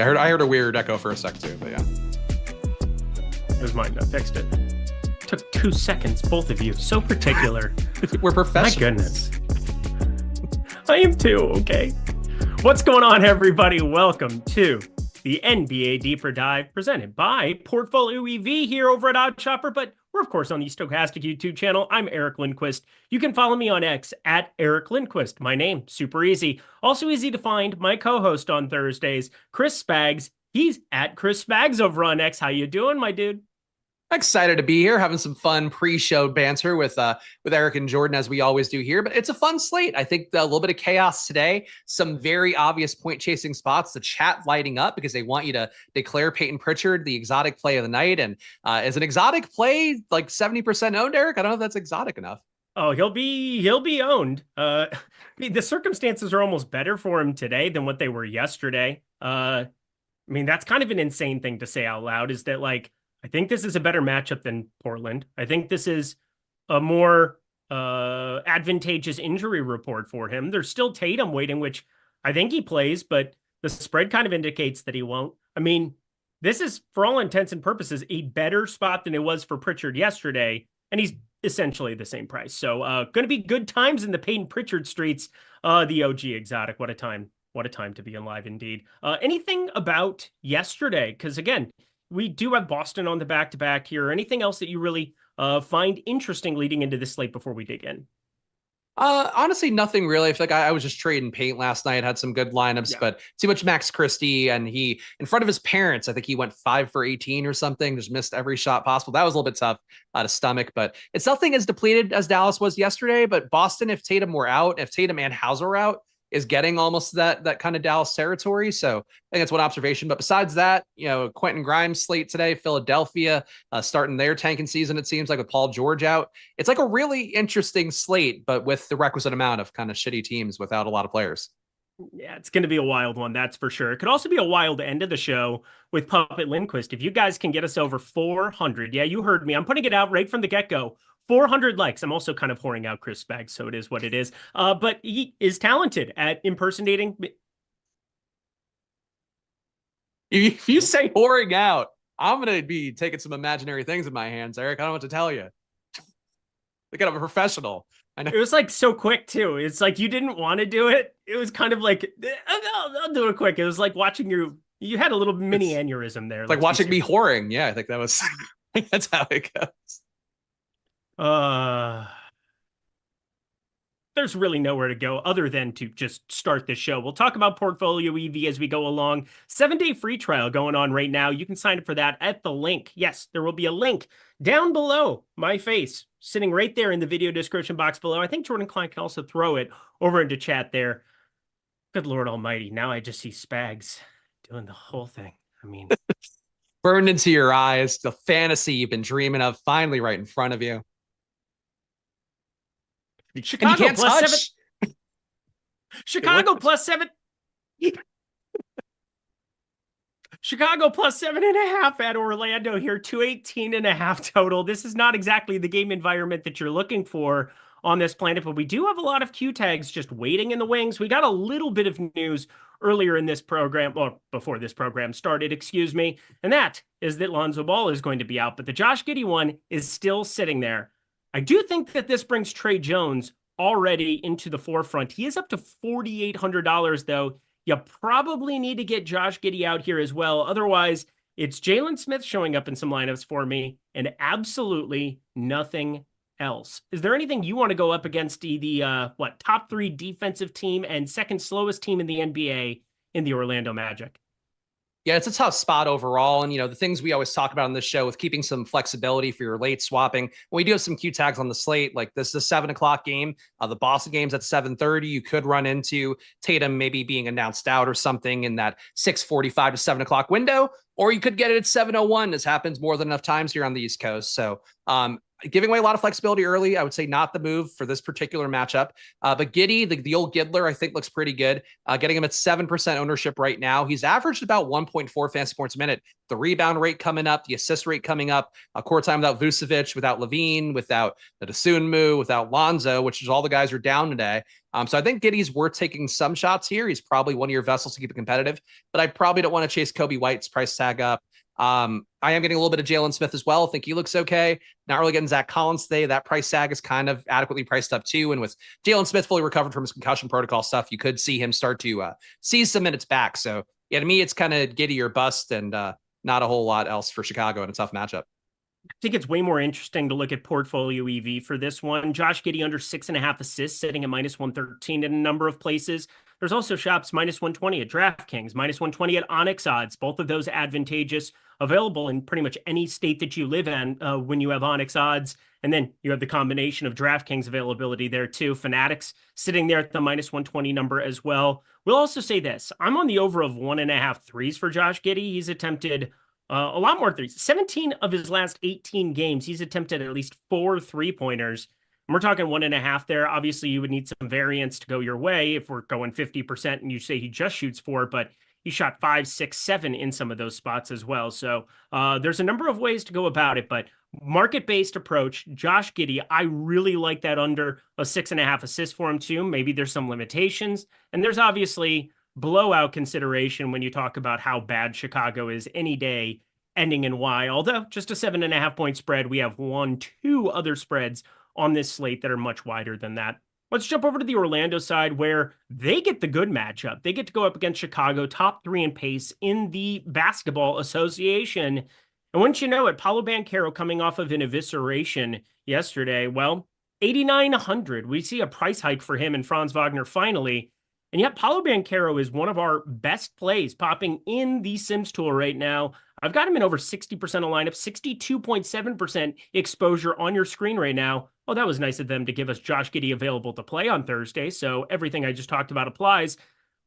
I heard a weird echo for a sec too, but yeah. It was mine. I fixed it. Took 2 seconds, both of you. So particular. We're professionals. My goodness. I am too, okay? What's going on, everybody? Welcome to the NBA Deeper Dive presented by Portfolio EV here over at OddsShopper, but we're, of course, on the Stokastic YouTube channel. I'm Eric Lindquist. You can follow me on X at Eric Lindquist. My name, super easy. Also easy to find. My co-host on Thursdays, Chris Spags. He's at Chris Spags over on X. How you doing, my dude? Excited to be here, having some fun pre-show banter with Eric and Jordan, as we always do here. But it's a fun slate. I think a little bit of chaos today. Some very obvious point-chasing spots. The chat lighting up because they want you to declare Peyton Pritchard the exotic play of the night. And is an exotic play like 70% owned, Eric? I don't know if that's exotic enough. Oh, he'll be owned. I mean, the circumstances are almost better for him today than what they were yesterday. I mean, that's kind of an insane thing to say out loud. Is that like? I think this is a better matchup than Portland. I think this is a more advantageous injury report for him. There's still Tatum waiting, which I think he plays, but the spread kind of indicates that he won't. I mean, this is, for all intents and purposes, a better spot than it was for Pritchard yesterday, and he's essentially the same price. So going to be good times in the Peyton Pritchard streets. The OG exotic. What a time. What a time to be alive indeed. Anything about yesterday? Because, again, we do have Boston on the back-to-back here. Anything else that you really find interesting leading into this slate before we dig in? Honestly, nothing really. I feel like I was just trading paint last night, had some good lineups, but too much Max Christie, and he, in front of his parents, I think he went 5 for 18 or something, just missed every shot possible. That was a little bit tough to stomach, but it's nothing as depleted as Dallas was yesterday. But Boston, if Tatum were out, if Tatum and Hauser were out, is getting almost that kind of Dallas territory. So I think that's one observation. But besides that, Quentin Grimes slate today, Philadelphia starting their tanking season, it seems like, with Paul George out. It's like a really interesting slate, but with the requisite amount of kind of shitty teams without a lot of players. Yeah, it's going to be a wild one, that's for sure. It could also be a wild end of the show with Puppet Lindquist. If you guys can get us over 400, yeah, you heard me. I'm putting it out right from the get-go. 400 likes. I'm also kind of whoring out Chris Spags, so it is what it is. But he is talented at impersonating. If you say whoring out, I'm going to be taking some imaginary things in my hands, Eric. I don't know what to tell you. Look at, I'm a professional. I know. It was like so quick too. It's like you didn't want to do it. It was kind of like, I'll do it quick. It was like watching you had a little mini aneurysm there. It's like watching me whoring. Yeah, I think that was, that's how it goes. There's really nowhere to go other than to just start the show. We'll talk about Portfolio EV as we go along. 7-day free trial going on right now. You can sign up for that at the link. Yes, there will be a link down below my face, sitting right there in the video description box below. I think Jordan Klein can also throw it over into chat there. Good Lord Almighty. Now I just see Spags doing the whole thing. I mean, burned into your eyes. The fantasy you've been dreaming of finally right in front of you. And you Chicago can't plus touch. 7. Chicago plus 7. Chicago plus 7.5 at Orlando here, 218.5 total. This is not exactly the game environment that you're looking for on this planet, but we do have a lot of Q tags just waiting in the wings. We got a little bit of news earlier in this program, or before this program started, excuse me, and that is that Lonzo Ball is going to be out, but the Josh Giddey one is still sitting there. I do think that this brings Trey Jones already into the forefront. He is up to $4,800 though. You probably need to get Josh Giddey out here as well. Otherwise, it's Jalen Smith showing up in some lineups for me and absolutely nothing else. Is there anything you want to go up against the top 3 defensive team and second slowest team in the NBA in the Orlando Magic? Yeah, it's a tough spot overall. And, the things we always talk about on this show with keeping some flexibility for your late swapping. We do have some Q tags on the slate. Like this is a 7 o'clock game. The Boston game's at 7:30. You could run into Tatum maybe being announced out or something in that 6:45 to 7 o'clock window, or you could get it at 7:01. This happens more than enough times here on the East Coast. So, giving away a lot of flexibility early, I would say not the move for this particular matchup. But Giddey, the old Giddler, I think looks pretty good. Getting him at 7% ownership right now. He's averaged about 1.4 fantasy points a minute. The rebound rate coming up, the assist rate coming up, court time without Vucevic, without Levine, without the Dosunmu, without Lonzo, which is all the guys are down today. So I think Giddey's worth taking some shots here. He's probably one of your vessels to keep it competitive, but I probably don't want to chase Kobe White's price tag up. I am getting a little bit of Jalen Smith as well. I think he looks okay. Not really getting Zach Collins today. That price tag is kind of adequately priced up too. And with Jalen Smith fully recovered from his concussion protocol stuff, you could see him start to seize some minutes back. So yeah, to me, it's kind of Giddey or bust and not a whole lot else for Chicago in a tough matchup. I think it's way more interesting to look at portfolio EV for this one. Josh Giddey under 6.5 assists, sitting at -113 in a number of places. There's also shops -120 at DraftKings, -120 at Onyx odds. Both of those advantageous, available in pretty much any state that you live in when you have Onyx odds. And then you have the combination of DraftKings availability there too. Fanatics sitting there at the -120 number as well. We'll also say this. I'm on the over of 1.5 threes for Josh Giddey. He's attempted a lot more threes. 17 of his last 18 games, he's attempted at least 4 3-pointers. And we're talking 1.5 there. Obviously, you would need some variance to go your way if we're going 50% and you say he just shoots 4, but he shot 5, 6, 7 in some of those spots as well. So there's a number of ways to go about it, but market-based approach, Josh Giddey, I really like that under a 6.5 assists for him too. Maybe there's some limitations. And there's obviously blowout consideration when you talk about how bad Chicago is any day ending in Y. Although just a 7.5 point spread, we have 2 other spreads on this slate that are much wider than that. Let's jump over to the Orlando side where they get the good matchup. They get to go up against Chicago, top 3 in pace in the Basketball Association. And wouldn't you know it, Paolo Banchero coming off of an evisceration yesterday. Well, 8,900. We see a price hike for him and Franz Wagner finally. And yet Paolo Banchero is one of our best plays popping in the Sims tool right now. I've got him in over 60% of lineup, 62.7% exposure on your screen right now. Oh, that was nice of them to give us Josh Giddey available to play on Thursday. So everything I just talked about applies.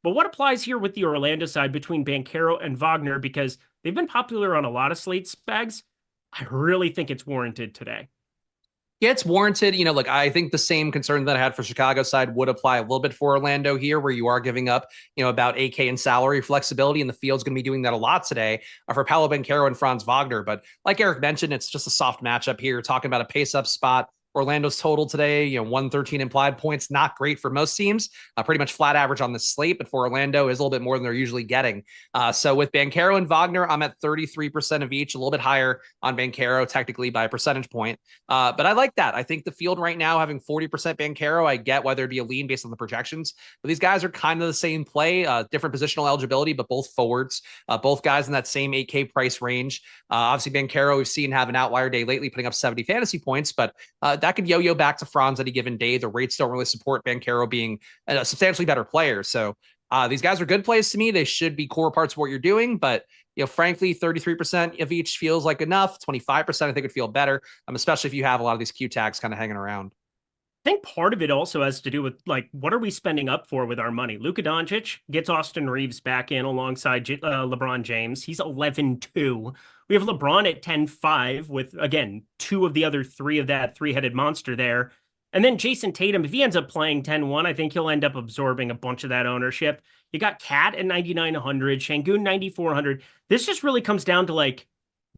But what applies here with the Orlando side between Banchero and Wagner, because they've been popular on a lot of slates, Spags, I really think it's warranted today. Yeah, it's warranted. I think the same concern that I had for Chicago side would apply a little bit for Orlando here, where you are giving up, about 8K in salary flexibility, and the field's going to be doing that a lot today for Paolo Banchero and Franz Wagner. But like Eric mentioned, it's just a soft matchup here. Talking about a pace-up spot. Orlando's total today, 113 implied points, not great for most teams. Pretty much flat average on the slate, but for Orlando is a little bit more than they're usually getting. So with Banchero and Wagner, I'm at 33% of each, a little bit higher on Banchero technically by a percentage point. But I like that. I think the field right now having 40% Banchero, I get why there'd be a lean based on the projections, but these guys are kind of the same play, different positional eligibility, but both forwards, both guys in that same 8K price range. Obviously Banchero we've seen have an outlier day lately, putting up 70 fantasy points, but that could yo-yo back to Franz any given day. The rates don't really support Banchero being a substantially better player. So these guys are good plays to me. They should be core parts of what you're doing, but frankly, 33% of each feels like enough. 25% I think would feel better, especially if you have a lot of these Q tags kind of hanging around. I think part of it also has to do with, what are we spending up for with our money? Luka Doncic gets Austin Reeves back in alongside LeBron James. He's 11-2. We have LeBron at 10-5 with, again, 2 of the other 3 of that 3-headed monster there. And then Jason Tatum, if he ends up playing 10-1, I think he'll end up absorbing a bunch of that ownership. You got Cat at 9,900, Şengün 9,400. This just really comes down to like,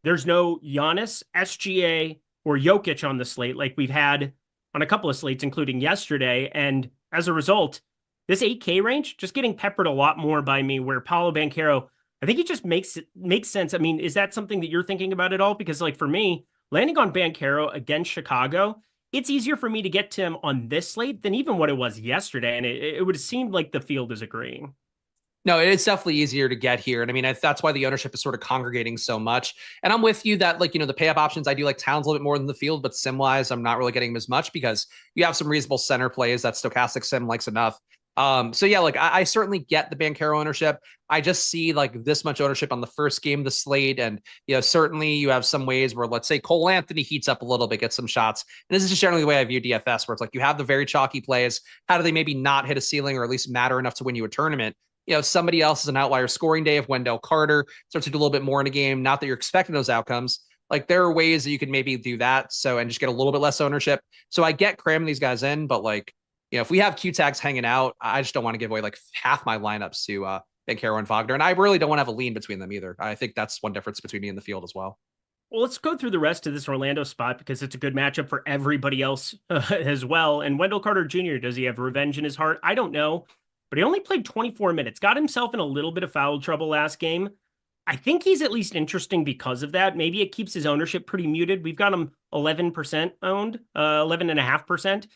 there's no Giannis, SGA, or Jokic on the slate like we've had on a couple of slates, including yesterday. And as a result, this 8K range just getting peppered a lot more by me, where Paolo Banchero, I think it just makes sense. I mean, is that something that you're thinking about at all? Because like for me, landing on Banchero against Chicago, it's easier for me to get to him on this slate than even what it was yesterday. And it would have seemed like the field is agreeing. No, it's definitely easier to get here. And I mean, that's why the ownership is sort of congregating so much. And I'm with you that, like, the pay up options, I do like Towns a little bit more than the field, but sim-wise, I'm not really getting him as much because you have some reasonable center plays that Stokastic sim likes enough. So yeah, like I certainly get the Banchero ownership. I just see like this much ownership on the first game of the slate. And, certainly you have some ways where, let's say, Cole Anthony heats up a little bit, gets some shots. And this is just generally the way I view DFS, where it's like you have the very chalky plays. How do they maybe not hit a ceiling or at least matter enough to win you a tournament? Somebody else is an outlier scoring day. If Wendell Carter starts to do a little bit more in a game, not that you're expecting those outcomes, like there are ways that you can maybe do that. So, and just get a little bit less ownership. So I get cramming these guys in, but like, if we have Q tags hanging out, I just don't want to give away like half my lineups to Banchero and Wagner. And I really don't want to have a lean between them either. I think that's one difference between me and the field as well. Well, let's go through the rest of this Orlando spot because it's a good matchup for everybody else as well. And Wendell Carter Jr., does he have revenge in his heart? I don't know. But he only played 24 minutes, got himself in a little bit of foul trouble last game. I think he's at least interesting because of that. Maybe it keeps his ownership pretty muted. We've got him 11% owned, 11.5%.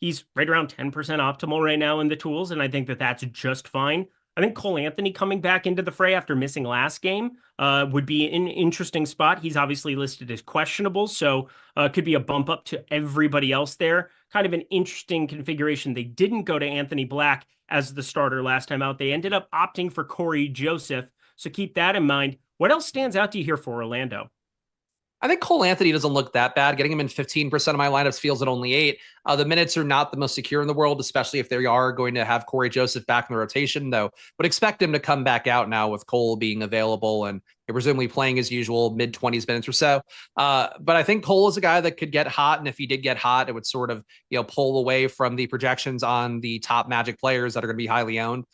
He's right around 10% optimal right now in the tools, and I think that that's just fine. I think Cole Anthony coming back into the fray after missing last game would be an interesting spot. He's obviously listed as questionable, so could be a bump up to everybody else there. Kind of an interesting configuration. They didn't go to Anthony Black as the starter last time out. They ended up opting for Corey Joseph, so keep that in mind. What else stands out to you here for Orlando? I think Cole Anthony doesn't look that bad. Getting him in 15% of my lineups feels at only 8. The minutes are not the most secure in the world, especially if they are going to have Corey Joseph back in the rotation, though. Would expect him to come back out now with Cole being available and presumably playing his usual mid-20s minutes or so. But I think Cole is a guy that could get hot, and if he did get hot, it would sort of pull away from the projections on the top Magic players that are going to be highly owned.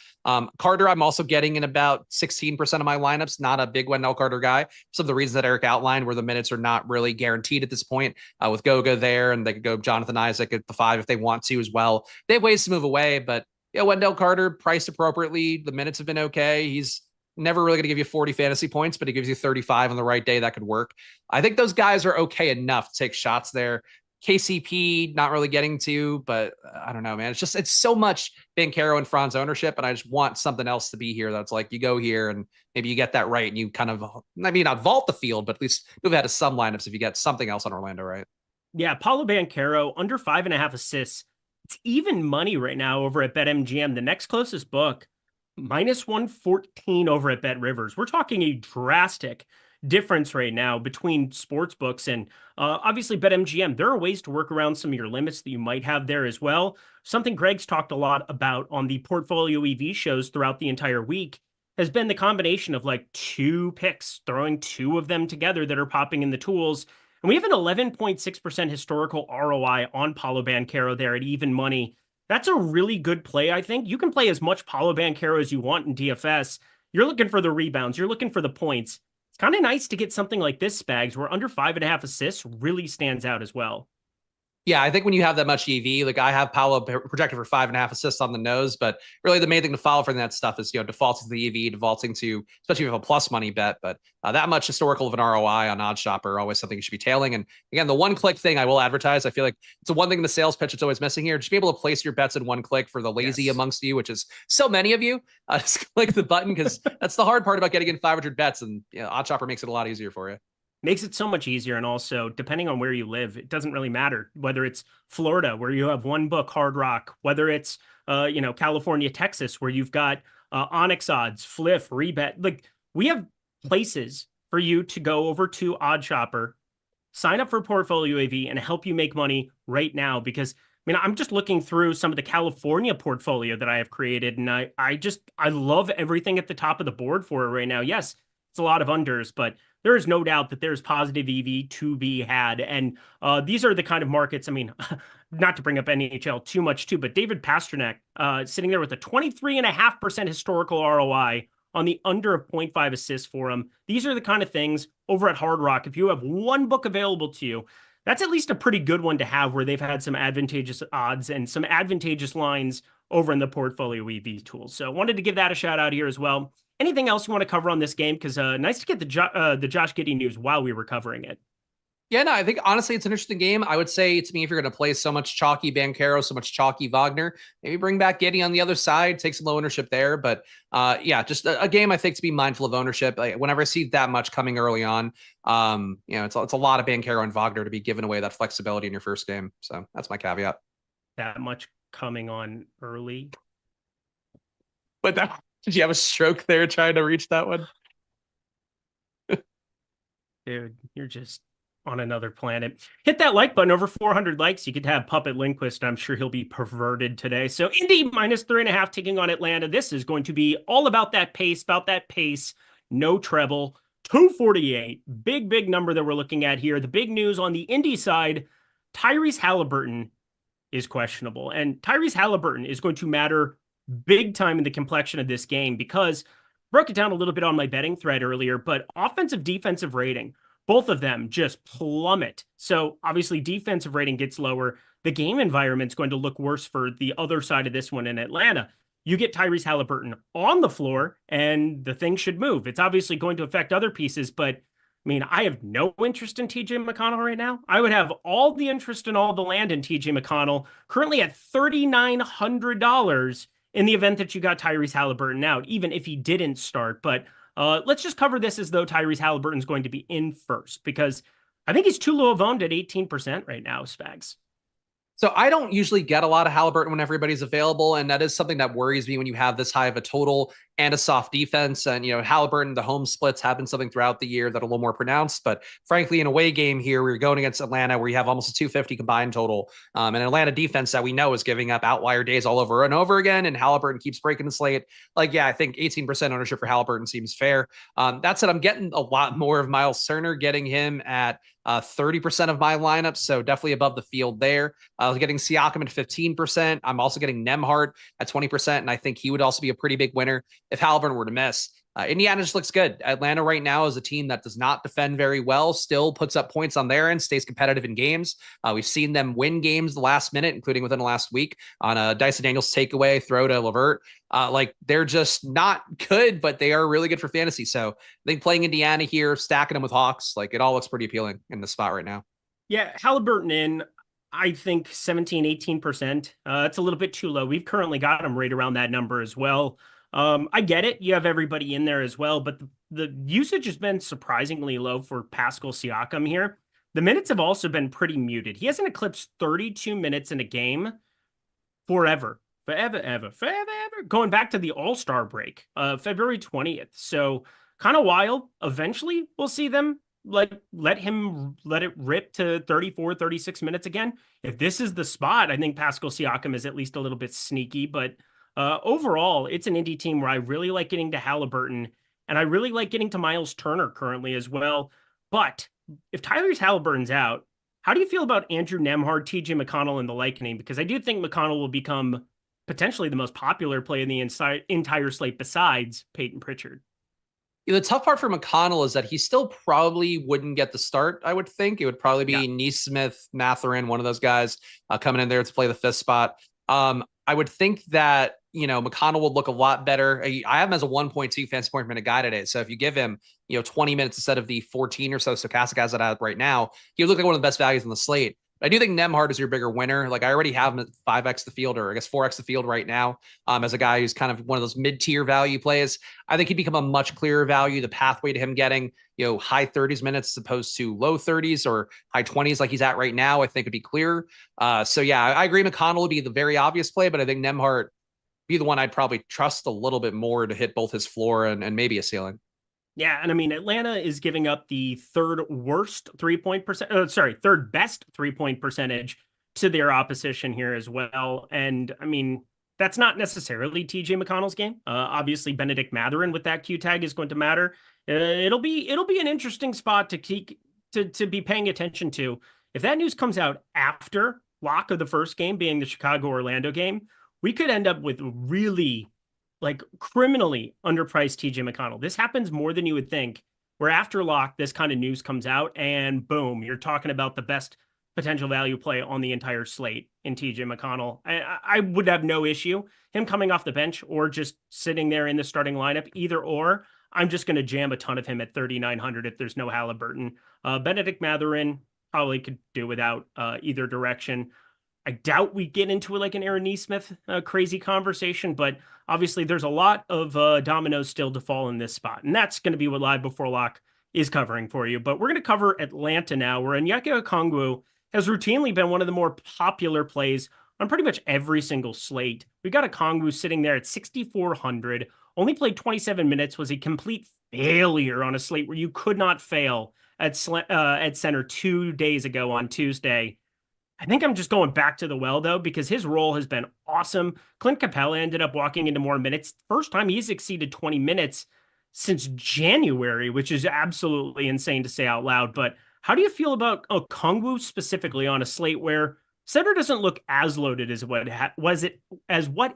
Carter, I'm also getting in about 16% of my lineups. Not a big Wendell Carter guy. Some of the reasons that Eric outlined, where the minutes are not really guaranteed at this point, with Goga there, and they could go Jonathan Isaac at the 5 if they want to as well. They have ways to move away, but Wendell Carter priced appropriately. The minutes have been okay. He's never really going to give you 40 fantasy points, but he gives you 35 on the right day. That could work. I think those guys are okay enough to take shots there. KCP, not really getting to, but I don't know, man. It's so much Banchero and Franz ownership, and I just want something else to be here. That's like, you go here and maybe you get that right, and you kind of, maybe not vault the field, but at least move ahead to some lineups if you get something else on Orlando, right? Yeah, Paolo Banchero, under 5.5 assists. It's even money right now over at BetMGM. The next closest book, minus 114 over at Bet Rivers. We're talking a drastic difference right now between sports books and obviously BetMGM. There are ways to work around some of your limits that you might have there as well. Something Greg's talked a lot about on the Portfolio EV shows throughout the entire week has been the combination of like 2 picks, throwing 2 of them together that are popping in the tools. And we have an 11.6% historical ROI on Paolo Banchero there at even money. That's a really good play, I think. You can play as much Paolo Banchero as you want in DFS. You're looking for the rebounds. You're looking for the points. It's kind of nice to get something like this, Spags, where under 5.5 assists really stands out as well. Yeah, I think when you have that much EV, like I have Paolo projected for 5.5 assists on the nose, but really the main thing to follow from that stuff is, defaulting to the EV, defaulting to, especially if you have a plus money bet, but that much historical of an ROI on OddsShopper, always something you should be tailing. And again, the one click thing I will advertise, I feel like it's the one thing in the sales pitch that's always missing here. Just be able to place your bets in one click for the lazy amongst you, which is so many of you. Just click the button, because that's the hard part about getting in 500 bets, and OddsShopper makes it a lot easier for you. Makes it so much easier. And also, depending on where you live, it doesn't really matter whether it's Florida, where you have one book, Hard Rock, whether it's, California, Texas, where you've got Onyx odds, Fliff, Rebet. Like, we have places for you to go over to OddsShopper, sign up for Portfolio AV, and help you make money right now. Because, I'm just looking through some of the California portfolio that I have created, and I love everything at the top of the board for it right now. Yes, it's a lot of unders, but there is no doubt that there's positive EV to be had. And these are the kind of markets, not to bring up NHL too much too, but David Pastrnak sitting there with a 23.5% historical ROI on the under of 0.5 assists for him. These are the kind of things over at Hard Rock. If you have one book available to you, that's at least a pretty good one to have, where they've had some advantageous odds and some advantageous lines over in the Portfolio EV tools. So wanted to give that a shout out here as well. Anything else you want to cover on this game? Because nice to get the Josh Giddey news while we were covering it. Yeah, no, I think honestly it's an interesting game. I would say to me, if you're going to play so much chalky Banchero, so much chalky Wagner, maybe bring back Giddey on the other side, take some low ownership there. But yeah, just a game I think to be mindful of ownership. Like, whenever I see that much coming early on, it's a lot of Banchero and Wagner to be giving away that flexibility in your first game. So that's my caveat. That much coming on early. But did you have a stroke there trying to reach that one? Dude, you're just on another planet. Hit that like button. Over 400 likes. You could have Puppet Lindquist. I'm sure he'll be perverted today. So Indy -3.5 taking on Atlanta. This is going to be all about that pace, No treble. 248. Big number that we're looking at here. The big news on the Indy side, Tyrese Halliburton is questionable. And Tyrese Halliburton is going to matter big time in the complexion of this game, because broke it down a little bit on my betting thread earlier, but offensive defensive rating, both of them just plummet. So obviously defensive rating gets lower. The game environment's going to look worse for the other side of this one in Atlanta. You get Tyrese Halliburton on the floor and the thing should move. It's obviously going to affect other pieces, but I mean, I have no interest in TJ McConnell right now. I would have all the interest in all the land in TJ McConnell, currently at $3,900 in the event that you got Tyrese Halliburton out, even if he didn't start. But let's just cover this as though Tyrese Halliburton's going to be in first, because I think he's too low of owned at 18% right now, Spags. So I don't usually get a lot of Halliburton when everybody's available, and that is something that worries me when you have this high of a total and a soft defense. And, Halliburton, the home splits have been something throughout the year that are a little more pronounced. But frankly, in a away game here, we're going against Atlanta where you have almost a 250 combined total. An Atlanta defense that we know is giving up outlier days all over and over again, and Halliburton keeps breaking the slate. I think 18% ownership for Halliburton seems fair. That said, I'm getting a lot more of Miles Turner, getting him at 30% of my lineup, so definitely above the field there. I was getting Siakam at 15%. I'm also getting Nembhard at 20%, and I think he would also be a pretty big winner if Halliburton were to miss. Indiana just looks good. Atlanta right now is a team that does not defend very well, still puts up points on their end, stays competitive in games. We've seen them win games the last minute, including within the last week on a Dyson Daniels takeaway, throw to LeVert. They're just not good, but they are really good for fantasy. So I think playing Indiana here, stacking them with Hawks, it all looks pretty appealing in the spot right now. Yeah, Halliburton in, I think 17, 18%. It's a little bit too low. We've currently got him right around that number as well. I get it. You have everybody in there as well, but the usage has been surprisingly low for Pascal Siakam here. The minutes have also been pretty muted. He hasn't eclipsed 32 minutes in a game forever. Going back to the All-Star break, February 20th. So kind of wild. Eventually, we'll see them let it rip to 34, 36 minutes again. If this is the spot, I think Pascal Siakam is at least a little bit sneaky, but overall, it's an Indy team where I really like getting to Halliburton, and I really like getting to Miles Turner currently as well. But if Tyrese Halliburton's out, how do you feel about Andrew Nembhard, TJ McConnell, and the likening? Because I do think McConnell will become potentially the most popular play in the entire slate besides Peyton Pritchard. The tough part for McConnell is that he still probably wouldn't get the start, I would think. It would probably be Neesmith, Mathurin, one of those guys coming in there to play the fifth spot. I would think that, McConnell would look a lot better. I have him as a 1.2 fantasy point per minute guy today. So if you give him, 20 minutes instead of the 14 or so Stokastic has it out right now, he would look like one of the best values on the slate. I do think Nembhard is your bigger winner. I already have him at 5x the field, or I guess 4x the field right now, as a guy who's kind of one of those mid-tier value plays. I think he'd become a much clearer value. The pathway to him getting, high 30s minutes as opposed to low 30s or high 20s like he's at right now, I think would be clearer. So yeah, I agree McConnell would be the very obvious play, but I think Nembhard be the one I'd probably trust a little bit more to hit both his floor and maybe a ceiling. Yeah, and I mean, Atlanta is giving up the third best 3-point percentage to their opposition here as well. And I mean, that's not necessarily TJ McConnell's game. Obviously, Benedict Mathurin with that Q tag is going to matter. It'll be an interesting spot to be paying attention to. If that news comes out after lock of the first game being the Chicago-Orlando game, we could end up with really like criminally underpriced TJ McConnell. This happens more than you would think, where after lock, this kind of news comes out and boom, you're talking about the best potential value play on the entire slate in TJ McConnell. I would have no issue him coming off the bench or just sitting there in the starting lineup, either or. I'm just going to jam a ton of him at 3,900 if there's no Halliburton. Benedict Mathurin probably could do without either direction. I doubt we get into like an Aaron Nesmith crazy conversation, but obviously there's a lot of dominoes still to fall in this spot. And that's going to be what Live Before Lock is covering for you. But we're going to cover Atlanta now, where Onyeka Okongwu has routinely been one of the more popular plays on pretty much every single slate. We got Okongwu sitting there at 6,400, only played 27 minutes, was a complete failure on a slate where you could not fail at center 2 days ago on Tuesday. I think I'm just going back to the well, though, because his role has been awesome. Clint Capella ended up walking into more minutes. First time he's exceeded 20 minutes since January, which is absolutely insane to say out loud. But how do you feel about Okongwu specifically on a slate where center doesn't look as loaded as what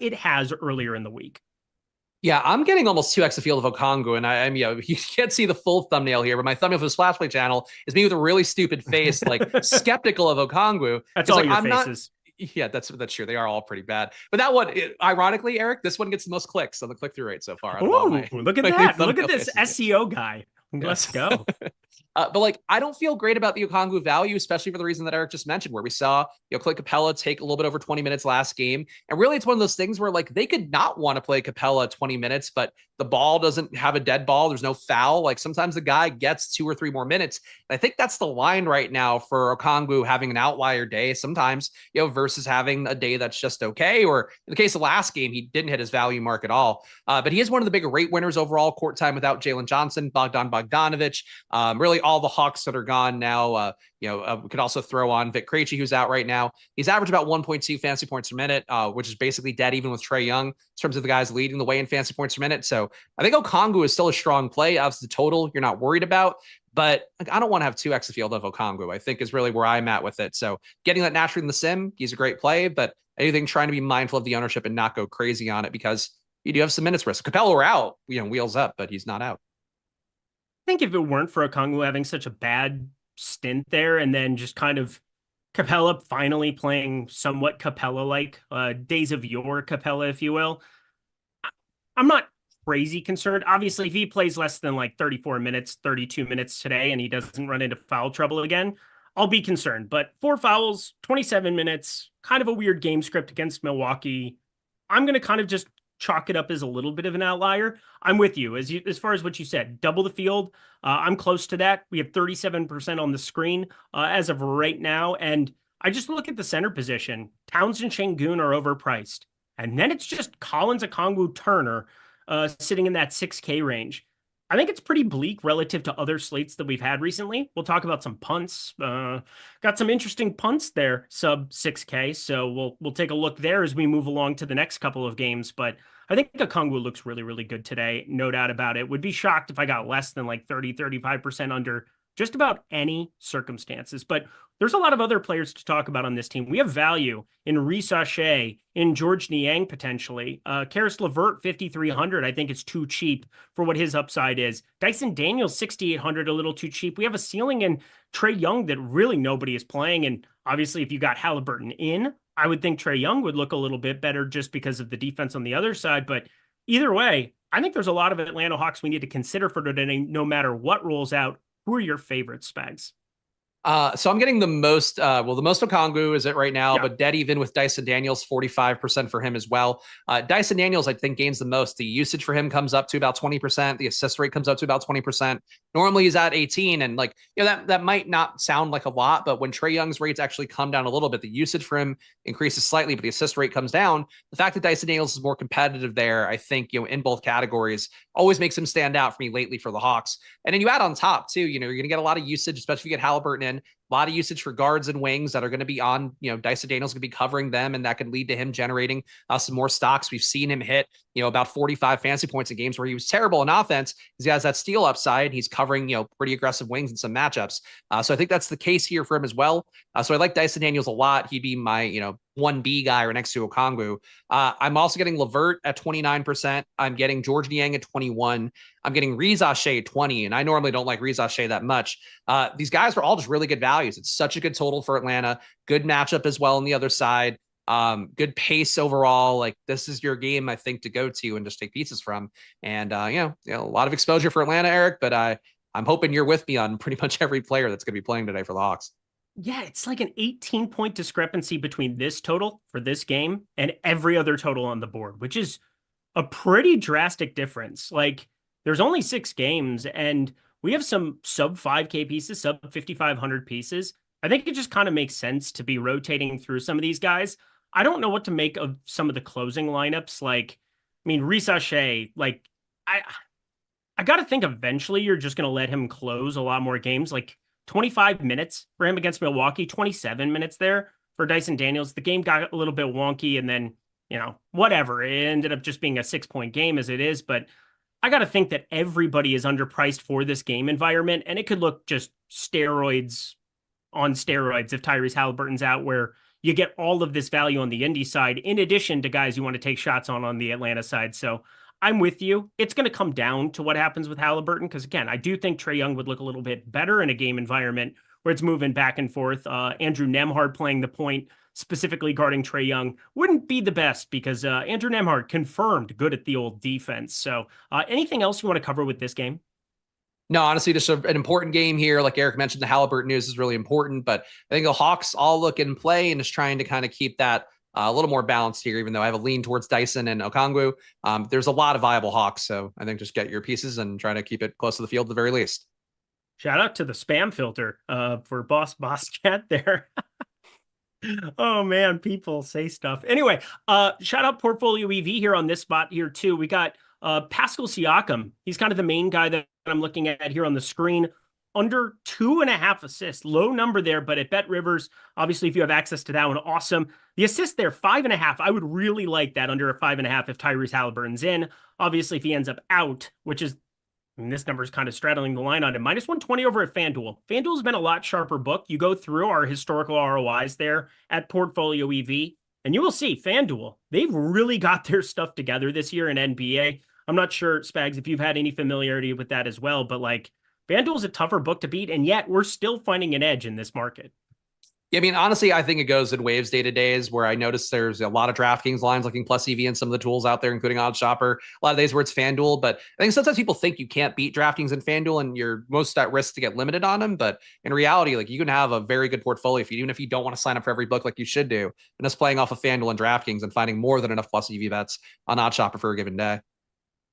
it has earlier in the week? Yeah, I'm getting almost 2x the field of Okongwu, and I'm, you can't see the full thumbnail here, but my thumbnail for the Splash Play channel is me with a really stupid face, like skeptical of Okongwu. That's all like, your faces. Yeah, that's true. They are all pretty bad. But that one, ironically, Eric, this one gets the most clicks on the click-through rate so far. Ooh, look at that. Look at this SEO guy. Let's go. But like, I don't feel great about the Okongwu value, especially for the reason that Eric just mentioned, where we saw, Clint Capella take a little bit over 20 minutes last game. And really, it's one of those things where like they could not want to play Capella 20 minutes, but the ball doesn't have a dead ball. There's no foul. Like sometimes the guy gets 2 or 3 more minutes. And I think that's the line right now for Okongwu having an outlier day sometimes, versus having a day that's just okay. Or in the case of last game, he didn't hit his value mark at all. But he is one of the bigger rate winners overall, court time without Jalen Johnson, Bogdan Bogdanovic, really all the Hawks that are gone now. We could also throw on Vic Krejci, who's out right now. He's averaged about 1.2 fantasy points per minute, which is basically dead even with Trae Young in terms of the guys leading the way in fantasy points per minute. So I think Okongwu is still a strong play. Obviously, the total you're not worried about, but like, I don't want to have 2x the field of Okongwu, I think is really where I'm at with it. So getting that naturally in the sim, he's a great play, but anything trying to be mindful of the ownership and not go crazy on it because you do have some minutes risk. Capella are out, wheels up, but he's not out. I think if it weren't for Okongwu having such a bad stint there and then just kind of Capella finally playing somewhat Capella-like, days of yore Capella, if you will, I'm not crazy concerned. Obviously, if he plays less than like 34 minutes, 32 minutes today, and he doesn't run into foul trouble again, I'll be concerned. But 4 fouls, 27 minutes, kind of a weird game script against Milwaukee. I'm going to kind of just chalk it up as a little bit of an outlier. I'm with you. As far as what you said, double the field. I'm close to that. We have 37% on the screen as of right now. And I just look at the center position. Towns and Şengün are overpriced. And then it's just Collins, Okongwu, Turner sitting in that 6K range. I think it's pretty bleak relative to other slates that we've had recently. We'll talk about some punts. Got some interesting punts there, sub 6K. So we'll take a look there as we move along to the next couple of games. But I think Okongwu looks really, really good today. No doubt about it. Would be shocked if I got less than like 30, 35% under just about any circumstances. But there's a lot of other players to talk about on this team. We have value in Reece Shea, in George Niang potentially. Karis LeVert, 5,300. I think it's too cheap for what his upside is. Dyson Daniels, 6,800, a little too cheap. We have a ceiling in Trae Young that really nobody is playing. And obviously, if you got Halliburton in, I would think Trae Young would look a little bit better just because of the defense on the other side. But either way, I think there's a lot of Atlanta Hawks we need to consider for today, no matter what rolls out. Who are your favorites, Spags? So I'm getting the most, the most Okongwu is it right now, Yeah. but dead even with Dyson Daniels, 45% for him as well. Dyson Daniels, I think, gains the most. The usage for him comes up to about 20%. The assist rate comes up to about 20%. Normally he's at 18. And like, that might not sound like a lot, but when Trae Young's rates actually come down a little bit, the usage for him increases slightly, but the assist rate comes down. The fact that Dyson Daniels is more competitive there, I think, in both categories always makes him stand out for me lately for the Hawks. And then you add on top too, you're going to get a lot of usage, especially if you get Halliburton rotation. A lot of usage for guards and wings that are going to be on, Dyson Daniels going to be covering them, and that could lead to him generating some more stocks. We've seen him hit, about 45 fantasy points in games where he was terrible in offense because he has that steal upside. He's covering, pretty aggressive wings in some matchups. So I think that's the case here for him as well. So I like Dyson Daniels a lot. He'd be my, 1B guy or next to Okongwu. I'm also getting Levert at 29%. I'm getting George Niang at 21. I'm getting Reza Shea at 20, and I normally don't like Reza Shea that much. These guys are all just really good values. It's such a good total for Atlanta. Good matchup as well on the other side. Good pace overall. Like, this is your game, I think, to go to and just take pieces from. And a lot of exposure for Atlanta, Eric. But I'm hoping you're with me on pretty much every player that's going to be playing today for the Hawks. Yeah, it's like an 18-point discrepancy between this total for this game and every other total on the board, which is a pretty drastic difference. Like, there's only 6 games, and we have some sub 5K pieces, sub 5,500 pieces. I think it just kind of makes sense to be rotating through some of these guys. I don't know what to make of some of the closing lineups. Like, I mean, Reza Shea, like, I got to think eventually you're just going to let him close a lot more games. Like, 25 minutes for him against Milwaukee, 27 minutes there for Dyson Daniels. The game got a little bit wonky, and then, whatever. It ended up just being a 6-point game as it is. But I got to think that everybody is underpriced for this game environment, and it could look just steroids on steroids if Tyrese Halliburton's out, where you get all of this value on the Indy side, in addition to guys you want to take shots on the Atlanta side. So I'm with you. It's going to come down to what happens with Halliburton, because, again, I do think Trae Young would look a little bit better in a game environment where it's moving back and forth. Andrew Nembhard playing the point, specifically guarding Trae Young, wouldn't be the best, because Andrew Nembhard confirmed good at the old defense. So anything else you want to cover with this game? No, honestly, just an important game here. Like Eric mentioned, the Halliburton news is really important, but I think the Hawks all look in play and just trying to kind of keep that a little more balanced here, even though I have a lean towards Dyson and Okongwu. There's a lot of viable Hawks, so I think just get your pieces and try to keep it close to the field at the very least. Shout out to the spam filter for Boss Cat there. Oh man, people say stuff. Anyway, shout out Portfolio EV here on this spot here too. We got Pascal Siakam. He's kind of the main guy that I'm looking at here on the screen. Under 2.5 assists, low number there, but at Bet Rivers, obviously, if you have access to that one, awesome. The assist there, 5.5. I would really like that under a 5.5 if Tyrese Halliburton's in. Obviously, if he ends up out, which is, I mean, this number is kind of straddling the line on him. -120 over at FanDuel. FanDuel's been a lot sharper book. You go through our historical ROIs there at Portfolio EV, and you will see FanDuel, they've really got their stuff together this year in NBA. I'm not sure, Spags, if you've had any familiarity with that as well, but like, FanDuel's a tougher book to beat, and yet we're still finding an edge in this market. Yeah, I mean, honestly, I think it goes in waves day to days, where I notice there's a lot of DraftKings lines looking plus EV and some of the tools out there, including OddsShopper. A lot of days where it's FanDuel, but I think sometimes people think you can't beat DraftKings and FanDuel, and you're most at risk to get limited on them. But in reality, like, you can have a very good portfolio even if you don't want to sign up for every book like you should do, and just playing off of FanDuel and DraftKings and finding more than enough plus EV bets on OddsShopper for a given day.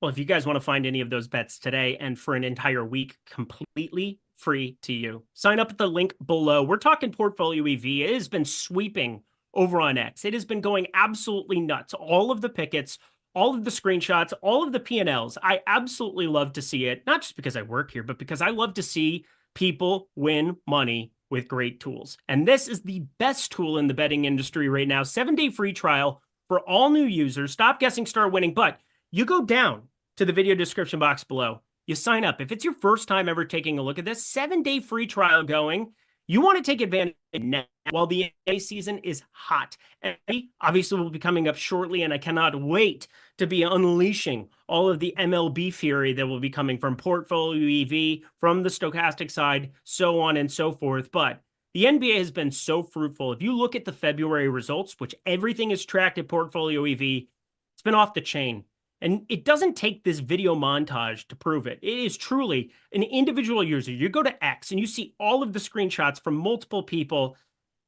Well, if you guys want to find any of those bets today and for an entire week completely free to you, sign up at the link below. We're talking Portfolio EV. It has been sweeping over on X. It has been going absolutely nuts. All of the pickets, all of the screenshots, all of the P&Ls. I absolutely love to see it, not just because I work here, but because I love to see people win money with great tools. And this is the best tool in the betting industry right now. 7-day free trial for all new users. Stop guessing, start winning. But you go down to the video description box below. You sign up. If it's your first time ever taking a look at this, 7-day free trial going. You want to take advantage now while the NBA season is hot. And obviously will be coming up shortly, and I cannot wait to be unleashing all of the MLB fury that will be coming from Portfolio EV, from the Stokastic side, so on and so forth. But the NBA has been so fruitful. If you look at the February results, which everything is tracked at Portfolio EV, it's been off the chain. And it doesn't take this video montage to prove it. It is truly an individual user. You go to X and you see all of the screenshots from multiple people,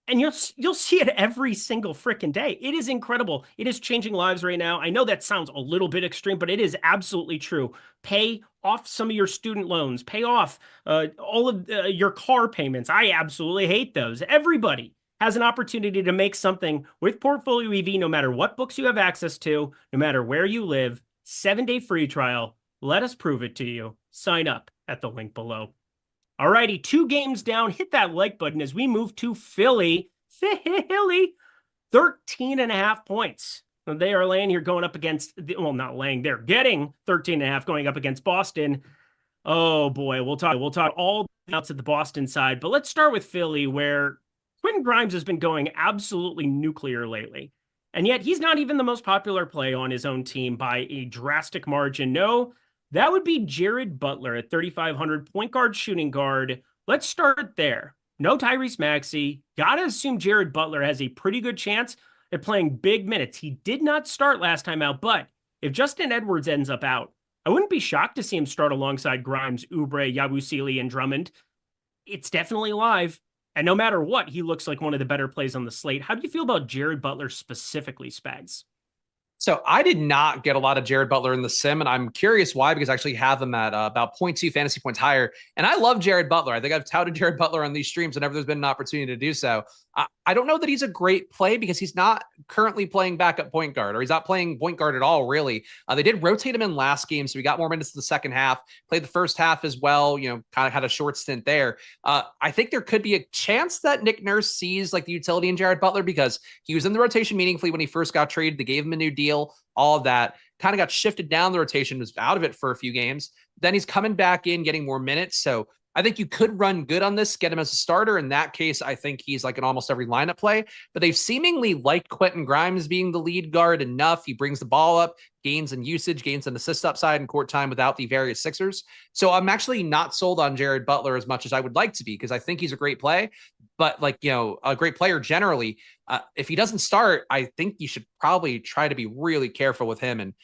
and you'll see it every single freaking day. It is incredible. It is changing lives right now. I know that sounds a little bit extreme, but it is absolutely true. Pay off some of your student loans. Pay off all of your car payments. I absolutely hate those. Everybody has an opportunity to make something with Portfolio EV, no matter what books you have access to, no matter where you live. 7-day free trial. Let us prove it to you. Sign up at the link below. All righty, 2 games down. Hit that like button as we move to Philly. Philly, 13.5 points. They are laying here going up against, well, not laying, they're getting 13.5 going up against Boston. Oh boy, we'll talk all the outs at the Boston side, but let's start with Philly, where Quentin Grimes has been going absolutely nuclear lately. And yet he's not even the most popular play on his own team by a drastic margin. No, that would be Jared Butler at 3,500, point guard, shooting guard. Let's start there. No Tyrese Maxey. Gotta assume Jared Butler has a pretty good chance at playing big minutes. He did not start last time out, but if Justin Edwards ends up out, I wouldn't be shocked to see him start alongside Grimes, Oubre, Yabusele, and Drummond. It's definitely live. And no matter what, he looks like one of the better plays on the slate. How do you feel about Jared Butler specifically, Spags? So I did not get a lot of Jared Butler in the sim, and I'm curious why, because I actually have him at about 0.2 fantasy points higher. And I love Jared Butler. I think I've touted Jared Butler on these streams whenever there's been an opportunity to do so. I don't know that he's a great play because he's not currently playing backup point guard, or he's not playing point guard at all, really. They did rotate him in last game, so he got more minutes in the second half, played the first half as well, kind of had a short stint there. I think there could be a chance that Nick Nurse sees like the utility in Jared Butler because he was in the rotation meaningfully when he first got traded. They gave him a new deal, all of that. Kind of got shifted down the rotation, was out of it for a few games. Then he's coming back in, getting more minutes. So I think you could run good on this, get him as a starter. In that case, I think he's like an almost every lineup play. But they've seemingly liked Quentin Grimes being the lead guard enough. He brings the ball up, gains in usage, gains in assist upside and court time without the various Sixers. So I'm actually not sold on Jared Butler as much as I would like to be, because I think he's a great play. But a great player generally. If he doesn't start, I think you should probably try to be really careful with him. And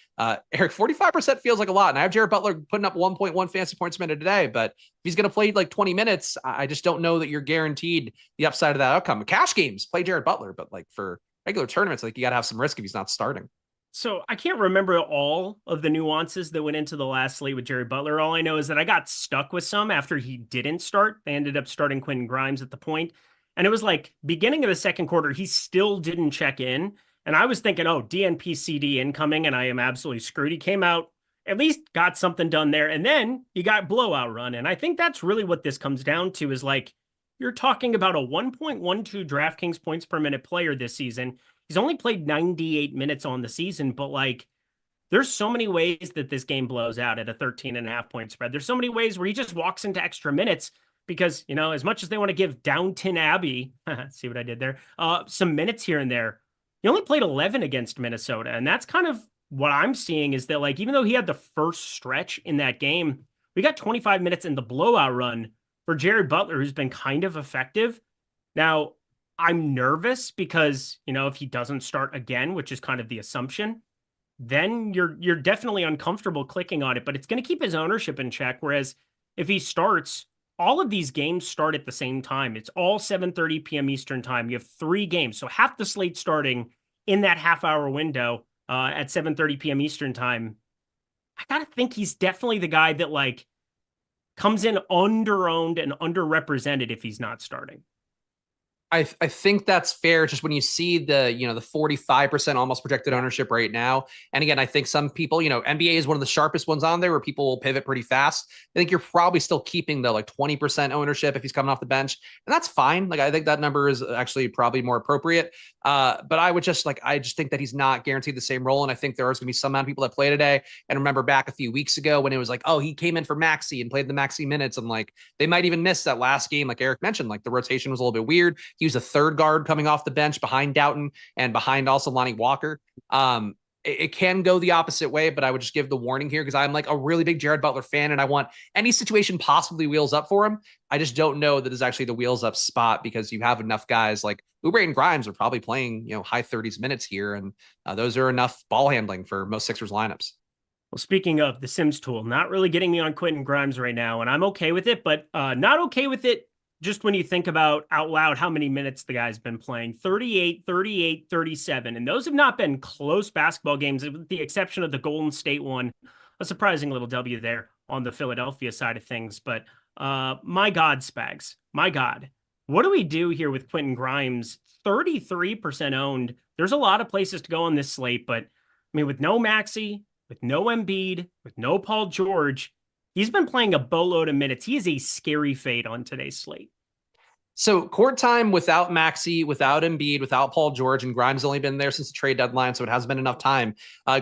Eric, 45% feels like a lot. And I have Jared Butler putting up 1.1 fantasy points a minute today. But if he's going to play like 20 minutes, I just don't know that you're guaranteed the upside of that outcome. Cash games, play Jared Butler. But like for regular tournaments, like you got to have some risk if he's not starting. So I can't remember all of the nuances that went into the last slate with Jared Butler. All I know is that I got stuck with some after he didn't start. They ended up starting Quentin Grimes at the point. And it was like beginning of the second quarter, he still didn't check in. And I was thinking, oh, DNP CD incoming, and I am absolutely screwed. He came out, at least got something done there. And then he got blowout run. And I think that's really what this comes down to is like, you're talking about a 1.12 DraftKings points per minute player this season. He's only played 98 minutes on the season, but like, there's so many ways that this game blows out at a 13.5 point spread. There's so many ways where he just walks into extra minutes because, as much as they want to give Downton Abbey, see what I did there, some minutes here and there, he only played 11 against Minnesota. And that's kind of what I'm seeing is that, like, even though he had the first stretch in that game, we got 25 minutes in the blowout run for Jared Butler, who's been kind of effective. Now, I'm nervous because, if he doesn't start again, which is kind of the assumption, then you're definitely uncomfortable clicking on it, but it's going to keep his ownership in check. Whereas if he starts, all of these games start at the same time. It's all 7:30 p.m. Eastern time. You have 3 games. So half the slate starting in that half-hour window at 7:30 p.m. Eastern time. I got to think he's definitely the guy that, like, comes in under-owned and underrepresented if he's not starting. I think that's fair. Just when you see the 45% almost projected ownership right now. And again, I think some people, NBA is one of the sharpest ones on there where people will pivot pretty fast. I think you're probably still keeping the like 20% ownership if he's coming off the bench. And that's fine. Like, I think that number is actually probably more appropriate. But I just think that he's not guaranteed the same role. And I think there is going to be some amount of people that play today. And remember back a few weeks ago when it was like, oh, he came in for Maxey and played the Maxey minutes. And like, they might even miss that last game. Like Eric mentioned, like the rotation was a little bit weird. He was a third guard coming off the bench behind Doughton and behind also Lonnie Walker. It can go the opposite way, but I would just give the warning here because I'm like a really big Jared Butler fan and I want any situation possibly wheels up for him. I just don't know that is actually the wheels up spot because you have enough guys like Oubre and Grimes are probably playing, high 30s minutes here. And those are enough ball handling for most Sixers lineups. Well, speaking of the Sims tool, not really getting me on Quentin Grimes right now, and I'm okay with it, but not okay with it just when you think about out loud how many minutes the guy's been playing. 38, 38, 37. And those have not been close basketball games, with the exception of the Golden State one. A surprising little W there on the Philadelphia side of things. But my God, Spags, my God. What do we do here with Quentin Grimes? 33% owned. There's a lot of places to go on this slate, but I mean, with no Maxey, with no Embiid, with no Paul George, He's been playing a boatload of minutes. He is a scary fade on today's slate. So court time without Maxey, without Embiid, without Paul George, and Grimes has only been there since the trade deadline, so it hasn't been enough time.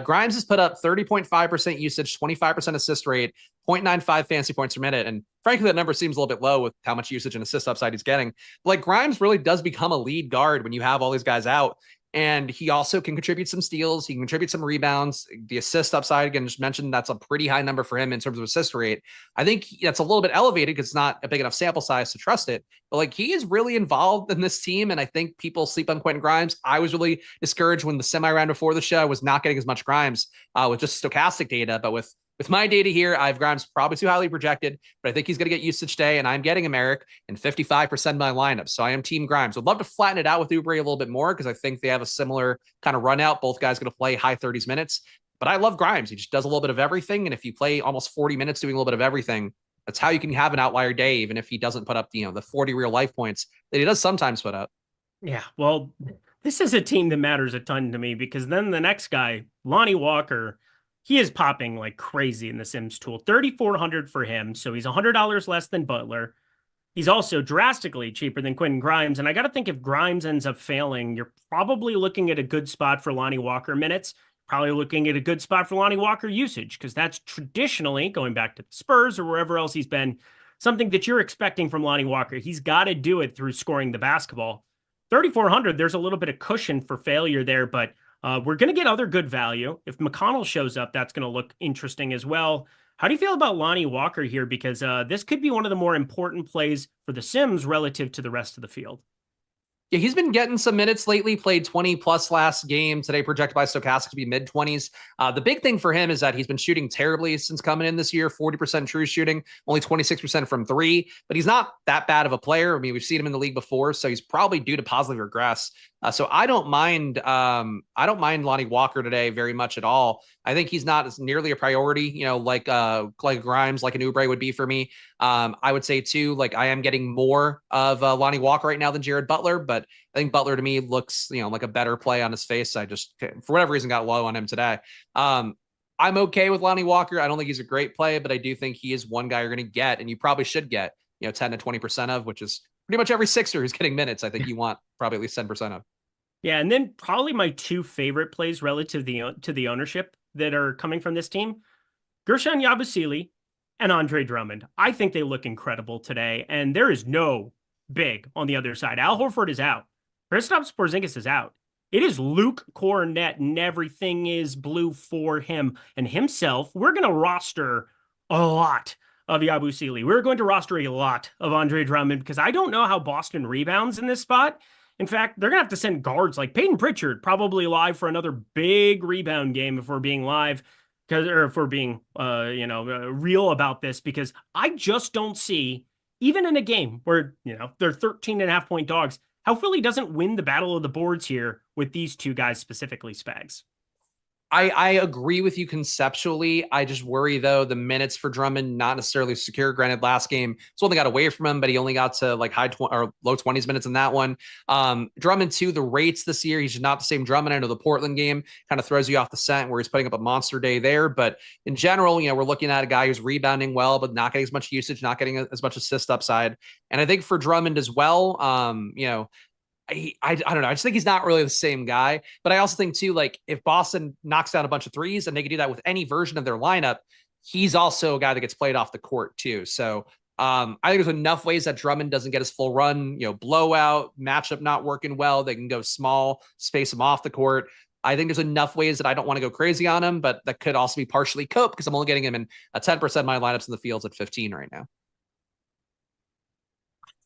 Grimes has put up 30.5% usage, 25% assist rate, 0.95 fantasy points per minute. And frankly, that number seems a little bit low with how much usage and assist upside he's getting. But like Grimes really does become a lead guard when you have all these guys out. And he also can contribute some steals. He can contribute some rebounds. The assist upside, again, just mentioned that's a pretty high number for him in terms of assist rate. I think that's a little bit elevated because it's not a big enough sample size to trust it. But like he is really involved in this team. And I think people sleep on Quentin Grimes. I was really discouraged when the semi-round before the show I was not getting as much Grimes with just Stokastic data. But with my data here, I have Grimes probably too highly projected, but I think he's going to get usage today, and I'm getting him, Eric, in 55% of my lineup. So I am team Grimes. Would love to flatten it out with Oubre a little bit more because I think they have a similar kind of run out. Both guys going to play high 30s minutes, but I love Grimes. He just does a little bit of everything. And if you play almost 40 minutes doing a little bit of everything, that's how you can have an outlier day, even if he doesn't put up, the 40 real life points that he does sometimes put up. Yeah, well, this is a team that matters a ton to me because then the next guy, Lonnie Walker, he is popping like crazy in the Sims tool. 3,400 for him, so he's $100 less than Butler. He's also drastically cheaper than Quentin Grimes, and I got to think if Grimes ends up failing, you're probably looking at a good spot for Lonnie Walker minutes, probably looking at a good spot for Lonnie Walker usage, because that's traditionally, going back to the Spurs or wherever else he's been, something that you're expecting from Lonnie Walker. He's got to do it through scoring the basketball. 3,400, there's a little bit of cushion for failure there, but we're going to get other good value. If McConnell shows up, that's going to look interesting as well. How do you feel about Lonnie Walker here? Because this could be one of the more important plays for the Sims relative to the rest of the field. Yeah, he's been getting some minutes lately, played 20 plus last game. Today projected by Stokastic to be mid-20s. The big thing for him is that he's been shooting terribly since coming in this year, 40% true shooting, only 26% from three, but he's not that bad of a player. I mean, we've seen him in the league before, so he's probably due to positively regress. So I don't mind Lonnie Walker today very much at all. I think he's not as nearly a priority, like Grimes, like an Oubre would be for me. I would say too, like I am getting more of Lonnie Walker right now than Jared Butler, but I think Butler to me looks, like a better play on his face. I just, for whatever reason, got low on him today. I'm okay with Lonnie Walker. I don't think he's a great play, but I do think he is one guy you're going to get, and you probably should get, 10 to 20% of, which is pretty much every Sixer who's getting minutes. I think you want probably at least 10% of. Yeah, and then probably my two favorite plays relative to the ownership that are coming from this team, Guerschon Yabusele and Andre Drummond. I think they look incredible today, and there is no big on the other side. Al Horford is out. Kristaps Porzingis is out. It is Luke Cornett, and everything is blue for him and himself. We're going to roster a lot of Yabusele. We're going to roster a lot of Andre Drummond because I don't know how Boston rebounds in this spot. In fact, they're going to have to send guards like Peyton Pritchard probably live for another big rebound game if we're being live, or if we're being, real about this, because I just don't see, even in a game where, they're 13.5 point dogs, how Philly doesn't win the battle of the boards here with these two guys specifically, Spags. I agree with you conceptually. I just worry, though, the minutes for Drummond not necessarily secure. Granted, last game, only got away from him, but he only got to like low 20s minutes in that one. Drummond, too, the rates this year, he's just not the same Drummond. I know the Portland game kind of throws you off the scent where he's putting up a monster day there. But in general, we're looking at a guy who's rebounding well, but not getting as much usage, not getting as much assist upside. And I think for Drummond as well, I don't know. I just think he's not really the same guy. But I also think, too, like if Boston knocks down a bunch of threes and they can do that with any version of their lineup, he's also a guy that gets played off the court, too. So I think there's enough ways that Drummond doesn't get his full run, blowout, matchup not working well. They can go small, space him off the court. I think there's enough ways that I don't want to go crazy on him, but that could also be partially coped because I'm only getting him in 10% of my lineups in the fields at 15 right now.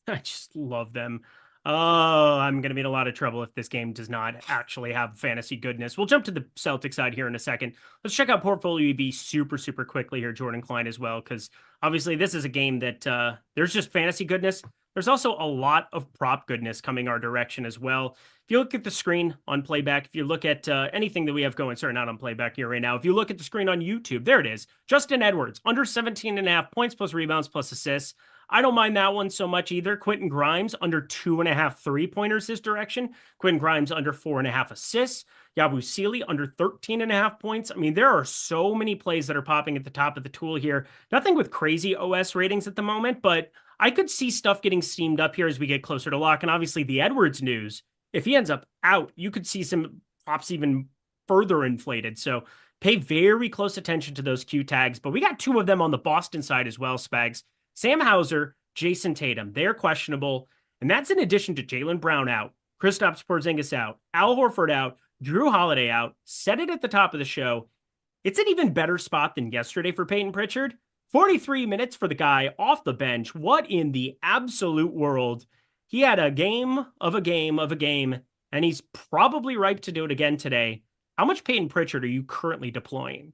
I just love them. Oh, I'm going to be in a lot of trouble if this game does not actually have fantasy goodness. We'll jump to the Celtics side here in a second. Let's check out Portfolio EV super, super quickly here, Jordan Klein as well, because obviously this is a game that there's just fantasy goodness. There's also a lot of prop goodness coming our direction as well. If you look at the screen on playback, if you look at anything that we have going, sorry, not on playback here right now. If you look at the screen on YouTube, there it is. Justin Edwards, under 17.5 points plus rebounds plus assists. I don't mind that one so much either. Quentin Grimes under 2.5 3-pointers this direction. Quentin Grimes under 4.5 assists. Yabusele under 13.5 points. I mean, there are so many plays that are popping at the top of the tool here. Nothing with crazy OS ratings at the moment, but I could see stuff getting steamed up here as we get closer to lock. And obviously the Edwards news, if he ends up out, you could see some props even further inflated. So pay very close attention to those Q tags. But we got two of them on the Boston side as well, Spags. Sam Hauser, Jason Tatum, they're questionable. And that's in addition to Jaylen Brown out, Kristaps Porzingis out, Al Horford out, Drew Holiday out. Said it at the top of the show. It's an even better spot than yesterday for Peyton Pritchard. 43 minutes for the guy off the bench. What in the absolute world? He had a game of a game of a game, and he's probably ripe to do it again today. How much Peyton Pritchard are you currently deploying?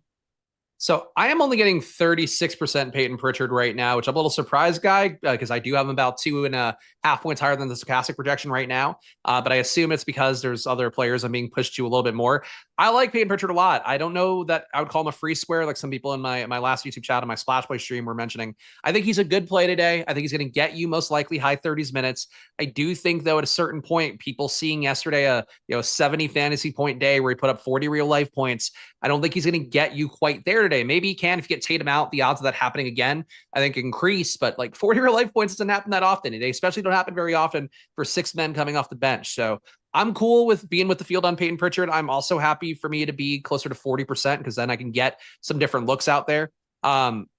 So I am only getting 36% Peyton Pritchard right now, which I'm a little surprised, guy, because I do have him about 2.5 points higher than the Stokastic projection right now. But I assume it's because there's other players I'm being pushed to a little bit more. I like Peyton Pritchard a lot. I don't know that I would call him a free square like some people in my last YouTube chat on my Splash Play stream were mentioning. I think he's a good play today. I think he's going to get you most likely high 30s minutes. I do think, though, at a certain point, people seeing yesterday a 70 fantasy point day where he put up 40 real life points, I don't think he's going to get you quite there today. Maybe he can if you get Tatum out. The odds of that happening again, I think, increase. But like 40 real life points doesn't happen that often. They especially don't happen very often for 6 men coming off the bench. So I'm cool with being with the field on Peyton Pritchard. I'm also happy for me to be closer to 40% because then I can get some different looks out there.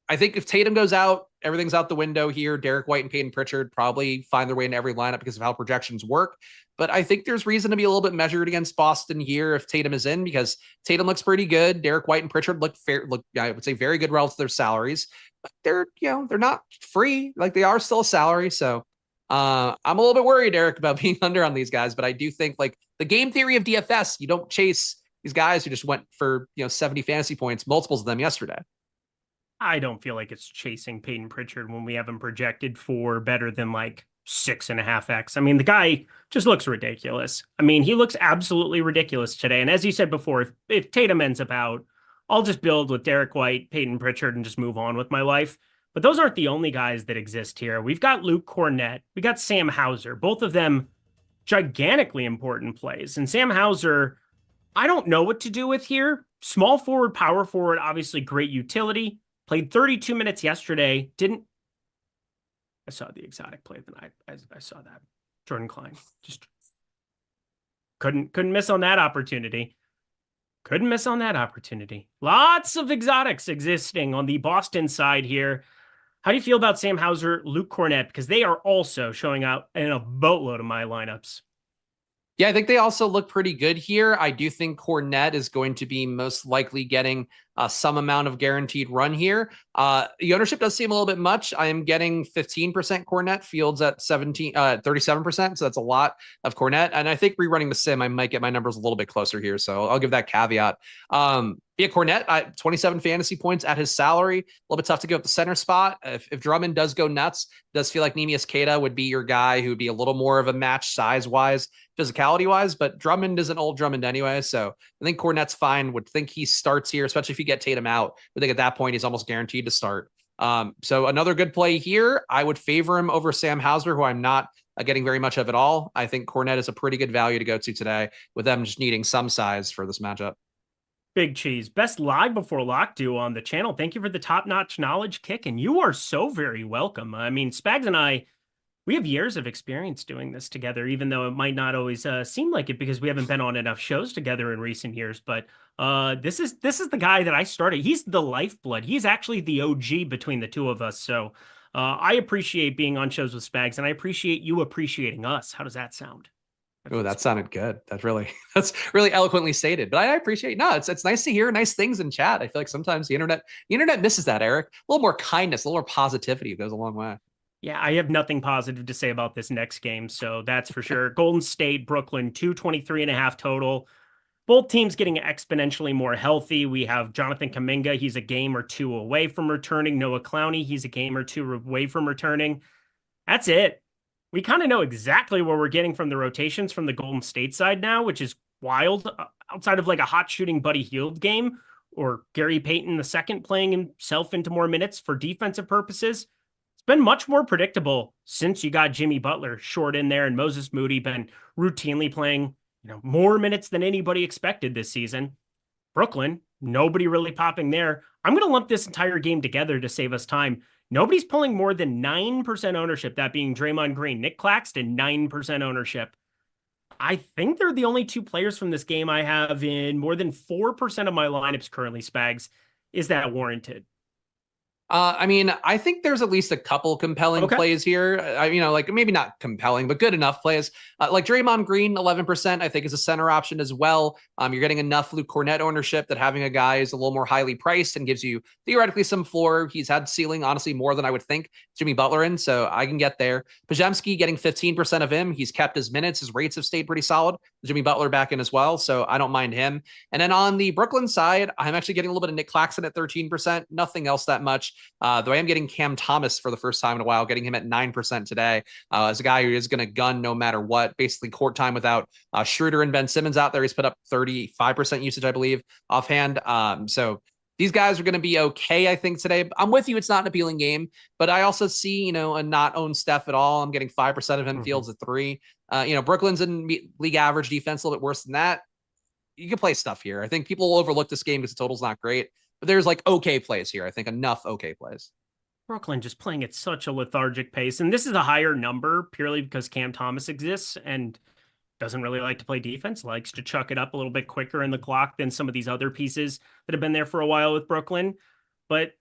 I think if Tatum goes out, everything's out the window here. Derek White and Peyton Pritchard probably find their way into every lineup because of how projections work. But I think there's reason to be a little bit measured against Boston here if Tatum is in, because Tatum looks pretty good. Derek White and Pritchard look fair, I would say very good relative to their salaries. But they're not free. Like, they are still a salary. So I'm a little bit worried, Eric, about being under on these guys. But I do think, like, the game theory of DFS, you don't chase these guys who just went for 70 fantasy points, multiples of them yesterday. I don't feel like it's chasing Peyton Pritchard when we have him projected for better than like 6.5x. I mean, the guy just looks ridiculous. I mean, he looks absolutely ridiculous today. And as you said before, if Tatum ends up out, I'll just build with Derek White, Peyton Pritchard, and just move on with my life. But those aren't the only guys that exist here. We've got Luke Cornett. We got Sam Hauser. Both of them gigantically important plays. And Sam Hauser, I don't know what to do with here. Small forward, power forward, obviously great utility. Played 32 minutes yesterday. I saw the exotic play of the night. I saw that. Jordan Klein. Just couldn't miss on that opportunity. Couldn't miss on that opportunity. Lots of exotics existing on the Boston side here. How do you feel about Sam Hauser, Luke Cornett? Because they are also showing out in a boatload of my lineups. Yeah, I think they also look pretty good here. I do think Cornett is going to be most likely getting some amount of guaranteed run here. The ownership does seem a little bit much. I am getting 15% Cornett, Fields at 37%. So that's a lot of Cornett. And I think rerunning the sim, I might get my numbers a little bit closer here. So I'll give that caveat. Yeah, Cornett, 27 fantasy points at his salary. A little bit tough to go at the center spot. If Drummond does go nuts, it does feel like Neemias Queta would be your guy who would be a little more of a match size-wise, physicality-wise, but Drummond is an old Drummond anyway, so I think Cornett's fine. Would think he starts here, especially if you get Tatum out. I think at that point, he's almost guaranteed to start. So another good play here. I would favor him over Sam Hauser, who I'm not getting very much of at all. I think Cornett is a pretty good value to go to today, with them just needing some size for this matchup. Big Cheese, best live before lock duo on the channel. Thank you for the top-notch knowledge kick, and you are so very welcome. I mean, Spags and I, we have years of experience doing this together, even though it might not always seem like it because we haven't been on enough shows together in recent years. But this is the guy that I started. He's the lifeblood. He's actually the OG between the two of us. So I appreciate being on shows with Spags, and I appreciate you appreciating us. How does that sound? Oh, that sounded good. That's really eloquently stated. But I appreciate, it's nice to hear nice things in chat. I feel like sometimes the internet misses that, Eric. A little more kindness, a little more positivity goes a long way. Yeah, I have nothing positive to say about this next game, so that's for sure. Golden State, Brooklyn, 223.5 total. Both teams getting exponentially more healthy. We have Jonathan Kuminga. He's a game or two away from returning. Noah Clowney, he's a game or two away from returning. That's it. We kind of know exactly where we're getting from the rotations from the Golden State side now, which is wild. Outside of like a hot shooting Buddy Hield game or Gary Payton II playing himself into more minutes for defensive purposes, it's been much more predictable since you got Jimmy Butler short in there, and Moses Moody been routinely playing, more minutes than anybody expected this season. Brooklyn, nobody really popping there. I'm going to lump this entire game together to save us time. Nobody's pulling more than 9% ownership, that being Draymond Green. Nick Claxton, 9% ownership. I think they're the only two players from this game I have in more than 4% of my lineups currently, Spags. Is that warranted? I mean, I think there's at least a couple compelling plays here. Like maybe not compelling, but good enough plays. Like Draymond Green, 11%, I think is a center option as well. You're getting enough Luke Cornett ownership that having a guy is a little more highly priced and gives you theoretically some floor. He's had ceiling, honestly, more than I would think Jimmy Butler in, so I can get there. Pajemski getting 15% of him. He's kept his minutes. His rates have stayed pretty solid. Jimmy Butler back in as well, so I don't mind him. And then on the Brooklyn side, I'm actually getting a little bit of Nick Claxton at 13%. Nothing else that much. Though I am getting Cam Thomas for the first time in a while, getting him at 9% today as a guy who is going to gun no matter what. Basically, court time without Schroeder and Ben Simmons out there. He's put up 35% usage, I believe, offhand. So these guys are going to be okay, I think, today. I'm with you. It's not an appealing game, but I also see, a not own Steph at all. I'm getting 5% of him, Fields at 3. Brooklyn's in league average defense, a little bit worse than that. You can play stuff here. I think people will overlook this game because the total's not great. But there's like okay plays here. I think enough okay plays. Brooklyn just playing at such a lethargic pace. And this is a higher number purely because Cam Thomas exists and doesn't really like to play defense, likes to chuck it up a little bit quicker in the clock than some of these other pieces that have been there for a while with Brooklyn. But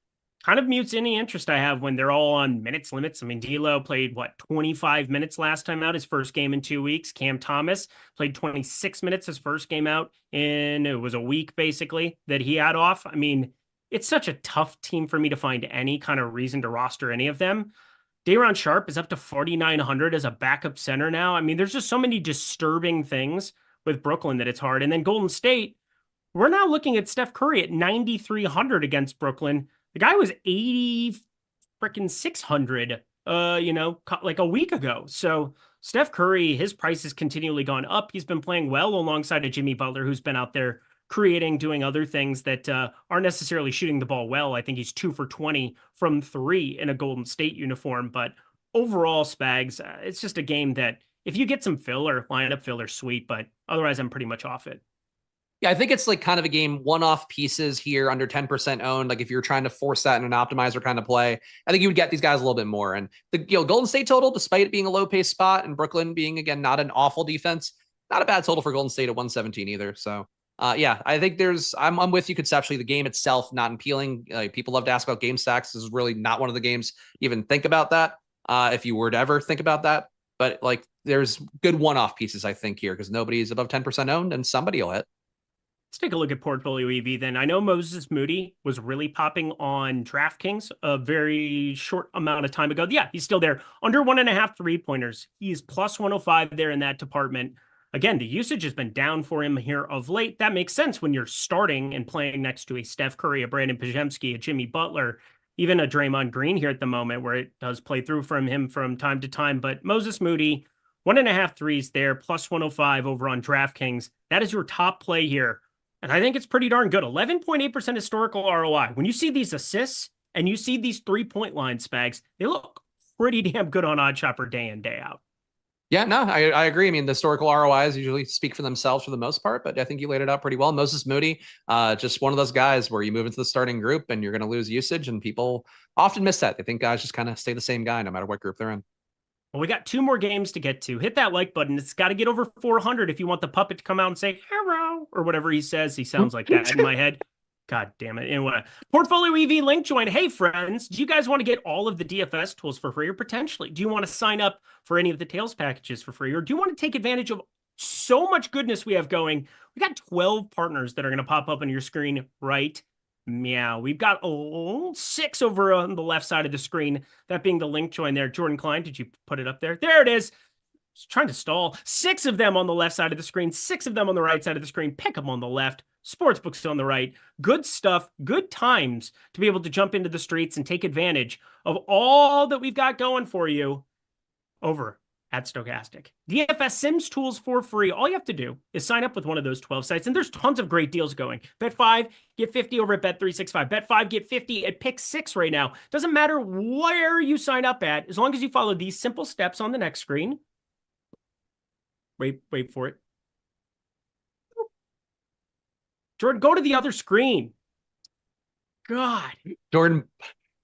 kind of mutes any interest I have when they're all on minutes limits. I mean, D'Lo played, 25 minutes last time out, his first game in 2 weeks. Cam Thomas played 26 minutes his first game out it was a week, basically, that he had off. I mean, it's such a tough team for me to find any kind of reason to roster any of them. Day'Ron Sharpe is up to 4,900 as a backup center now. I mean, there's just so many disturbing things with Brooklyn that it's hard. And then Golden State, we're now looking at Steph Curry at 9,300 against Brooklyn. The guy was 600, like a week ago. So Steph Curry, his price has continually gone up. He's been playing well alongside of Jimmy Butler, who's been out there creating, doing other things that aren't necessarily shooting the ball well. I think he's 2 for 20 from 3 in a Golden State uniform. But overall, Spags, it's just a game that if you get some filler, lineup filler, sweet. But otherwise, I'm pretty much off it. Yeah, I think it's like kind of a game, one-off pieces here under 10% owned. Like if you're trying to force that in an optimizer kind of play, I think you would get these guys a little bit more. And the Golden State total, despite it being a low-pace spot and Brooklyn being, again, not an awful defense, not a bad total for Golden State at 117 either. So yeah, I think I'm with you conceptually. The game itself, not appealing. People love to ask about game stacks. This is really not one of the games you even think about that. If you were to ever think about that, but like there's good one-off pieces, I think, here because nobody's above 10% owned and somebody will hit. Let's take a look at Portfolio EV then. I know Moses Moody was really popping on DraftKings a very short amount of time ago. Yeah, he's still there. Under 1.5 3-pointers. He's plus 105 there in that department. Again, the usage has been down for him here of late. That makes sense when you're starting and playing next to a Steph Curry, a Brandon Pajemski, a Jimmy Butler, even a Draymond Green here at the moment where it does play through from him from time to time. But Moses Moody, 1.5 threes there, plus 105 over on DraftKings. That is your top play here. And I think it's pretty darn good. 11.8% historical ROI. When you see these assists and you see these 3-point line, Spags, they look pretty damn good on OddsShopper day in, day out. Yeah, no, I agree. I mean, the historical ROIs usually speak for themselves for the most part, but I think you laid it out pretty well. Moses Moody, just one of those guys where you move into the starting group and you're going to lose usage, and people often miss that. They think guys just kind of stay the same guy no matter what group they're in. Well, we got 2 more games to get to. Hit that like button. It's got to get over 400 if you want the puppet to come out and say, hello, or whatever he says. He sounds like that in my head. God damn it. Anyway, Portfolio EV link join. Hey, friends, do you guys want to get all of the DFS tools for free or potentially? Do you want to sign up for any of the Tails packages for free? Or do you want to take advantage of so much goodness we have going? We got 12 partners that are going to pop up on your screen right meow. We've got 6 over on the left side of the screen, that being the link join there. Jordan Klein, did you put it up there? There it is. Trying to stall. 6 of them on the left side of the screen, 6 of them on the right side of the screen. Pick them on the left. Sportsbook's on the right. Good stuff, good times to be able to jump into the streets and take advantage of all that we've got going for you over at Stokastic. DFS Sims tools for free. All you have to do is sign up with one of those 12 sites, and there's tons of great deals going. Bet 5, get 50 over at Bet365. Bet 5, get 50 at Pick 6 right now. Doesn't matter where you sign up at, as long as you follow these simple steps on the next screen. Wait for it. Jordan, go to the other screen. God. Jordan.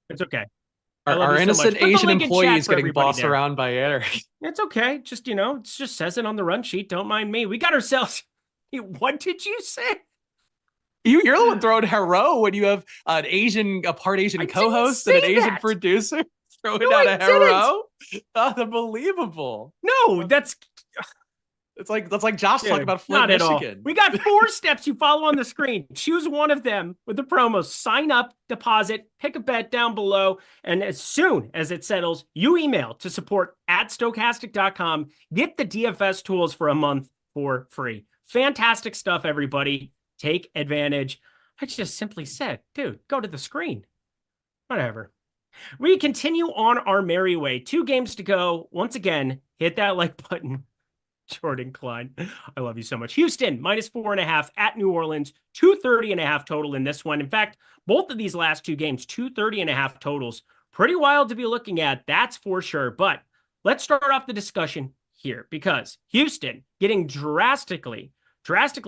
It's okay. Our innocent Asian employees getting bossed around by Ehrenberg. It's okay. Just, it just says it on the run sheet. Don't mind me. We got ourselves. What did you say? You're the one throwing hero when you have a part Asian co-host and an Asian producer throwing out a hero. Unbelievable. No, that's like Josh talking about Flint, Michigan. We got 4 steps you follow on the screen. Choose one of them with the promo. Sign up, deposit, pick a bet down below, and as soon as it settles, you email to support@stokastic.com. Get the DFS tools for a month for free. Fantastic stuff, everybody. Take advantage. I just simply said, dude, go to the screen. Whatever. We continue on our merry way. 2 games to go. Once again, hit that like button. Jordan Klein, I love you so much. Houston, -4.5 at New Orleans, 230.5 total in this one. In fact, both of these last 2 games, 230.5 totals. Pretty wild to be looking at, that's for sure. But let's start off the discussion here because Houston getting drastically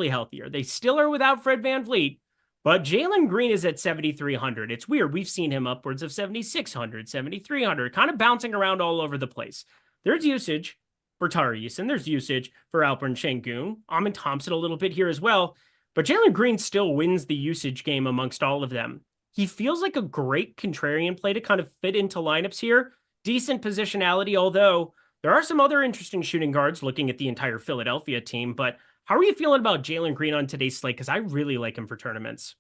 healthier. They still are without Fred VanVleet, but Jalen Green is at 7,300. It's weird. We've seen him upwards of 7,600, 7,300, kind of bouncing around all over the place. There's usage for Tari Eason. There's usage for Alperen Şengün. Amin Thompson a little bit here as well. But Jalen Green still wins the usage game amongst all of them. He feels like a great contrarian play to kind of fit into lineups here. Decent positionality, although there are some other interesting shooting guards looking at the entire Philadelphia team. But how are you feeling about Jalen Green on today's slate? Because I really like him for tournaments.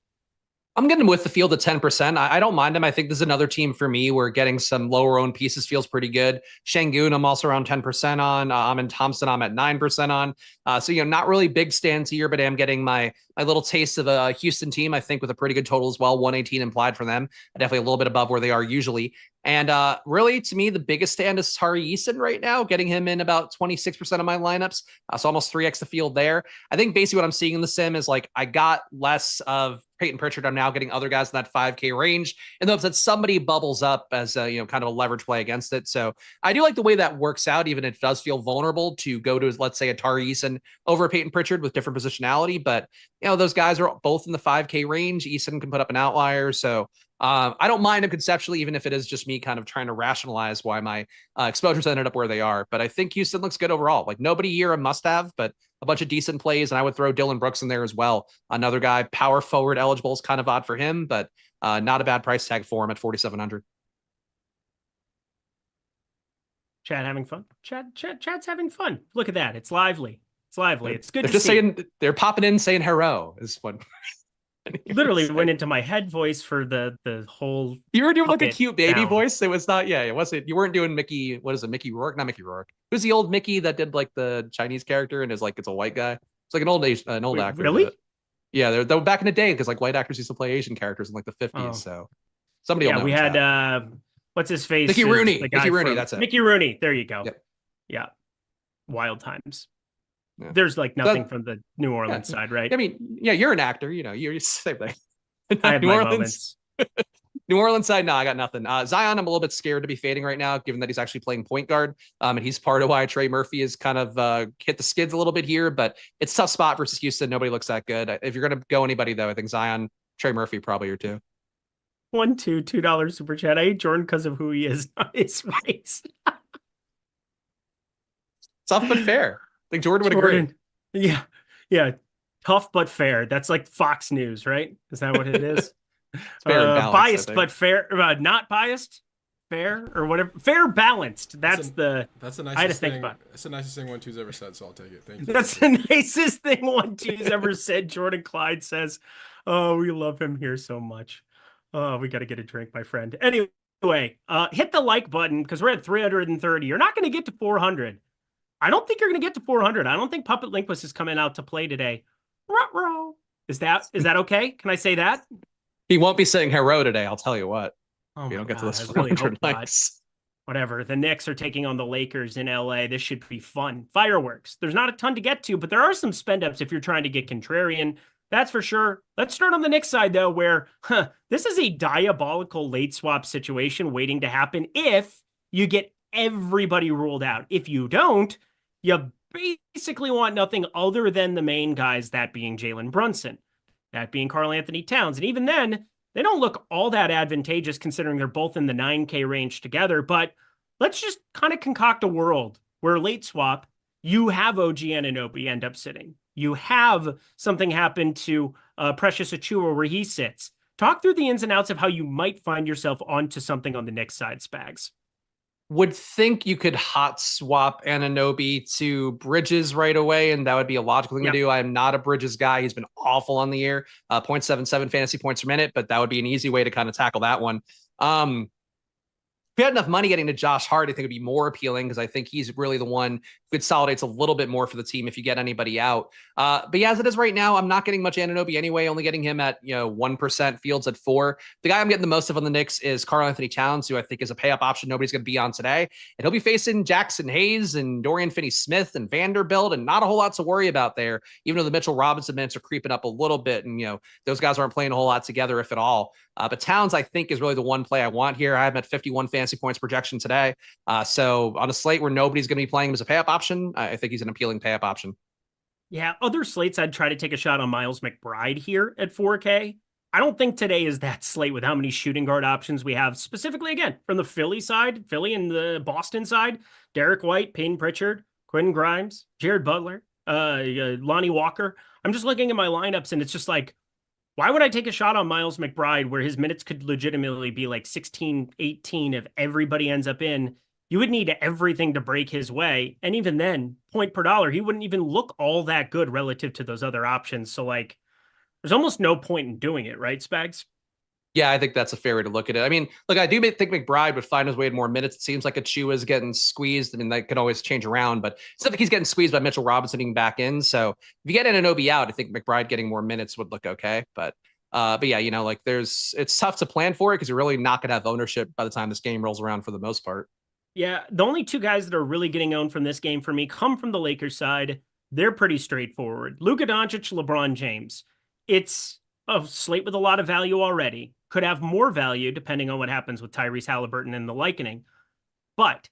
I'm getting with the field at 10%. I don't mind him. I think this is another team for me where getting some lower owned pieces feels pretty good. Şengün, I'm also around 10% on. Amin Thompson, I'm at 9% on. So, not really big stands here, but I'm getting my little taste of a Houston team, I think, with a pretty good total as well. 118 implied for them. Definitely a little bit above where they are usually. And really, to me, the biggest stand is Tari Eason right now, getting him in about 26% of my lineups. So almost 3x the field there. I think basically what I'm seeing in the sim is like I got less of Peyton Pritchard. I'm now getting other guys in that 5K range. And those that somebody bubbles up as a, kind of a leverage play against it. So I do like the way that works out, even if it does feel vulnerable to go to, let's say, a Tari Eason over a Peyton Pritchard with different positionality. But, those guys are both in the 5K range. Eason can put up an outlier. So I don't mind them conceptually, even if it is just me kind of trying to rationalize why my exposures ended up where they are. But I think Houston looks good overall. Like nobody here a must-have, but a bunch of decent plays. And I would throw Dylan Brooks in there as well. Another guy, power forward eligible is kind of odd for him, but not a bad price tag for him at 4,700. Chad having fun. Chad's having fun. Look at that. It's lively. It's lively. It's good they're to just see. saying they're popping in saying hero is what literally went into my head voice for the whole. You were doing like a cute baby voice. It was not, it wasn't. You weren't doing Mickey. What is it? Mickey Rourke? Not Mickey Rourke. Who's the old Mickey that did like the Chinese character and is like it's a white guy? It's like an old actor. Really? Yeah, they're back in the day because like white actors used to play Asian characters in like the 50s. Oh. So somebody. Yeah, we had what's his face? Mickey Rooney. Mickey Rooney. That's it. Mickey Rooney. There you go. Yep. Yeah. Wild times. Yeah. There's like nothing from the New Orleans side, right? I mean, you're an actor. You're the same thing. I have New Orleans. New Orleans side, no, I got nothing. Zion, I'm a little bit scared to be fading right now, given that he's actually playing point guard. And he's part of why Trey Murphy has kind of hit the skids a little bit here, but it's a tough spot versus Houston. Nobody looks that good. If you're going to go anybody, though, I think Zion, Trey Murphy probably are two. $2 super chat. I hate Jordan because of who he is, not his race. Tough but fair. I think Jordan would agree. Yeah. Tough but fair. That's like Fox News, right? Is that what it is? Fair and balanced, biased but fair. Not biased, fair or whatever. Fair balanced. That's the nicest I had to think about. That's the nicest thing 1-2's ever said, so I'll take it. Thank you. That's the nicest thing 1-2's ever said. Jordan Clyde says, "Oh, we love him here so much. Oh, we got to get a drink, my friend." Anyway, hit the like button because we're at 330. You're not going to get to 400. I don't think you're going to get to 400. I don't think Puppet Lindquist is coming out to play today. Ruh-roh. Is that okay? Can I say that? He won't be saying hero today. I'll tell you what. Oh, you don't get to God, this 400 likes. whatever, the Knicks are taking on the Lakers in LA. This should be fun. Fireworks. There's not a ton to get to, but there are some spend ups if you're trying to get contrarian. That's for sure. Let's start on the Knicks side, though, where this is a diabolical late swap situation waiting to happen if you get everybody ruled out. If you don't, you basically want nothing other than the main guys, that being Jalen Brunson, that being Karl Anthony Towns. And even then, they don't look all that advantageous considering they're both in the 9K range together. But let's just kind of concoct a world where late swap, you have OG Anunoby end up sitting. You have something happen to Precious Achiuwa where he sits. Talk through the ins and outs of how you might find yourself onto something on the Knicks side, Spags. Would think you could hot swap Anunoby to Bridges right away, and that would be a logical thing to do. I'm not a Bridges guy. He's been awful on the year, 0.77 fantasy points per minute, but that would be an easy way to kind of tackle that one. If you had enough money getting to Josh Hart, I think it would be more appealing because I think he's really the one who consolidates a little bit more for the team if you get anybody out. But yeah, as it is right now, I'm not getting much Anunoby anyway, only getting him at 1%, Fields at 4%. The guy I'm getting the most of on the Knicks is Karl Anthony Towns, who I think is a pay-up option nobody's going to be on today. And he'll be facing Jackson Hayes and Dorian Finney-Smith and Vanderbilt, and not a whole lot to worry about there, even though the Mitchell Robinson minutes are creeping up a little bit. And, those guys aren't playing a whole lot together, if at all. But Towns, I think, is really the one play I want here. I have him at 51 fantasy points projection today. So on a slate where nobody's going to be playing him as a pay-up option, I think he's an appealing pay-up option. Yeah, other slates, I'd try to take a shot on Miles McBride here at 4K. I don't think today is that slate with how many shooting guard options we have, specifically, again, from the Philly side, Philly and the Boston side, Derek White, Peyton Pritchard, Quentin Grimes, Jared Butler, Lonnie Walker. I'm just looking at my lineups, and it's just like, why would I take a shot on Miles McBride where his minutes could legitimately be like 16, 18 if everybody ends up in? You would need everything to break his way. And even then, point per dollar, he wouldn't even look all that good relative to those other options. So, there's almost no point in doing it, right, Spags? Yeah, I think that's a fair way to look at it. I mean, look, I do think McBride would find his way to more minutes. It seems like Achiuwa is getting squeezed. I mean, that could always change around, but it's not like he's getting squeezed by Mitchell Robinson being back in. So if you get Anunoby out, I think McBride getting more minutes would look okay. But yeah, it's tough to plan for it because you're really not going to have ownership by the time this game rolls around for the most part. Yeah, the only two guys that are really getting owned from this game for me come from the Lakers side. They're pretty straightforward. Luka Doncic, LeBron James. It's a slate with a lot of value already. Could have more value depending on what happens with Tyrese Halliburton and the likening. But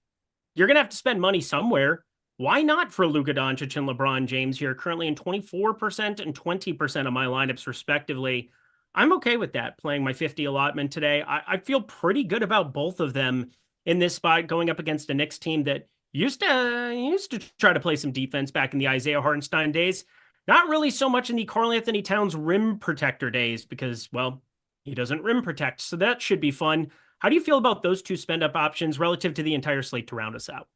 you're going to have to spend money somewhere. Why not for Luka Doncic and LeBron James here, currently in 24% and 20% of my lineups, respectively? I'm okay with that, playing my 50 allotment today. I feel pretty good about both of them in this spot, going up against a Knicks team that used to try to play some defense back in the Isaiah Hartenstein days. Not really so much in the Karl Anthony Towns rim protector days because, well, he doesn't rim protect. So that should be fun. How do you feel about those two spend up options relative to the entire slate to round us out?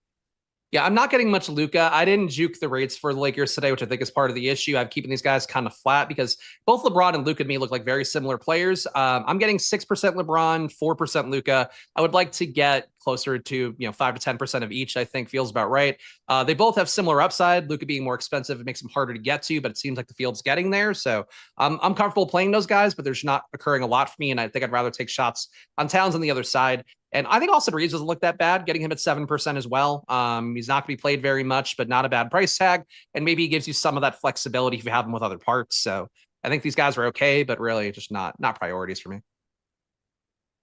Yeah, I'm not getting much Luka. I didn't juke the rates for the Lakers today, which I think is part of the issue. I'm keeping these guys kind of flat because both LeBron and Luka to me look like very similar players. I'm getting 6% LeBron, 4% Luka. I would like to get closer to 5 to 10% of each. I think feels about right. They both have similar upside. Luka being more expensive, it makes them harder to get to, but it seems like the field's getting there. So I'm comfortable playing those guys, but there's not occurring a lot for me, and I think I'd rather take shots on Towns on the other side. And I think Austin Reeves doesn't look that bad, getting him at 7% as well. He's not going to be played very much, but not a bad price tag. And maybe he gives you some of that flexibility if you have him with other parts. So I think these guys are okay, but really just not priorities for me.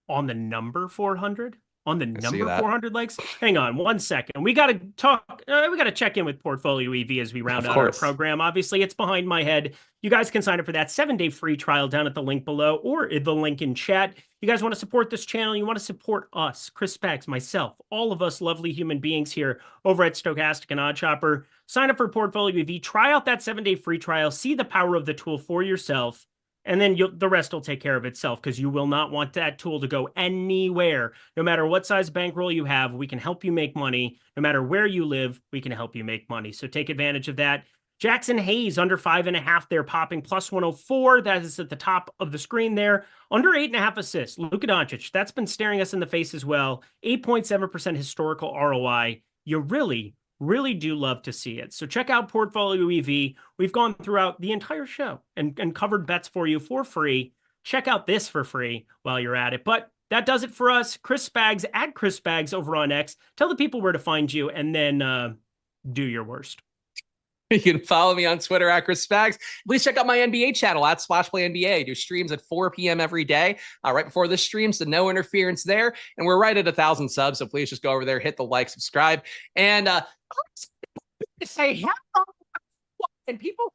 On the number 400? On the number 400 legs? Hang on 1 second. We got to talk. We got to check in with Portfolio EV as we round out our program. Obviously, it's behind my head. You guys can sign up for that 7-day free trial down at the link below or the link in chat. You guys want to support this channel. You want to support us, Chris Spags, myself, all of us lovely human beings here over at Stokastic and OddsShopper. Sign up for Portfolio EV. Try out that 7-day free trial. See the power of the tool for yourself. And then the rest will take care of itself because you will not want that tool to go anywhere. No matter what size bankroll you have, we can help you make money. No matter where you live, we can help you make money. So take advantage of that. Jackson Hayes under 5.5 there, popping plus 104. That is at the top of the screen there. Under 8.5 assists. Luka Doncic, that's been staring us in the face as well. 8.7% historical ROI. You really do love to see it. So check out Portfolio EV. We've gone throughout the entire show and covered bets for you for free. Check out this for free while you're at it. But that does it for us. Chris Spags at Chris Spags over on X. Tell the people where to find you, and then do your worst. You can follow me on Twitter at Chris Spags. Please check out my NBA channel at Splashplay NBA. I do streams at 4 p.m. every day, right before this stream, so no interference there. And we're right at 1,000 subs, so please just go over there, hit the like, subscribe, and say hello. And people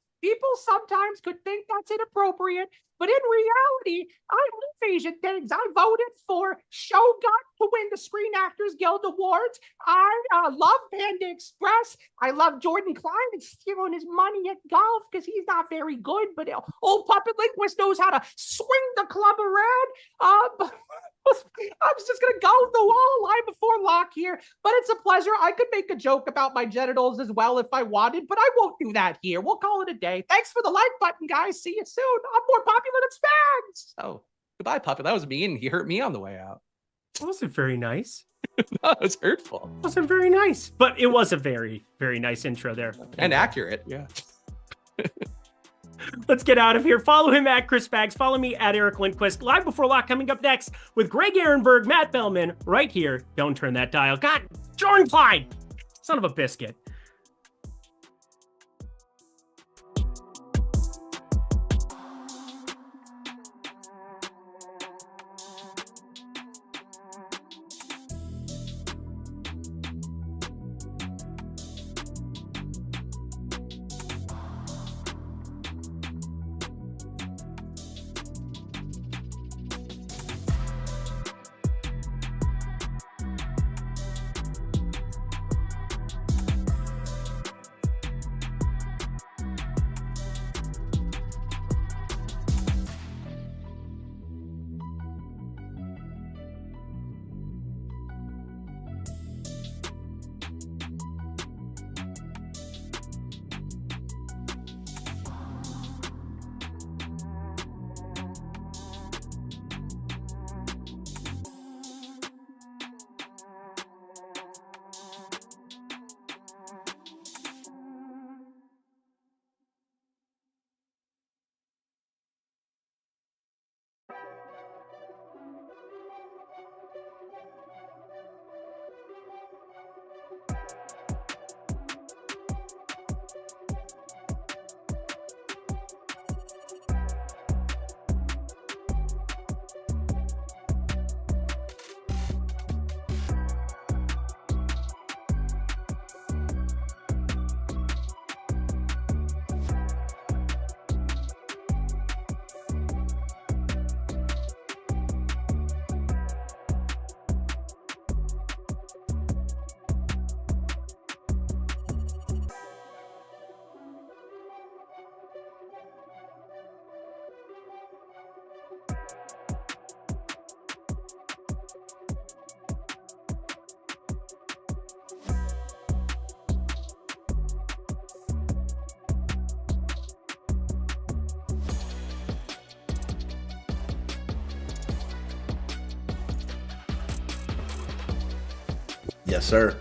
sometimes could think that's inappropriate, but in reality, I love Asian things. I voted for Shogun to win the Screen Actors Guild Awards. I love Panda Express. I love Jordan Klein and stealing his money at golf because he's not very good, but old Puppet Lindquist knows how to swing the club around. I was just going to go the wall line before lock here, but it's a pleasure. I could make a joke about my genitals as well if I wanted, but I won't do that here. We'll call it a day. Thanks for the like button, guys. See you soon. I'm more popular than Spags. Oh, goodbye, Puppet. That was mean. He hurt me on the way out. That wasn't very nice. No, it was hurtful. It wasn't very nice, but it was a very, very nice intro there. And accurate, yeah. Let's get out of here. Follow him at Chris Spags. Follow me at Eric Lindquist. Live Before Lock coming up next with Greg Ehrenberg, Matt Belman, right here. Don't turn that dial. God, Jordan Klein, son of a biscuit. Yes, sir.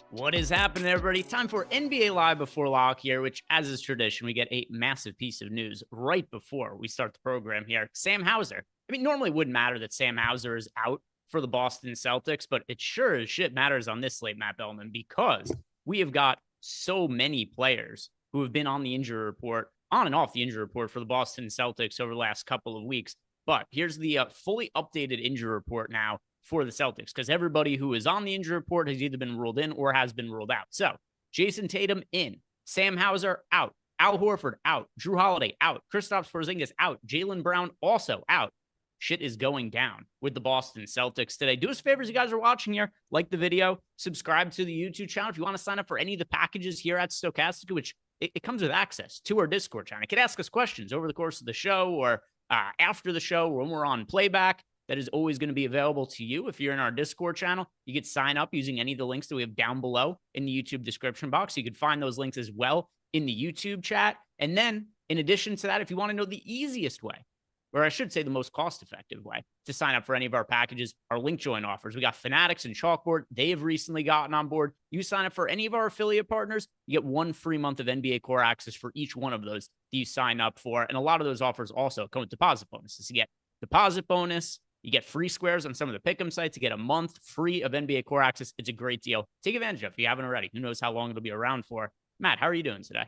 What is happening, everybody? Time for NBA Live Before Lock here, which, as is tradition, we get a massive piece of news right before we start the program here. Sam Hauser. I mean, normally it wouldn't matter that Sam Hauser is out for the Boston Celtics, but it sure as shit matters on this slate, Matt Belman, because we have got so many players who have been on the injury report, on and off the injury report for the Boston Celtics over the last couple of weeks. But here's the fully updated injury report now for the Celtics, because everybody who is on the injury report has either been ruled in or has been ruled out. So Jason Tatum in, Sam Hauser out, Al Horford out, Drew Holiday out, Kristaps Porzingis out, Jaylen Brown also out. Shit is going down with the Boston Celtics today. Do us favors, you guys are watching here. Like the video, subscribe to the YouTube channel. If you want to sign up for any of the packages here at Stokastic, which it comes with access to our Discord channel. You can ask us questions over the course of the show or after the show when we're on playback. That is always going to be available to you. If you're in our Discord channel, you could sign up using any of the links that we have down below in the YouTube description box. You could find those links as well in the YouTube chat. And then, in addition to that, if you want to know the easiest way or I should say the most cost-effective way to sign up for any of our packages, our link join offers. We got Fanatics and Chalkboard. They have recently gotten on board. You sign up for any of our affiliate partners, you get 1 free month of NBA core access for each one of those that you sign up for. And a lot of those offers also come with deposit bonuses. You get deposit bonus, you get free squares on some of the pick'em sites, you get a month free of NBA core access. It's a great deal. Take advantage of it if you haven't already. Who knows how long it'll be around for. Matt, how are you doing today?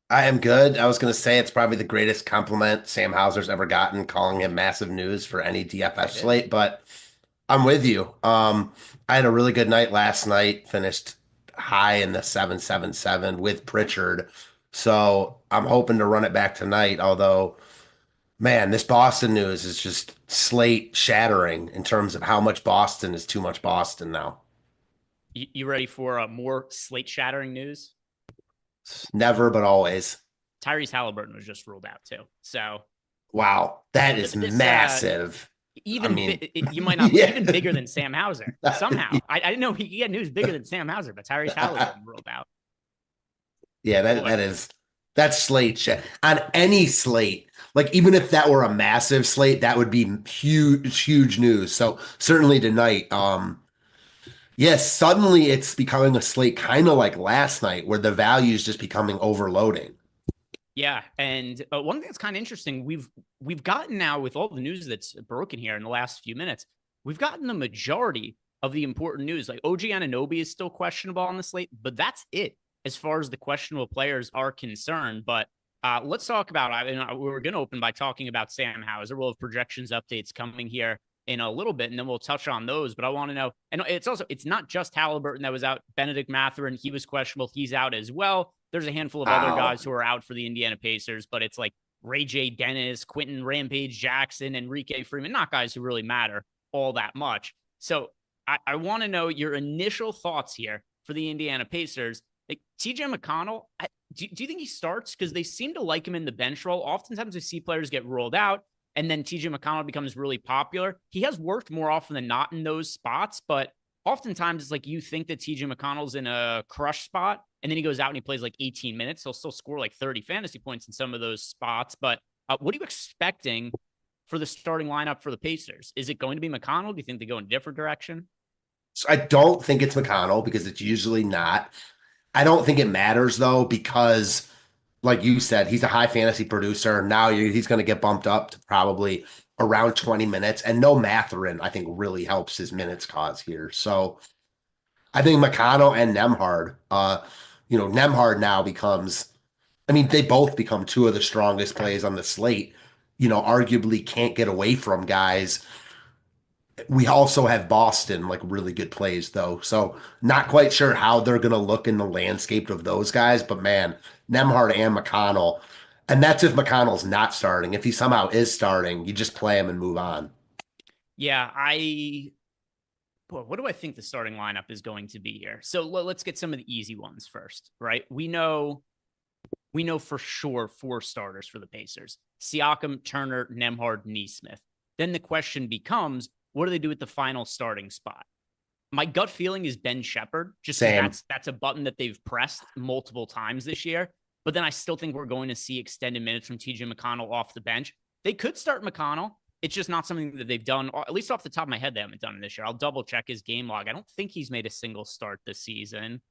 I am good. I was going to say it's probably the greatest compliment Sam Hauser's ever gotten, calling him massive news for any DFS slate, but I'm with you. I had a really good night last night, finished high in the 777 with Pritchard. So I'm hoping to run it back tonight. Although, man, this Boston news is just slate shattering in terms of how much Boston is too much Boston now. You ready for more slate shattering news? Never, but always. Tyrese Halliburton was just ruled out too. So, wow, that is massive. You might not be even bigger than Sam Hauser somehow. I didn't know he could get news bigger than Sam Hauser, but Tyrese Halliburton ruled out. Yeah, that's slate on any slate. Like, even if that were a massive slate, that would be huge news. So certainly tonight, yes, suddenly it's becoming a slate kind of like last night where the value is just becoming overloading. Yeah, and one thing that's kind of interesting, we've gotten now with all the news that's broken here in the last few minutes, we've gotten the majority of the important news. Like OG Anunoby is still questionable on the slate, but that's it as far as the questionable players are concerned. But let's talk about, we're going to open by talking about Sam Hauser. We'll have projections updates coming here in a little bit, and then we'll touch on those. But I want to know, and it's not just Halliburton that was out. Benedict Mathurin, he was questionable. He's out as well. There's a handful of other guys who are out for the Indiana Pacers, but it's like Ray J. Dennis, Quentin Rampage Jackson, Enrique Freeman, not guys who really matter all that much. So I want to know your initial thoughts here for the Indiana Pacers. Like TJ McConnell, do you think he starts? Because they seem to like him in the bench role. Oftentimes we see players get rolled out, and then TJ McConnell becomes really popular. He has worked more often than not in those spots, but oftentimes it's like you think that TJ McConnell's in a crush spot, and then he goes out and he plays like 18 minutes. He'll still score like 30 fantasy points in some of those spots. But what are you expecting for the starting lineup for the Pacers? Is it going to be McConnell? Do you think they go in a different direction? So I don't think it's McConnell because it's usually not. I don't think it matters, though, because like you said, he's a high fantasy producer. Now he's going to get bumped up to probably around 20 minutes. And no Mathurin, I think, really helps his minutes cause here. So I think McConnell and Nembhard, Nembhard now becomes, they both become two of the strongest plays on the slate, arguably can't get away from guys. We also have Boston, like really good plays though. So not quite sure how they're going to look in the landscape of those guys, but man, Nembhard and McConnell. And that's if McConnell's not starting. If he somehow is starting, you just play him and move on. Yeah, what do I think the starting lineup is going to be here? So let's get some of the easy ones first, right? We know for sure 4 starters for the Pacers: Siakam, Turner, Nembhard, Nesmith. Then the question becomes, what do they do at the final starting spot? My gut feeling is Ben Shepherd. Just that's a button that they've pressed multiple times this year. But then I still think we're going to see extended minutes from TJ McConnell off the bench. They could start McConnell. It's just not something that they've done, or at least off the top of my head, they haven't done it this year. I'll double check his game log. I don't think he's made a single start this season.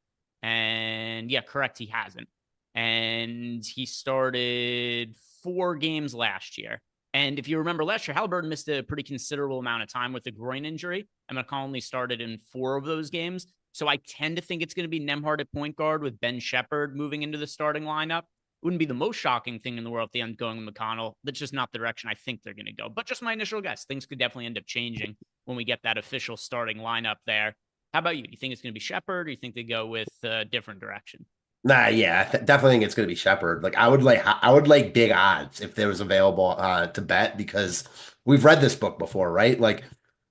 And yeah, correct, he hasn't. And he started 4 games last year. And if you remember last year, Halliburton missed a pretty considerable amount of time with a groin injury, and McConnell only started in 4 of those games. So I tend to think it's going to be Nembhard at point guard with Ben Shepherd moving into the starting lineup. Wouldn't be the most shocking thing in the world if they end up going with McConnell. That's just not the direction I think they're going to go. But just my initial guess, things could definitely end up changing when we get that official starting lineup there. How about you? Do you think it's going to be Shepherd, or do you think they go with a different direction? Nah, yeah, definitely think it's going to be Shepherd. Like I would like big odds if there was available to bet, because we've read this book before, right? Like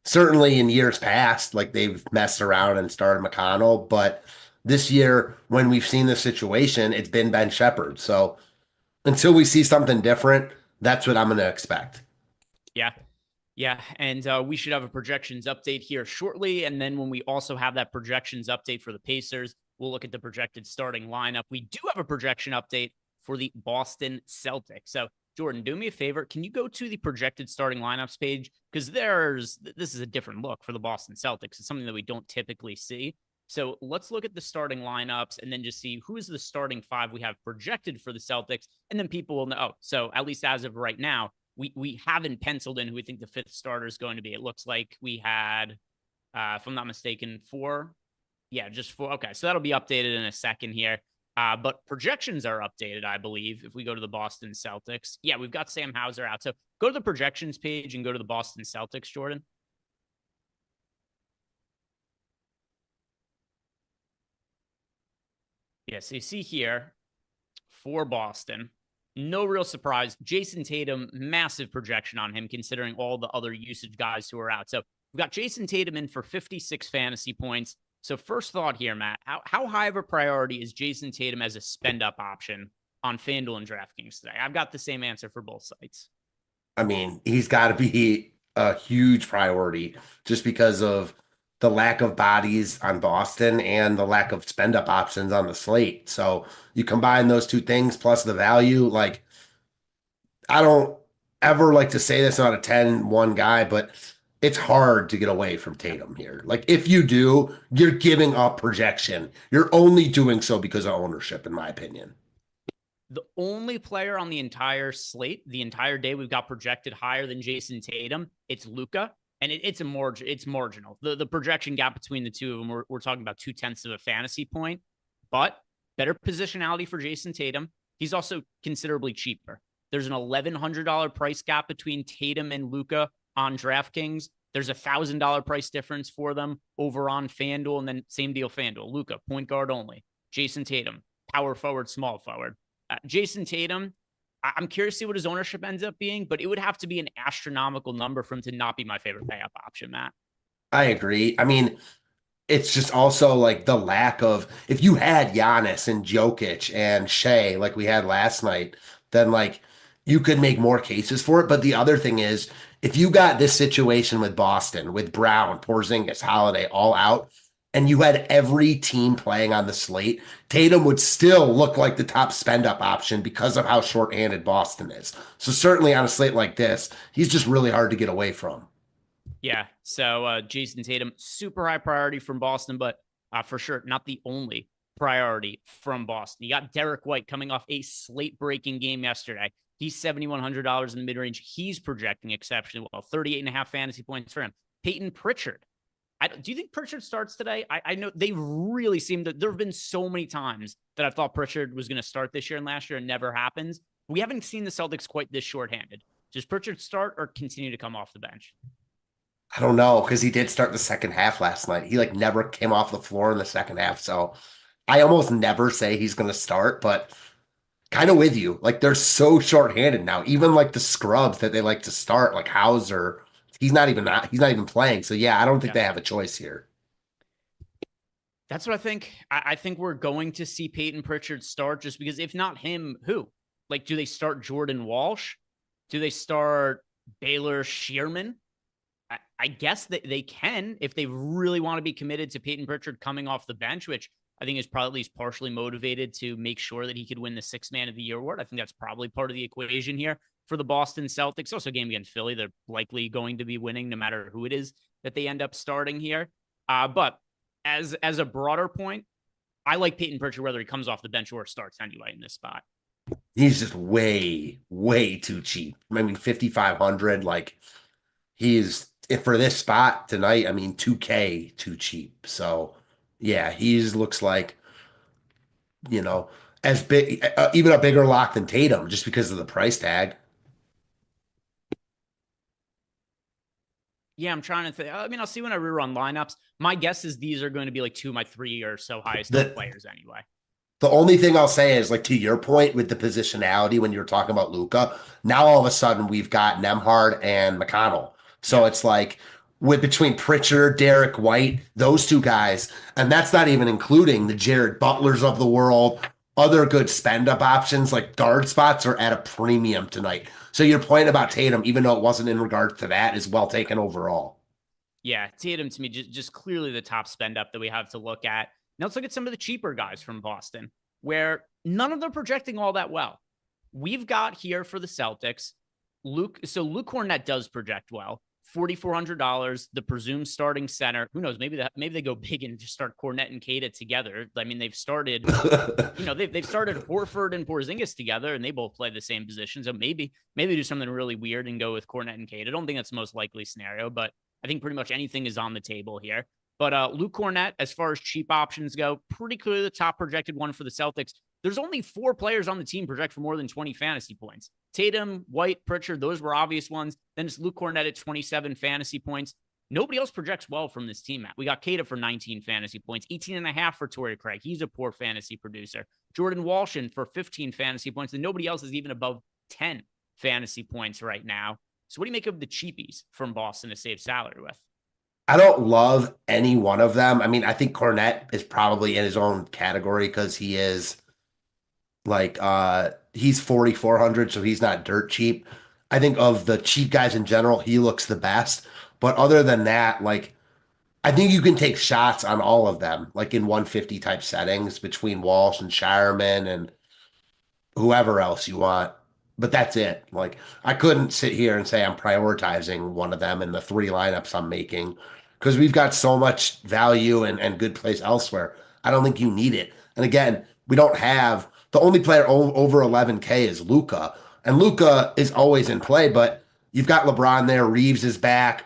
certainly in years past, like they've messed around and started McConnell, but this year when we've seen this situation, it's been Ben Shepherd. So until we see something different, that's what I'm going to expect. Yeah. Yeah, and we should have a projections update here shortly. And then when we also have that projections update for the Pacers, we'll look at the projected starting lineup. We do have a projection update for the Boston Celtics. So Jordan, do me a favor. Can you go to the projected starting lineups page? Because this is a different look for the Boston Celtics. It's something that we don't typically see. So let's look at the starting lineups and then just see who is the starting five we have projected for the Celtics. And then people will know. Oh, so at least as of right now, we haven't penciled in who we think the fifth starter is going to be. It looks like we had, if I'm not mistaken, four. Yeah, just four. Okay, so that'll be updated in a second here. But projections are updated, I believe, if we go to the Boston Celtics. Yeah, we've got Sam Hauser out. So go to the projections page and go to the Boston Celtics, Jordan. Yeah, so you see here for Boston, no real surprise. Jason Tatum, massive projection on him considering all the other usage guys who are out. So we've got Jason Tatum in for 56 fantasy points. So first thought here, Matt, how high of a priority is Jason Tatum as a spend-up option on FanDuel and DraftKings today? I've got the same answer for both sites. I mean, he's got to be a huge priority just because of the lack of bodies on Boston and the lack of spend-up options on the slate. So you combine those two things plus the value, like, I don't ever like to say this on a 10-1 guy, but it's hard to get away from Tatum here. Like, if you do, you're giving up projection. You're only doing so because of ownership, in my opinion. The only player on the entire slate, the entire day, we've got projected higher than Jason Tatum, it's Luka, and it's marginal. The projection gap between the two of them, we're talking about 0.2 of a fantasy point, but better positionality for Jason Tatum. He's also considerably cheaper. There's an $1,100 price gap between Tatum and Luka on DraftKings. There's $1,000 price difference for them over on FanDuel, and then same deal FanDuel. Luka, point guard only. Jason Tatum, power forward, small forward. Jason Tatum, I'm curious to see what his ownership ends up being, but it would have to be an astronomical number for him to not be my favorite pay-up option, Matt. I agree. I mean, it's just also like the lack of, if you had Giannis and Jokic and Shea like we had last night, then like you could make more cases for it. But the other thing is, if you got this situation with Boston, with Brown, Porzingis, Holiday all out, and you had every team playing on the slate, Tatum would still look like the top spend-up option because of how shorthanded Boston is. So certainly on a slate like this, he's just really hard to get away from. Yeah, so Jason Tatum, super high priority from Boston, but for sure not the only priority from Boston. You got Derek White coming off a slate-breaking game yesterday. He's $7,100 in the mid-range. He's projecting exceptionally well, 38.5 fantasy points for him. Peyton Pritchard. Do you think Pritchard starts today? I know they really seem to. There have been so many times that I thought Pritchard was going to start this year and last year, and never happens. We haven't seen the Celtics quite this shorthanded. Does Pritchard start or continue to come off the bench? I don't know, because he did start the second half last night. He like never came off the floor in the second half. So I almost never say he's going to start, but kind of with you. Like, they're so shorthanded now. Even like the scrubs that they like to start, like Hauser, he's not even playing. So yeah, I don't think they have a choice here. That's what I think. I think we're going to see Peyton Pritchard start, just because if not him, who? Like, do they start Jordan Walsh? Do they start Baylor Shearman? I guess that they can, if they really want to be committed to Peyton Pritchard coming off the bench, which I think is probably at least partially motivated to make sure that he could win the Sixth Man of the Year award. I think that's probably part of the equation here for the Boston Celtics. Also, a game against Philly, they're likely going to be winning no matter who it is that they end up starting here. But as a broader point, I like Peyton Pritchard whether he comes off the bench or starts anyway in this spot. He's just way, way too cheap. I mean, 5,500, like, he's, if for this spot tonight, I mean, 2K too cheap. So yeah, he looks like, as big, even a bigger lock than Tatum, just because of the price tag. Yeah, I'm trying to think. I mean, I'll see when I rerun lineups. My guess is these are going to be like 2 of my 3 or so highest players anyway. The only thing I'll say is, like, to your point with the positionality when you were talking about Luka, now all of a sudden we've got Nembhard and McConnell. So it's like, with between Pritchard, Derek White, those two guys, and that's not even including the Jared Butlers of the world, other good spend-up options, like guard spots are at a premium tonight. So your point about Tatum, even though it wasn't in regards to that, is well taken overall. Yeah, Tatum to me, just clearly the top spend-up that we have to look at. Now let's look at some of the cheaper guys from Boston, where none of them are projecting all that well. We've got here for the Celtics, Luke Kornet does project well. $4,400, the presumed starting center. Who knows? Maybe they go big and just start Kornet and Kata together. I mean, they've started, they've started Horford and Porzingis together, and they both play the same position. So maybe do something really weird and go with Kornet and Kata. I don't think that's the most likely scenario, but I think pretty much anything is on the table here. But Luke Kornet, as far as cheap options go, pretty clearly the top projected one for the Celtics. There's only 4 players on the team project for more than 20 fantasy points. Tatum, White, Pritchard, those were obvious ones. Then it's Luke Kornet at 27 fantasy points. Nobody else projects well from this team, Matt. We got Kata for 19 fantasy points, 18.5 for Torrey Craig. He's a poor fantasy producer. Jordan Walshin for 15 fantasy points, and nobody else is even above 10 fantasy points right now. So what do you make of the cheapies from Boston to save salary with? I don't love any one of them. I mean, I think Kornet is probably in his own category because he is he's 4,400, so he's not dirt cheap. I think of the cheap guys in general, he looks the best. But other than that, I think you can take shots on all of them, in 150 type settings between Walsh and Shireman and whoever else you want. But that's it. I couldn't sit here and say I'm prioritizing one of them in the 3 lineups I'm making because we've got so much value and good plays elsewhere. I don't think you need it. And again, we don't have the only player over 11K is Luka. And Luka is always in play, but you've got LeBron there. Reeves is back.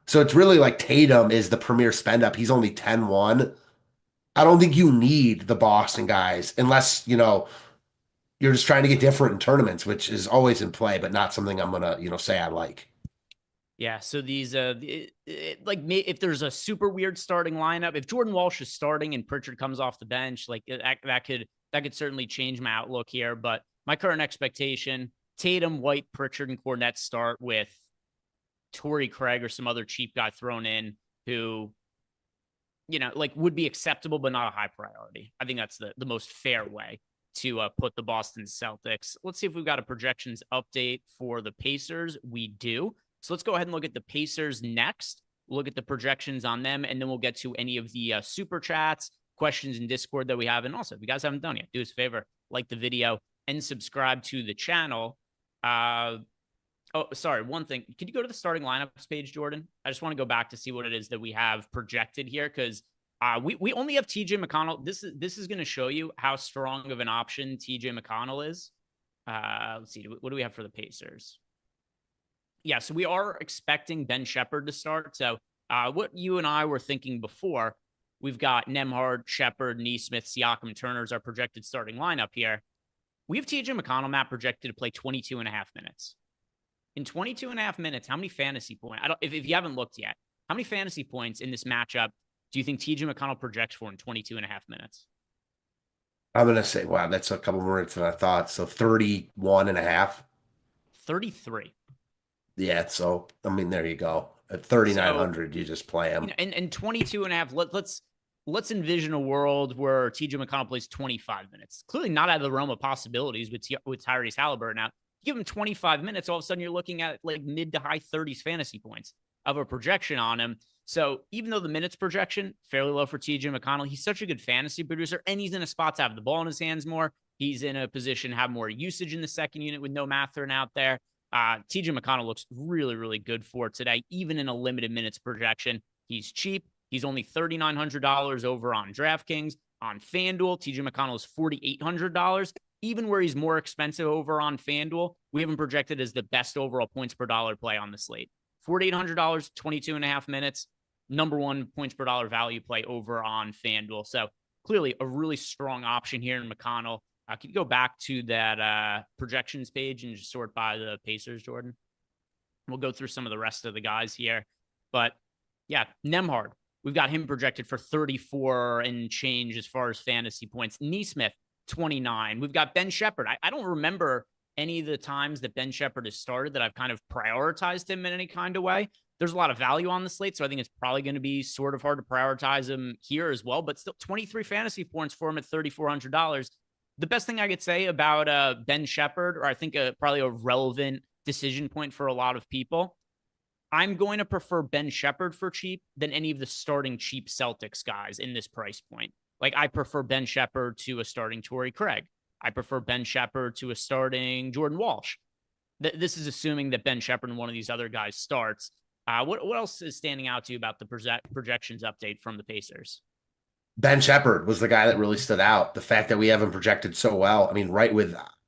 So it's really Tatum is the premier spend up. He's only 10-1. I don't think you need the Boston guys unless, you're just trying to get different in tournaments, which is always in play, but not something I'm going to, say I like. Yeah, so these, if there's a super weird starting lineup, if Jordan Walsh is starting and Pritchard comes off the bench, that could certainly change my outlook here. But my current expectation, Tatum, White, Pritchard, and Kornet start with Torrey Craig or some other cheap guy thrown in who, would be acceptable, but not a high priority. I think that's the most fair way to put the Boston Celtics. Let's see if we've got a projections update for the Pacers. We do. So let's go ahead and look at the Pacers next. Look at the projections on them, and then we'll get to any of the super chats, questions in Discord that we have. And also, if you guys haven't done yet, do us a favor, like the video and subscribe to the channel. Oh, sorry. One thing. Could you go to the starting lineups page, Jordan? I just want to go back to see what it is that we have projected here because we only have TJ McConnell. This is going to show you how strong of an option TJ McConnell is. Let's see. What do we have for the Pacers? Yeah, so we are expecting Ben Shepherd to start. So what you and I were thinking before, we've got Nembhard, Shepherd, Nesmith, Siakam, Turner's our projected starting lineup here. We have TJ McConnell, Matt, projected to play 22.5 minutes. In 22.5 minutes, how many fantasy points? If you haven't looked yet, how many fantasy points in this matchup do you think TJ McConnell projects for in 22.5 minutes? I'm going to say, wow, that's a couple more than I thought. So 31.5. 33. Yeah, so, there you go. At 3,900, you just play him. And 22.5, let's envision a world where TJ McConnell plays 25 minutes. Clearly not out of the realm of possibilities with Tyrese Halliburton out. Give him 25 minutes, all of a sudden you're looking at mid to high 30s fantasy points of a projection on him. So even though the minutes projection, fairly low for TJ McConnell, he's such a good fantasy producer, and he's in a spot to have the ball in his hands more. He's in a position to have more usage in the second unit with no Mathurin out there. TJ McConnell looks really, really good for today, even in a limited minutes projection. He's cheap. He's only $3,900 over on DraftKings. On FanDuel, TJ McConnell is $4,800. Even where he's more expensive over on FanDuel, we have him projected as the best overall points per dollar play on the slate. $4,800, 22.5 minutes, number 1 points per dollar value play over on FanDuel. So clearly a really strong option here in McConnell. Can you go back to that projections page and just sort by the Pacers, Jordan? We'll go through some of the rest of the guys here. But yeah, Nembhard, we've got him projected for 34 and change as far as fantasy points. Nesmith, 29. We've got Ben Shepherd. I don't remember any of the times that Ben Shepherd has started that I've kind of prioritized him in any kind of way. There's a lot of value on the slate, so I think it's probably going to be sort of hard to prioritize him here as well. But still, 23 fantasy points for him at $3,400. The best thing I could say about Ben Shepherd, or I think probably a relevant decision point for a lot of people, I'm going to prefer Ben Shepherd for cheap than any of the starting cheap Celtics guys in this price point. I prefer Ben Shepherd to a starting Torrey Craig. I prefer Ben Shepherd to a starting Jordan Walsh. This is assuming that Ben Shepherd and one of these other guys starts. What else is standing out to you about the projections update from the Pacers? Ben Shepherd was the guy that really stood out. The fact that we haven't projected so well. I mean,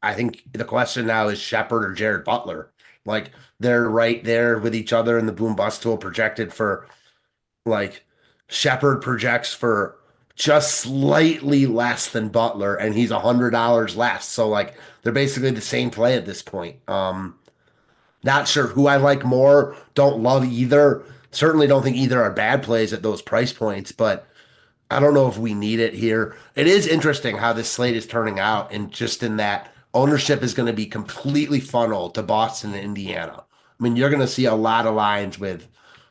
I think the question now is Shepherd or Jared Butler. Like, they're right there with each other in the boom bust tool, projected for, like, Shepherd projects for just slightly less than Butler, and he's $100 less. So, like, they're basically the same play at this point. Not sure who I like more. Don't love either. Certainly don't think either are bad plays at those price points, but I don't know if we need it here. It is interesting how this slate is turning out, and just in that ownership is going to be completely funneled to Boston and Indiana. I mean, you're going to see a lot of lines with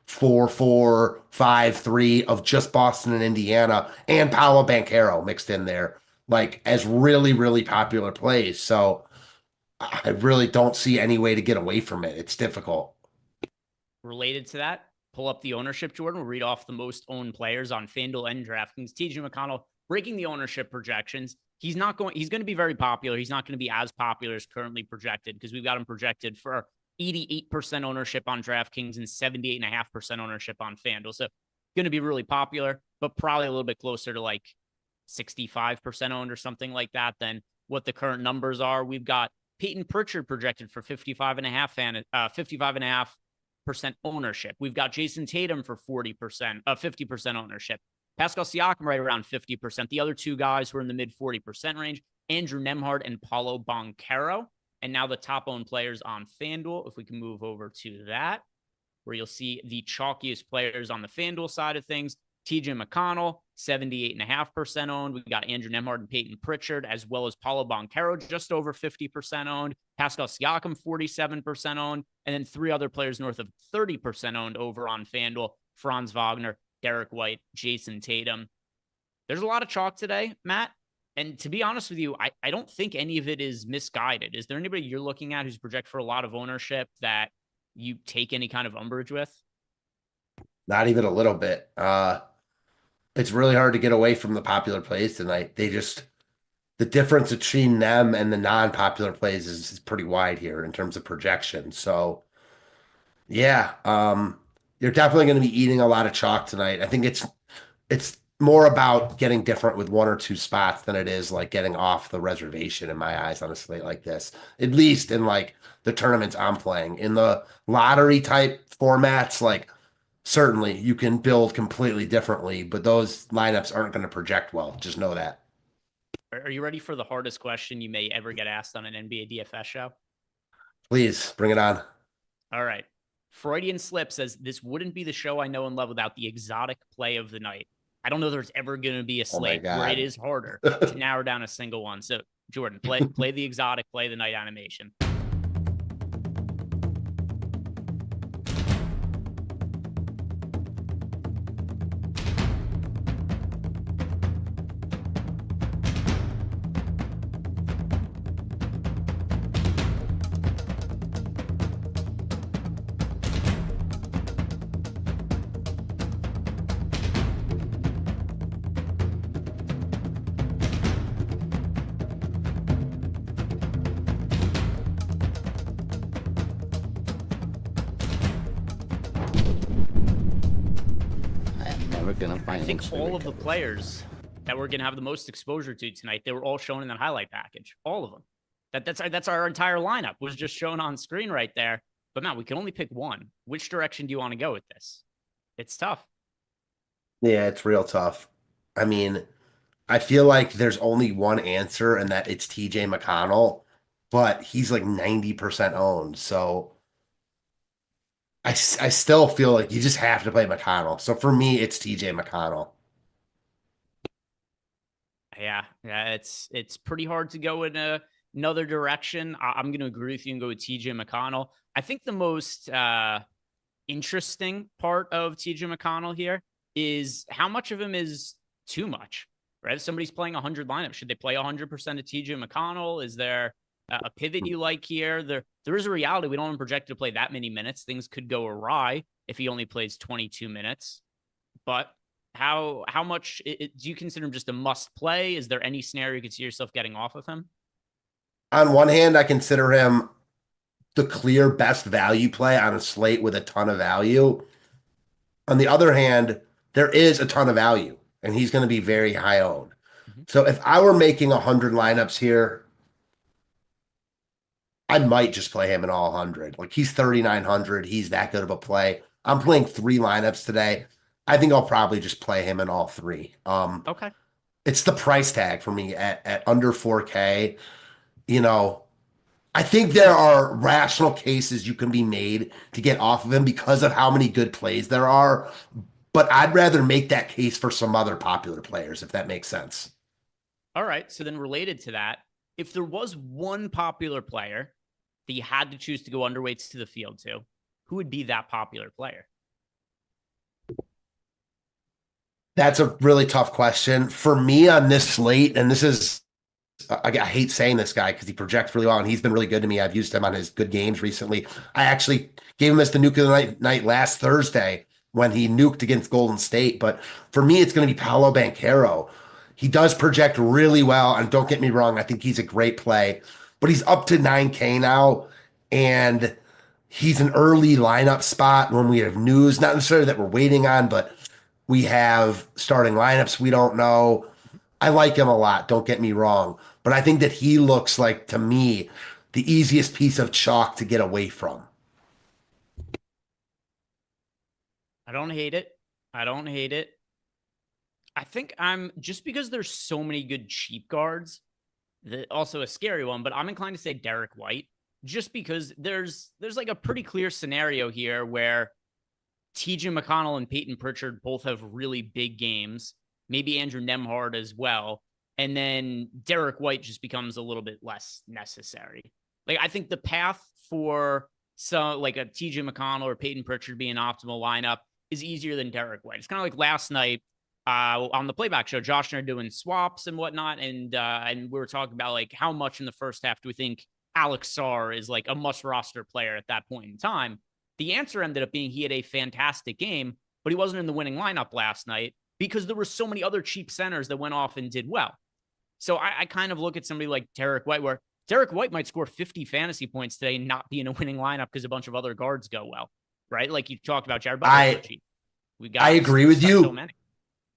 4-4, 5-3 of just Boston and Indiana, and Paolo Banchero mixed in there, like, as really, really popular plays. So I really don't see any way to get away from it. It's difficult. Related to that, pull up the ownership, Jordan. We'll read off the most owned players on FanDuel and DraftKings. TJ McConnell breaking the ownership projections. He's going to be very popular. He's not going to be as popular as currently projected, because we've got him projected for 88% ownership on DraftKings and 78.5% ownership on FanDuel. So going to be really popular, but probably a little bit closer to like 65% owned or something like that than what the current numbers are. We've got Peyton Pritchard projected for 55.5% ownership. We've got Jason Tatum for 50% ownership. Pascal Siakam right around 50%. The other two guys were in the mid 40% range, Andrew Nembhard and Paolo Banchero. And now the top owned players on FanDuel. If we can move over to that, where you'll see the chalkiest players on the FanDuel side of things. TJ McConnell, 78.5% owned. We've got Andrew Nembhard and Peyton Pritchard, as well as Paolo Banchero, just over 50% owned. Pascal Siakam, 47% owned. And then three other players north of 30% owned over on FanDuel: Franz Wagner, Derek White, Jason Tatum. There's a lot of chalk today, Matt. And to be honest with you, I don't think any of it is misguided. Is there anybody you're looking at who's projected for a lot of ownership that you take any kind of umbrage with? Not even a little bit. It's really hard to get away from the popular plays tonight. The difference between them and the non-popular plays is pretty wide here in terms of projection. So, yeah, you're definitely going to be eating a lot of chalk tonight. I think it's more about getting different with one or two spots than it is like getting off the reservation in my eyes on a slate like this, at least in like the tournaments I'm playing. In the lottery type formats, like, certainly you can build completely differently, but those lineups aren't going to project well. Just know that. Are you ready for the hardest question you may ever get asked on an NBA DFS show? Please bring it on. All right. Freudian Slip says, this wouldn't be the show I know and love without the exotic play of the night. I don't know there's ever going to be a slate where it is harder to narrow down a single one. So, Jordan, play the exotic play of the night animation. I think all of the players that we're going to have the most exposure to tonight, they were all shown in that highlight package. All of them. That's our entire lineup was just shown on screen right there. But Matt, we can only pick one. Which direction do you want to go with this? It's tough. Yeah, it's real tough. I mean, I feel like there's only one answer, and that it's TJ McConnell, but he's like 90% owned. So I still feel like you just have to play McConnell. So for me, it's TJ McConnell. Yeah, it's pretty hard to go in another direction. I'm going to agree with you and go with TJ McConnell. I think the most interesting part of TJ McConnell here is how much of him is too much, right? If somebody's playing 100 lineups, should they play 100% of TJ McConnell? Is there a pivot you like here? There is a reality. We don't want him projected to play that many minutes. Things could go awry if he only plays 22 minutes. But how much do you consider him just a must play? Is there any scenario you could see yourself getting off of him? on one hand, I consider him the clear best value play on a slate with a ton of value. On the other hand, there is a ton of value, and he's going to be very high owned. So if I were making 100 lineups here, I might just play him in all 100. Like he's 3,900. He's that good of a play. I'm playing 3 lineups today. I think I'll probably just play him in all 3. Okay. It's the price tag for me at under 4K. You know, I think there are rational cases you can be made to get off of him because of how many good plays there are. But I'd rather make that case for some other popular players, if that makes sense. All right. So then related to that, if there was one popular player that you had to choose to go underweights to the field to, who would be that popular player? That's a really tough question. For me on this slate, and this is, I hate saying this guy because he projects really well, and he's been really good to me. I've used him on his good games recently. I actually gave him as the nuke of the night last Thursday when he nuked against Golden State. But for me, it's going to be Paolo Banchero. He does project really well, and don't get me wrong, I think he's a great play. But he's up to 9K now, and he's an early lineup spot when we have news, not necessarily that we're waiting on, but we have starting lineups we don't know. I like him a lot, don't get me wrong. But I think that he looks like, to me, the easiest piece of chalk to get away from. I don't hate it. I don't hate it. I think I'm, just because there's so many good cheap guards, also a scary one, but I'm inclined to say Derek White, just because there's like a pretty clear scenario here where TJ McConnell and Peyton Pritchard both have really big games, maybe Andrew Nembhard as well, and then Derek White just becomes a little bit less necessary. Like, I think the path for like a TJ McConnell or Peyton Pritchard being an optimal lineup is easier than Derek White. It's kind of like last night on the playback show, Josh and I are doing swaps and whatnot, and we were talking about like how much in the first half do we think Alex Sarr is like a must roster player at that point in time. The answer ended up being he had a fantastic game, but he wasn't in the winning lineup last night because there were so many other cheap centers that went off and did well. So I kind of look at somebody like Derek White, where Derek White might score 50 fantasy points today and not be in a winning lineup because a bunch of other guards go well, right? Like you talked about Jared Butler. I agree with you. So many.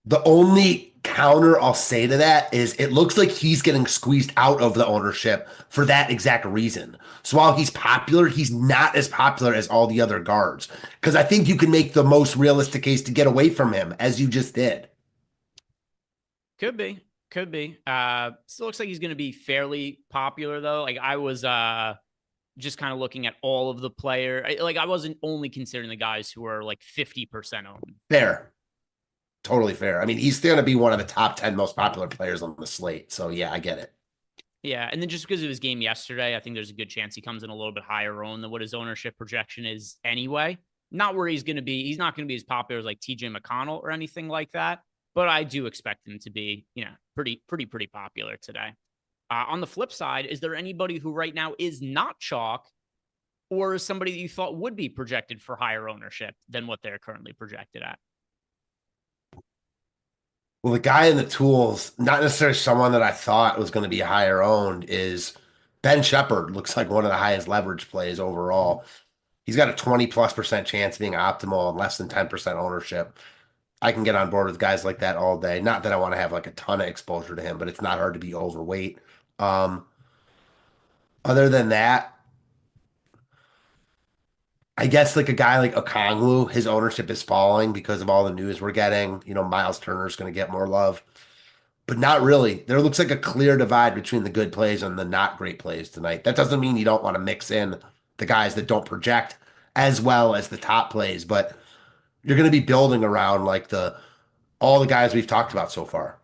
The only counter I'll say to that is it looks like he's getting squeezed out of the ownership for that exact reason. So while he's popular, he's not as popular as all the other guards. Because I think you can make the most realistic case to get away from him, as you just did. Could be. Still looks like he's going to be fairly popular, though. Like I was just kind of looking at all of the player. I wasn't only considering the guys who are like 50% owned. Fair. Totally fair. I mean, he's going to be one of the top 10 most popular players on the slate. So, yeah, I get it. Yeah, and then just because of his game yesterday, I think there's a good chance he comes in a little bit higher owned than what his ownership projection is anyway. Not where he's going to be. He's not going to be as popular as like TJ McConnell or anything like that. But I do expect him to be, pretty popular today. On the flip side, is there anybody who right now is not chalk or is somebody that you thought would be projected for higher ownership than what they're currently projected at? Well, the guy in the tools, not necessarily someone that I thought was going to be higher owned, is Ben Shepherd. Looks like one of the highest leverage plays overall. He's got a 20+% chance of being optimal and less than 10% ownership. I can get on board with guys like that all day. Not that I want to have like a ton of exposure to him, but it's not hard to be overweight. Other than that, I guess like a guy like Okongwu, his ownership is falling because of all the news we're getting. Miles Turner's going to get more love, but not really. There looks like a clear divide between the good plays and the not great plays tonight. That doesn't mean you don't want to mix in the guys that don't project as well as the top plays, but you're going to be building around like all the guys we've talked about so far.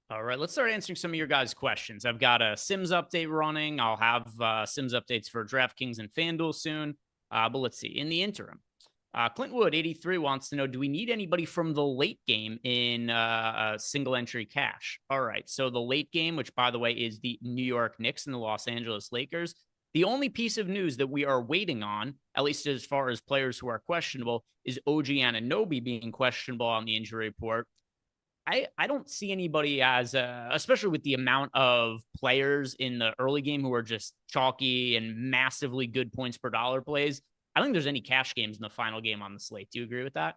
All right, let's start answering some of your guys' questions. I've got a Sims update running. I'll have Sims updates for DraftKings and FanDuel soon. But let's see. In the interim, Clint Wood, 83, wants to know, do we need anybody from the late game in single entry cash? All right. So the late game, which, by the way, is the New York Knicks and the Los Angeles Lakers. The only piece of news that we are waiting on, at least as far as players who are questionable, is OG Anunoby being questionable on the injury report. I don't see anybody as, especially with the amount of players in the early game who are just chalky and massively good points per dollar plays. I don't think there's any cash games in the final game on the slate. Do you agree with that?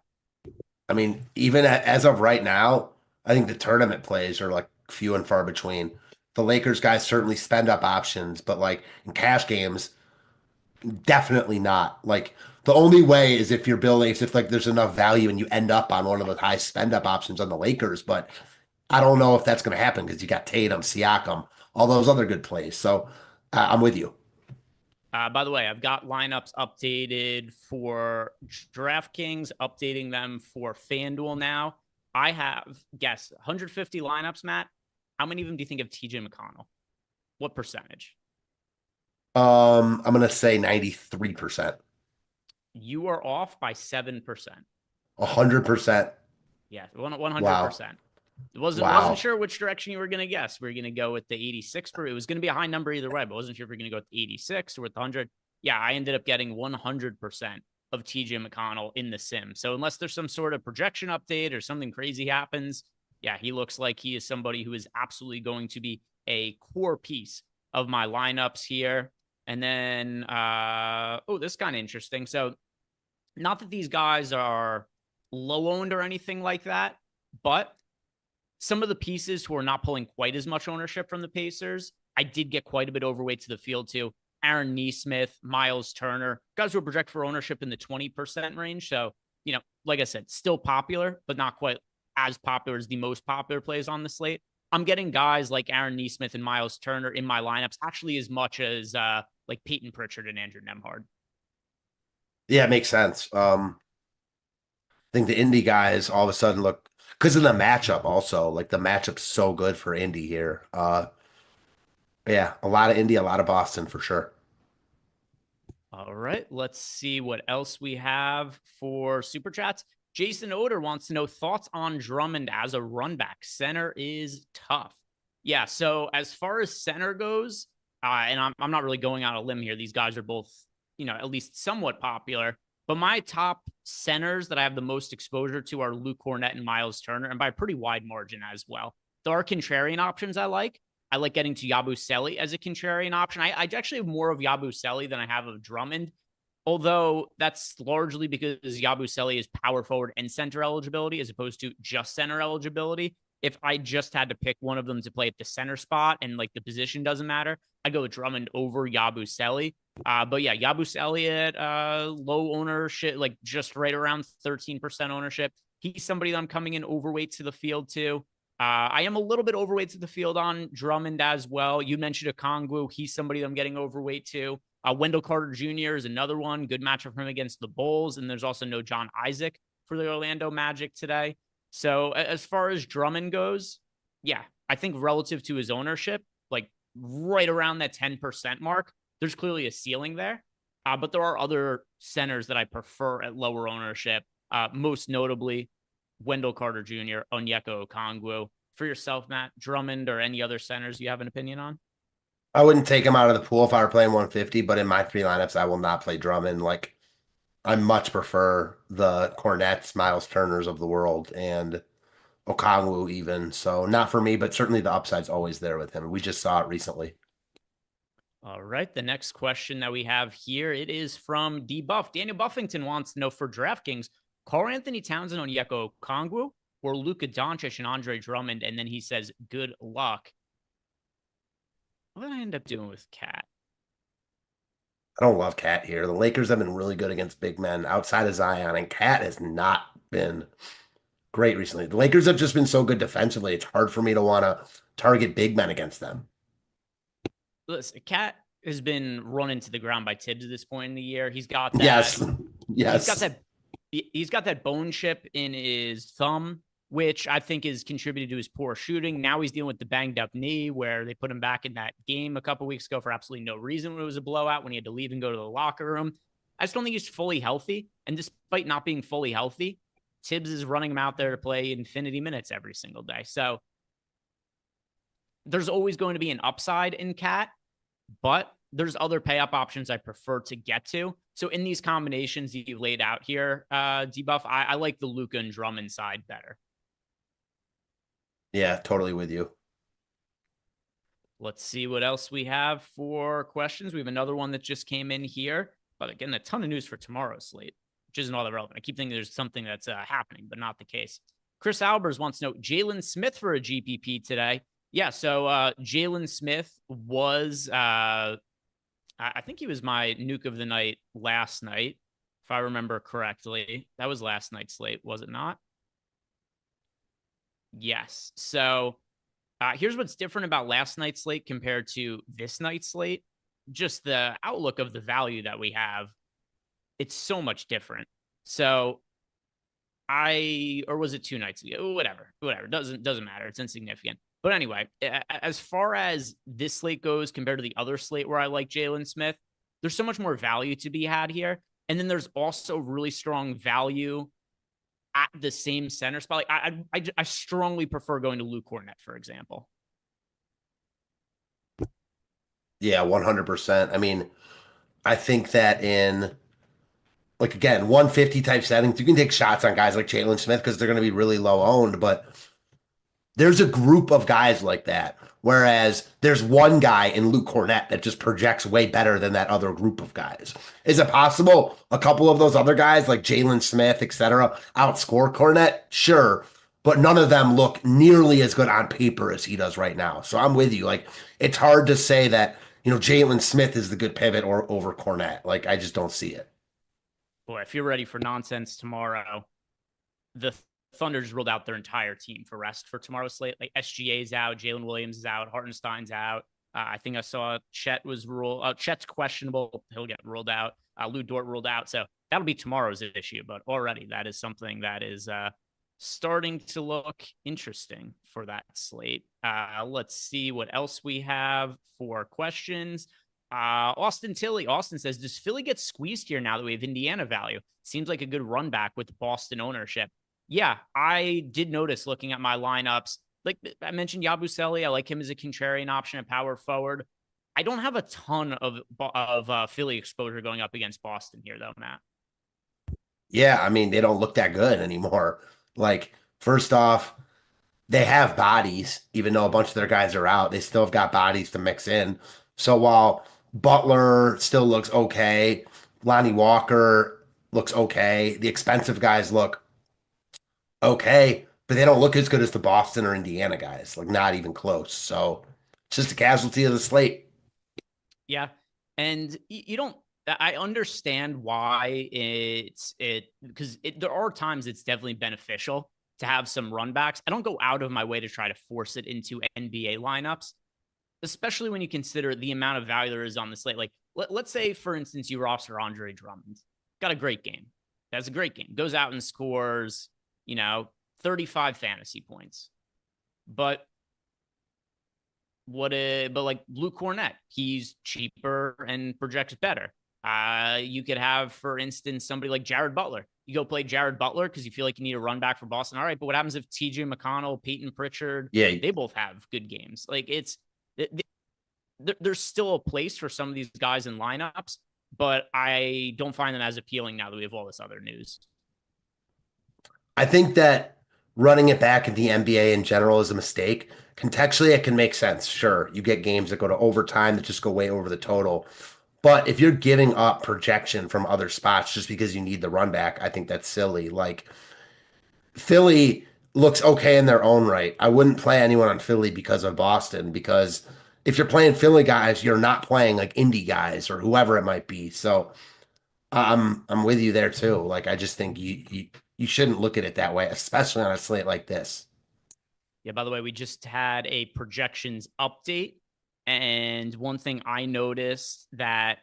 I mean, even as of right now, I think the tournament plays are like few and far between. The Lakers guys certainly spend up options, but like in cash games, definitely not. Like the only way is if you're building, is if like there's enough value and you end up on one of the high spend up options on the Lakers. But I don't know if that's going to happen because you got Tatum, Siakam, all those other good plays. So I'm with you. By the way, I've got lineups updated for DraftKings, updating them for FanDuel now. I have, guess, 150 lineups, Matt. How many of them do you think of TJ McConnell? What percentage? I'm going to say 93%. You are off by 7%. 100%. Yeah, 100%. Wow. Wasn't sure which direction you were going to guess. Were you going to go with the 86? It was going to be a high number either way, but wasn't sure if you're going to go with the 86 or with the 100. Yeah, I ended up getting 100% of TJ McConnell in the sim. So unless there's some sort of projection update or something crazy happens, yeah, he looks like he is somebody who is absolutely going to be a core piece of my lineups here. And then, this is kind of interesting. So not that these guys are low owned or anything like that, but some of the pieces who are not pulling quite as much ownership from the Pacers, I did get quite a bit overweight to the field too. Aaron Nesmith, Miles Turner, guys who are projected for ownership in the 20% range. So, like I said, still popular, but not quite as popular as the most popular plays on the slate. I'm getting guys like Aaron Nesmith and Miles Turner in my lineups, actually as much as like Peyton Pritchard and Andrew Nembhard. Yeah, it makes sense. I think the Indy guys all of a sudden look, because of the matchup also, like the matchup's so good for Indy here. Yeah, a lot of Indy, a lot of Boston for sure. All right, let's see what else we have for Super Chats. Jason Oder wants to know thoughts on Drummond as a run back. Center is tough. Yeah, so as far as center goes, and I'm not really going on a limb here. These guys are both, at least somewhat popular. But my top centers that I have the most exposure to are Luke Cornett and Miles Turner, and by a pretty wide margin as well. There are contrarian options I like. I like getting to Yabusele as a contrarian option. I actually have more of Yabusele than I have of Drummond, although that's largely because Yabusele is power forward and center eligibility as opposed to just center eligibility. If I just had to pick one of them to play at the center spot and like the position doesn't matter, I'd go with Drummond over Yabusele. But yeah, Yabusele at low ownership, like just right around 13% ownership. He's somebody that I'm coming in overweight to the field too. I am a little bit overweight to the field on Drummond as well. You mentioned Okongwu. He's somebody that I'm getting overweight to. Wendell Carter Jr. is another one. Good matchup for him against the Bulls. And there's also no John Isaac for the Orlando Magic today. So as far as Drummond goes, yeah, I think relative to his ownership, like right around that 10% mark, there's clearly a ceiling there. But there are other centers that I prefer at lower ownership, most notably Wendell Carter Jr., Onyeka Okongwu. For yourself, Matt, Drummond or any other centers you have an opinion on? I wouldn't take him out of the pool if I were playing 150, but in my three lineups, I will not play Drummond. Like, I much prefer the Cornets, Miles Turners of the world, and Okongwu even. So not for me, but certainly the upside's always there with him. We just saw it recently. All right. The next question that we have here, it is from D Buff. Daniel Buffington wants to know for DraftKings, Karl Anthony Towns and Onyeka Okongwu or Luka Doncic and Andre Drummond. And then he says, good luck. What did I end up doing with Cat? I don't love Cat here. The Lakers have been really good against big men outside of Zion, and Cat has not been great recently. The Lakers have just been so good defensively. It's hard for me to want to target big men against them. Listen, Cat has been run into the ground by Tibbs at this point in the year. He's got that. Yes. He's got that bone chip in his thumb, which I think is contributed to his poor shooting. Now he's dealing with the banged up knee where they put him back in that game a couple weeks ago for absolutely no reason when it was a blowout, when he had to leave and go to the locker room. I just don't think he's fully healthy. And despite not being fully healthy, Tibbs is running him out there to play infinity minutes every single day. So there's always going to be an upside in Cat, but there's other pay up options I prefer to get to. So in these combinations that you laid out here, Debuff, I like the Luka and Drummond side better. Yeah, totally with you. Let's see what else we have for questions. We have another one that just came in here, but again, a ton of news for tomorrow's slate, which isn't all that relevant. I keep thinking there's something that's happening, but not the case. Chris Albers wants to know Jalen Smith for a GPP today. Yeah, so Jalen Smith was, I think he was my nuke of the night last night, if I remember correctly. That was last night's slate, was it not? Yes. So here's what's different about last night's slate compared to this night's slate. Just the outlook of the value that we have. It's so much different. So or was it 2 nights ago? Whatever. Doesn't matter. It's insignificant. But anyway, as far as this slate goes compared to the other slate where I like Jalen Smith, there's so much more value to be had here. And then there's also really strong value at the same center spot. Like I strongly prefer going to Luke Cornett, for example. Yeah, 100%. I mean, I think that in, like, again, 150 type settings, you can take shots on guys like Jalen Smith because they're going to be really low owned, but there's a group of guys like that. Whereas there's one guy in Luke Cornett that just projects way better than that other group of guys. Is it possible a couple of those other guys like Jalen Smith, etc., outscore Cornett? Sure. But none of them look nearly as good on paper as he does right now. So I'm with you. Like, it's hard to say that, Jalen Smith is the good pivot or over Cornett. Like, I just don't see it. Boy, if you're ready for nonsense tomorrow, the Thunder just ruled out their entire team for rest for tomorrow's slate. Like SGA's out, Jalen Williams is out, Hartenstein's out. I think I saw Chet was ruled. Chet's questionable; he'll get ruled out. Lou Dort ruled out, so that'll be tomorrow's issue. But already that is something that is starting to look interesting for that slate. Let's see what else we have for questions. Austin Tilley. Austin says, does Philly get squeezed here now that we have Indiana value? Seems like a good run back with Boston ownership. Yeah, I did notice looking at my lineups. Like I mentioned, Yabusele, I like him as a contrarian option at power forward. I don't have a ton of Philly exposure going up against Boston here, though, Matt. Yeah, I mean, they don't look that good anymore. Like, first off, they have bodies, even though a bunch of their guys are out. They still have got bodies to mix in. So while Butler still looks okay, Lonnie Walker looks okay, the expensive guys look okay, but they don't look as good as the Boston or Indiana guys, like not even close. So it's just a casualty of the slate. Yeah. And you don't, I understand why because there are times it's definitely beneficial to have some runbacks. I don't go out of my way to try to force it into NBA lineups, especially when you consider the amount of value there is on the slate. Like, let's say, for instance, you roster Andre Drummond. Got a great game. That's a great game. Goes out and scores, 35 fantasy points. But like Luke Cornett, he's cheaper and projects better. You could have, for instance, somebody like Jared Butler. You go play Jared Butler because you feel like you need a run back for Boston. All right, but what happens if TJ McConnell, Peyton Pritchard, they both have good games? Like, there's still a place for some of these guys in lineups, but I don't find them as appealing now that we have all this other news. I think that running it back in the NBA in general is a mistake. Contextually, it can make sense. Sure, you get games that go to overtime that just go way over the total. But if you're giving up projection from other spots just because you need the run back, I think that's silly. Like, Philly looks okay in their own right. I wouldn't play anyone on Philly because of Boston, because if you're playing Philly guys, you're not playing like indie guys or whoever it might be. So I'm with you there too. Like, I just think you shouldn't look at it that way, especially on a slate like this. Yeah, by the way, we just had a projections update. And one thing I noticed that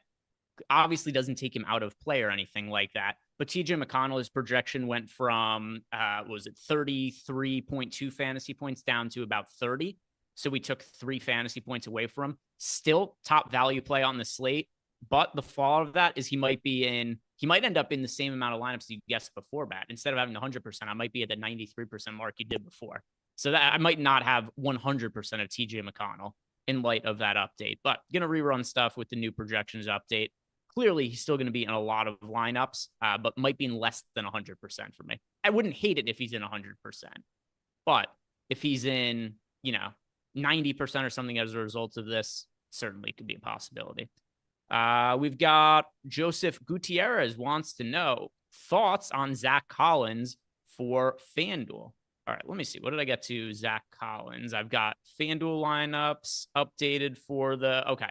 obviously doesn't take him out of play or anything like that, but TJ McConnell, his projection went from, 33.2 fantasy points down to about 30. So we took 3 fantasy points away from him. Still top value play on the slate. But the fallout of that is he might end up in the same amount of lineups you guessed before, Matt. Instead of having 100%, I might be at the 93% mark you did before. So that I might not have 100% of TJ McConnell in light of that update, but going to rerun stuff with the new projections update. Clearly, he's still going to be in a lot of lineups, but might be in less than 100% for me. I wouldn't hate it if he's in 100%, but if he's in, 90% or something as a result of this, certainly could be a possibility. We've got Joseph Gutierrez wants to know thoughts on Zach Collins for FanDuel. All right, let me see. What did I get to Zach Collins? I've got FanDuel lineups updated for the, okay.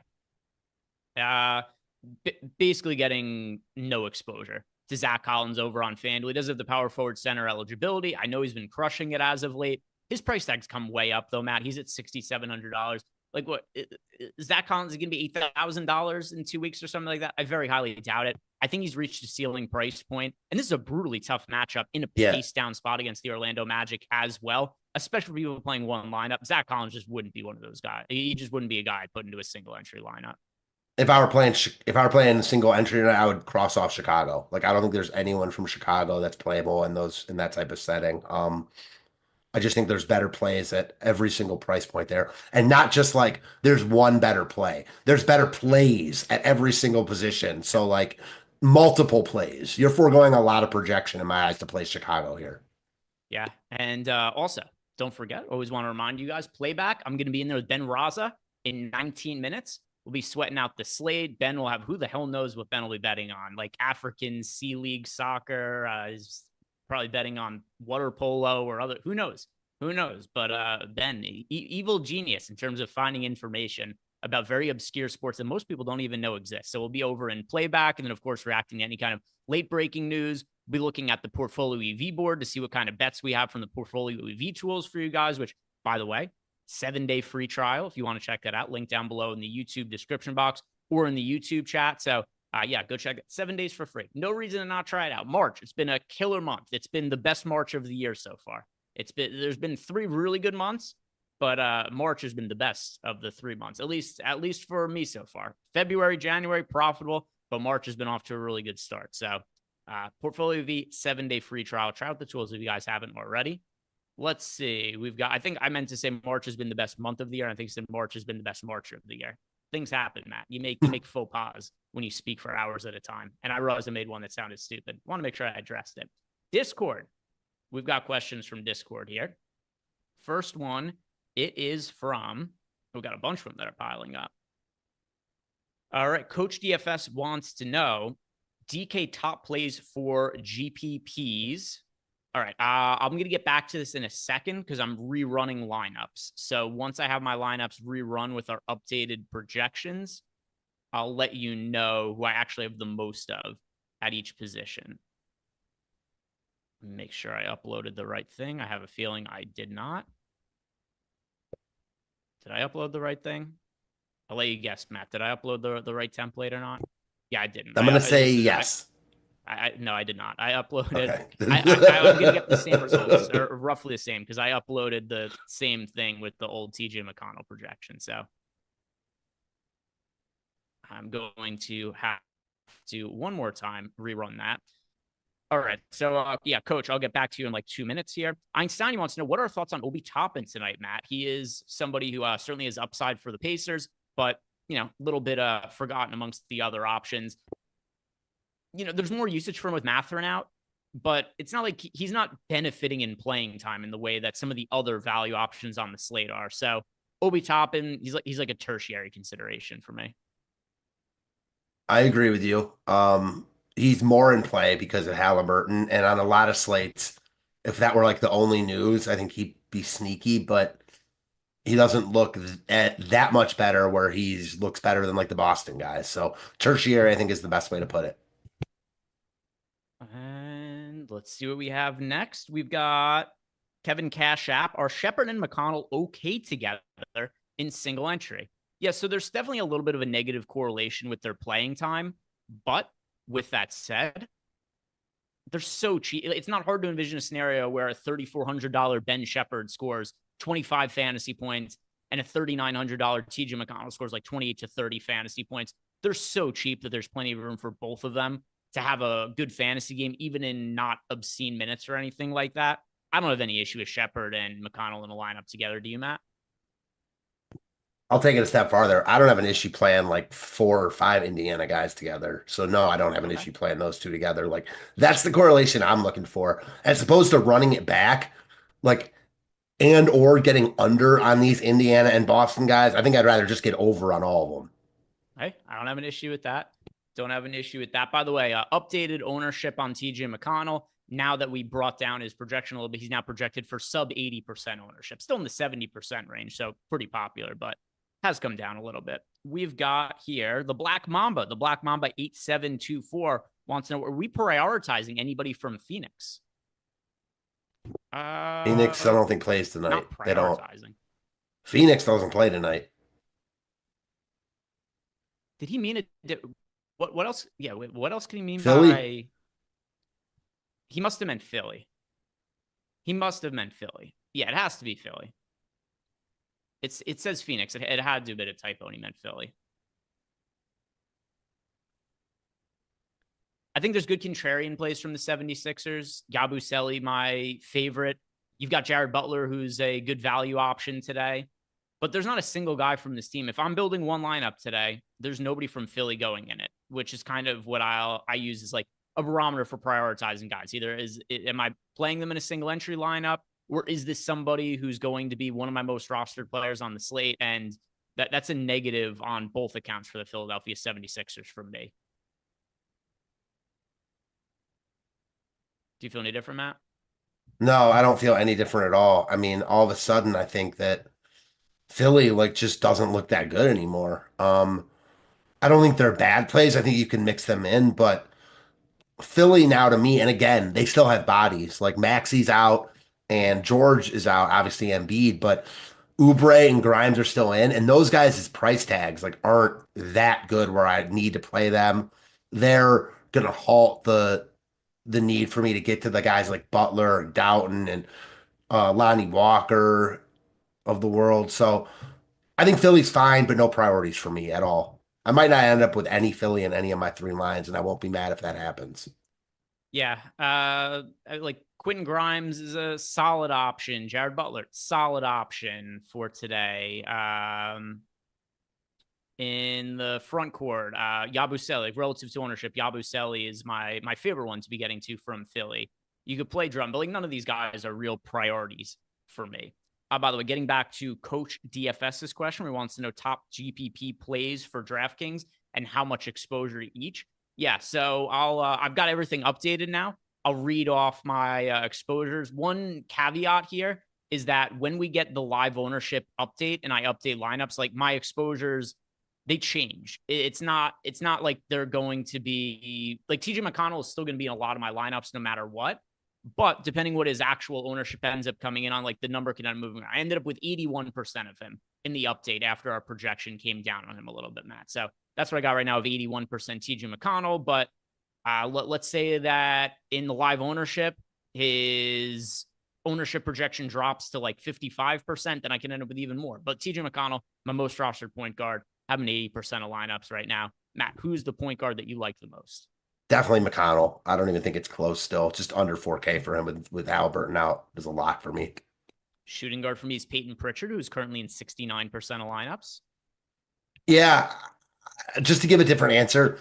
Basically getting no exposure to Zach Collins over on FanDuel. He does have the power forward center eligibility. I know he's been crushing it as of late. His price tag's come way up though, Matt. He's at $6,700. Like what? Zach Collins is going to be $8,000 in 2 weeks or something like that. I very highly doubt it. I think he's reached a ceiling price point, and this is a brutally tough matchup in a pace down spot against the Orlando Magic as well, especially for people playing one lineup. Zach Collins just wouldn't be one of those guys. He just wouldn't be a guy I'd put into a single entry lineup. If I were playing single entry, I would cross off Chicago. Like I don't think there's anyone from Chicago that's playable in that type of setting. I just think there's better plays at every single price point there. And not just like there's one better play. There's better plays at every single position. So like multiple plays. You're foregoing a lot of projection in my eyes to play Chicago here. Yeah. And also, don't forget, always want to remind you guys, playback. I'm going to be in there with Ben Raza in 19 minutes. We'll be sweating out the slate. Ben will have, who the hell knows what Ben will be betting on, like African Sea League soccer, is probably betting on water polo or other, who knows? But Ben, evil genius in terms of finding information about very obscure sports that most people don't even know exist. So we'll be over in playback and then, of course, reacting to any kind of late breaking news. We'll be looking at the Portfolio EV board to see what kind of bets we have from the Portfolio EV tools for you guys, which, by the way, 7-day free trial if you want to check that out. Link down below in the YouTube description box or in the YouTube chat. So yeah, go check it. 7 days for free. No reason to not try it out. March, it's been a killer month. It's been the best March of the year so far. There's been 3 really good months, but March has been the best of the 3 months, at least for me so far. February, January, profitable, but March has been off to a really good start. So Portfolio V 7-day free trial. Try out the tools if you guys haven't already. Let's see. I think I meant to say March has been the best month of the year. I think March has been the best March of the year. Things happen, Matt. You make faux pas when you speak for hours at a time. And I realized I made one that sounded stupid. Want to make sure I addressed it. Discord. We've got questions from Discord here. First one, it is from, we've got a bunch of them that are piling up. All right. Coach DFS wants to know DK top plays for GPPs. All right. I'm going to get back to this in a second because I'm rerunning lineups. So once I have my lineups rerun with our updated projections, I'll let you know who I actually have the most of at each position. Make sure I uploaded the right thing. I have a feeling I did not. Did I upload the right thing? I'll let you guess, Matt. Did I upload the right template or not? Yeah, I didn't. I'm going to say yes. No, I did not. I uploaded. Okay. I'm going to get the same results, or roughly the same, because I uploaded the same thing with the old TJ McConnell projection. So I'm going to have to one more time rerun that. All right. So, yeah, Coach, I'll get back to you in like 2 minutes here. Einstein wants to know, what are our thoughts on Obi Toppin tonight, Matt? He is somebody who certainly is upside for the Pacers, but, a little bit forgotten amongst the other options. There's more usage for him with Mathurin out, but it's not like he's not benefiting in playing time in the way that some of the other value options on the slate are. So Obi Toppin, he's like a tertiary consideration for me. I agree with you. He's more in play because of Halliburton, and on a lot of slates, if that were like the only news, I think he'd be sneaky, but he doesn't look that much better where he looks better than like the Boston guys. So tertiary, I think, is the best way to put it. And let's see what we have next. We've got Kevin Cash App. Are Shepard and McConnell okay together in single entry? Yeah, so there's definitely a little bit of a negative correlation with their playing time. But with that said, they're so cheap. It's not hard to envision a scenario where a $3,400 Ben Shepard scores 25 fantasy points and a $3,900 TJ McConnell scores like 28 to 30 fantasy points. They're so cheap that there's plenty of room for both of them to have a good fantasy game, even in not obscene minutes or anything like that. I don't have any issue with Shepard and McConnell in a lineup together. Do you, Matt? I'll take it a step farther. I don't have an issue playing like 4 or 5 Indiana guys together. So no, I don't have an issue playing those two together. Like that's the correlation I'm looking for. As opposed to running it back, like and or getting under on these Indiana and Boston guys, I think I'd rather just get over on all of them. Hey, I don't have an issue with that. Don't have an issue with that. By the way, updated ownership on TJ McConnell. Now that we brought down his projection a little bit, he's now projected for sub 80% ownership, still in the 70% range. So pretty popular, but has come down a little bit. We've got here the Black Mamba. The Black Mamba 8724 wants to know, are we prioritizing anybody from Phoenix? Phoenix, I don't think plays tonight. Not They don't. prioritizing. Phoenix doesn't play tonight. Did he mean it? What else? Yeah, what else can he mean Philly? by? He must have meant Philly. He must have meant Philly. Yeah, it has to be Philly. It says Phoenix. It had to be a bit of typo and he meant Philly. I think there's good contrarian plays from the 76ers. Yabusele, my favorite. You've got Jared Butler, who's a good value option today. But there's not a single guy from this team. If I'm building one lineup today, there's nobody from Philly going in it, which is kind of what I use as like a barometer for prioritizing guys. Either am I playing them in a single entry lineup, or is this somebody who's going to be one of my most rostered players on the slate? And that's a negative on both accounts for the Philadelphia 76ers for me. Do you feel any different, Matt? No, I don't feel any different at all. I mean, all of a sudden, I think that Philly just doesn't look that good anymore. I don't think they're bad plays. I think you can mix them in, but Philly now to me, and again, they still have bodies. Like Maxi's out and George is out, obviously Embiid, but Oubre and Grimes are still in, and those guys' price tags aren't that good where I need to play them. They're gonna halt the need for me to get to the guys like Butler, Doughton, and Lonnie Walker of the world. So I think Philly's fine, but no priorities for me at all. I might not end up with any Philly in any of my three lines, and I won't be mad if that happens. Yeah. Like Quentin Grimes is a solid option. Jared Butler, solid option for today. In the front court, Yabusele, relative to ownership, Yabusele is my favorite one to be getting to from Philly. You could play Drum, but none of these guys are real priorities for me. By the way, getting back to Coach DFS's question, he wants to know top GPP plays for DraftKings and how much exposure to each. Yeah, so I've got everything updated now. I'll read off my exposures. One caveat here is that when we get the live ownership update and I update lineups, like my exposures, they change. It's not like they're going to be like TJ McConnell is still going to be in a lot of my lineups no matter what. But depending what his actual ownership ends up coming in on, the number can end up moving. I ended up with 81% of him in the update after our projection came down on him a little bit, Matt. So that's what I got right now of 81% TJ McConnell. But let's say that in the live ownership, his ownership projection drops to 55%, then I can end up with even more. But TJ McConnell, my most rostered point guard, having 80% of lineups right now. Matt, who's the point guard that you like the most? Definitely McConnell. I don't even think it's close still. Just under 4K for him with Halliburton out is a lot for me. Shooting guard for me is Peyton Pritchard, who's currently in 69% of lineups. Yeah, just to give a different answer,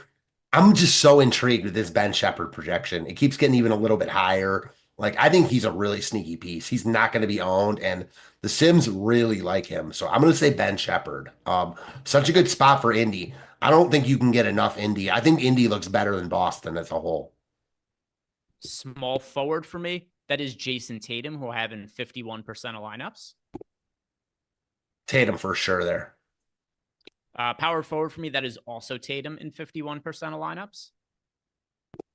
I'm just so intrigued with this Ben Shepherd projection. It keeps getting even a little bit higher. I think he's a really sneaky piece. He's not going to be owned, and the Sims really like him. So I'm going to say Ben Shepherd. Such a good spot for Indy. I don't think you can get enough Indy. I think Indy looks better than Boston as a whole. Small forward for me, that is Jason Tatum, who I have in 51% of lineups. Tatum for sure there. Power forward for me, that is also Tatum in 51% of lineups.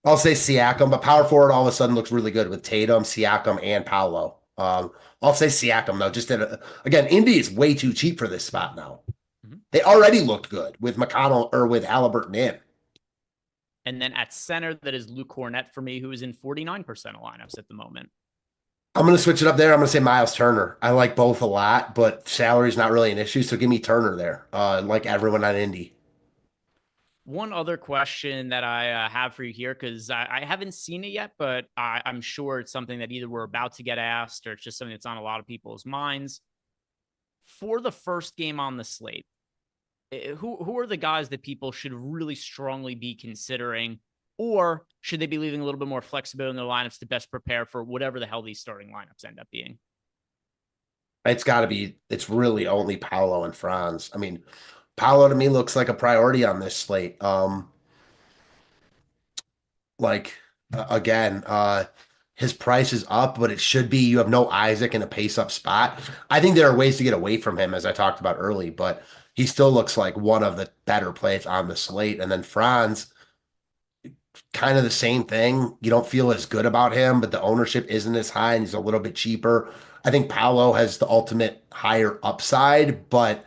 I'll say Siakam, but power forward all of a sudden looks really good with Tatum, Siakam, and Paolo. I'll say Siakam, though. Just again, Indy is way too cheap for this spot now. Mm-hmm. They already looked good with McConnell or with Halliburton in. And then at center, that is Luke Cornett for me, who is in 49% of lineups at the moment. I'm going to switch it up there. I'm going to say Miles Turner. I like both a lot, but salary's not really an issue, so give me Turner there, like everyone on Indy. One other question that I have for you here, because I haven't seen it yet, but I'm sure it's something that either we're about to get asked or it's just something that's on a lot of people's minds. For the first game on the slate, who are the guys that people should really strongly be considering, or should they be leaving a little bit more flexibility in their lineups to best prepare for whatever the hell these starting lineups end up being? It's got to be, it's really only Paolo and Franz. I mean, Paolo to me looks like a priority on this slate. Like again, his price is up, but it should be you have no Isaac in a pace up spot. I think there are ways to get away from him, as I talked about early, but he still looks like one of the better plays on the slate. And then Franz, kind of the same thing. You don't feel as good about him, but the ownership isn't as high and he's a little bit cheaper. I think Paolo has the ultimate higher upside, but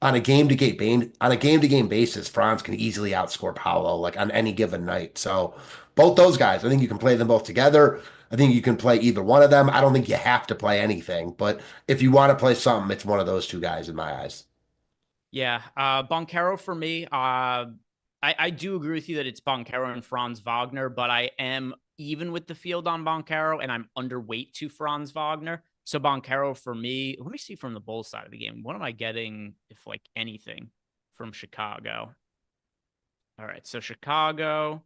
on a game to game basis, Franz can easily outscore Paolo like on any given night. So both those guys, I think you can play them both together. I think you can play either one of them. I don't think you have to play anything, but if you want to play something, it's one of those two guys in my eyes. Yeah, Boncaro for me. I do agree with you that it's Boncaro and Franz Wagner, but I am even with the field on Boncaro, and I'm underweight to Franz Wagner. So Boncaro for me, let me see from the Bulls side of the game. What am I getting, if like anything, from Chicago? All right, so Chicago,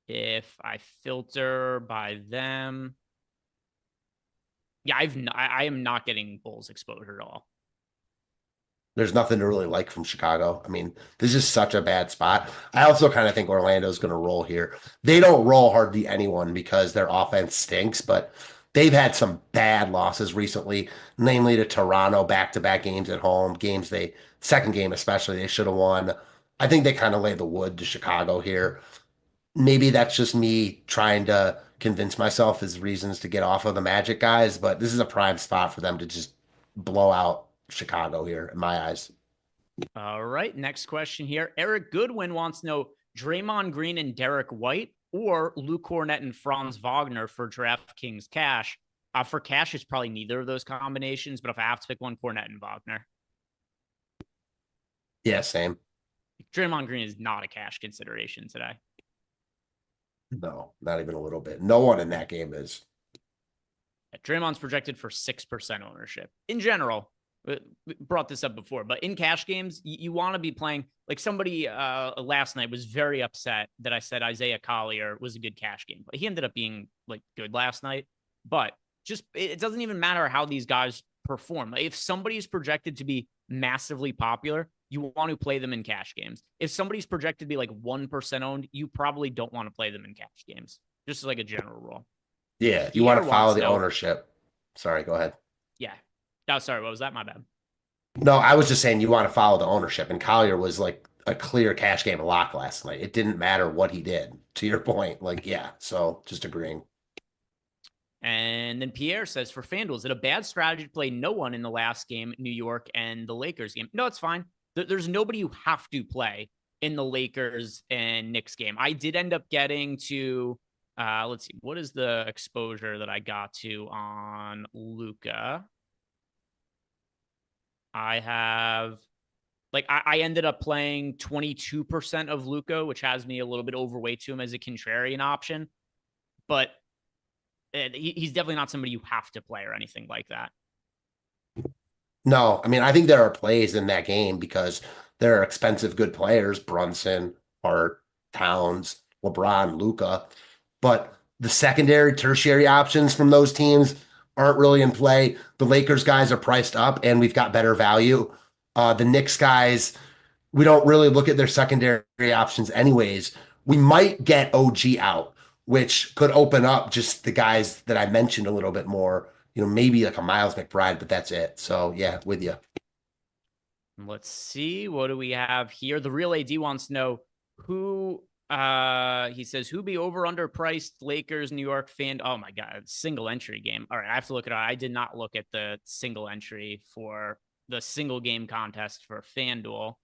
if I filter by them, yeah, I am not getting Bulls exposure at all. There's nothing to really like from Chicago. I mean, this is such a bad spot. I also kind of think Orlando's going to roll here. They don't roll hardly anyone because their offense stinks, but they've had some bad losses recently, namely to Toronto, back-to-back games at home, second game especially, they should have won. I think they kind of lay the wood to Chicago here. Maybe that's just me trying to convince myself as reasons to get off of the Magic guys, but this is a prime spot for them to just blow out Chicago here, in my eyes. All right, next question here. Eric Goodwin wants to know Draymond Green and Derek White or Luke Cornett and Franz Wagner for DraftKings cash. For cash, it's probably neither of those combinations, but if I have to pick one, Cornett and Wagner. Yeah, same. Draymond Green is not a cash consideration today. No, not even a little bit. No one in that game is. Draymond's projected for 6% ownership. In general, we brought this up before, but in cash games, you want to be playing like somebody last night was very upset that I said Isaiah Collier was a good cash game, but he ended up being like good last night. But just it doesn't even matter how these guys perform. If somebody's projected to be massively popular, you want to play them in cash games. If somebody's projected to be like 1% owned, you probably don't want to play them in cash games. Just like a general rule. Yeah, you want to follow the ownership. Sorry, go ahead. Yeah. Oh, sorry. What was that? My bad. No, I was just saying you want to follow the ownership, and Collier was like a clear cash game lock last night. It didn't matter what he did, to your point. Like, yeah, so just agreeing. And then Pierre says, for FanDuel, is it a bad strategy to play no one in the last game, New York and the Lakers game? No, it's fine. There's nobody you have to play in the Lakers and Knicks game. I did end up getting to, let's see, what is the exposure that I got to on Luka? I have, like, I ended up playing 22% of Luka, which has me a little bit overweight to him as a contrarian option. But he's definitely not somebody you have to play or anything like that. No, I mean, I think there are plays in that game because there are expensive, good players, Brunson, Hart, Towns, LeBron, Luka. But the secondary, tertiary options from those teams aren't really in play. The Lakers guys are priced up and we've got better value. The Knicks guys, we don't really look at their secondary options anyways. We might get OG out, which could open up just the guys that I mentioned a little bit more, maybe like a Miles McBride, but that's it. So yeah, with you. Let's see. What do we have here? The Real AD wants to know who, he says, who be over underpriced Lakers, New York fan. Oh my God, single entry game. All right. I have to look at it. I did not look at the single entry for the single game contest for FanDuel.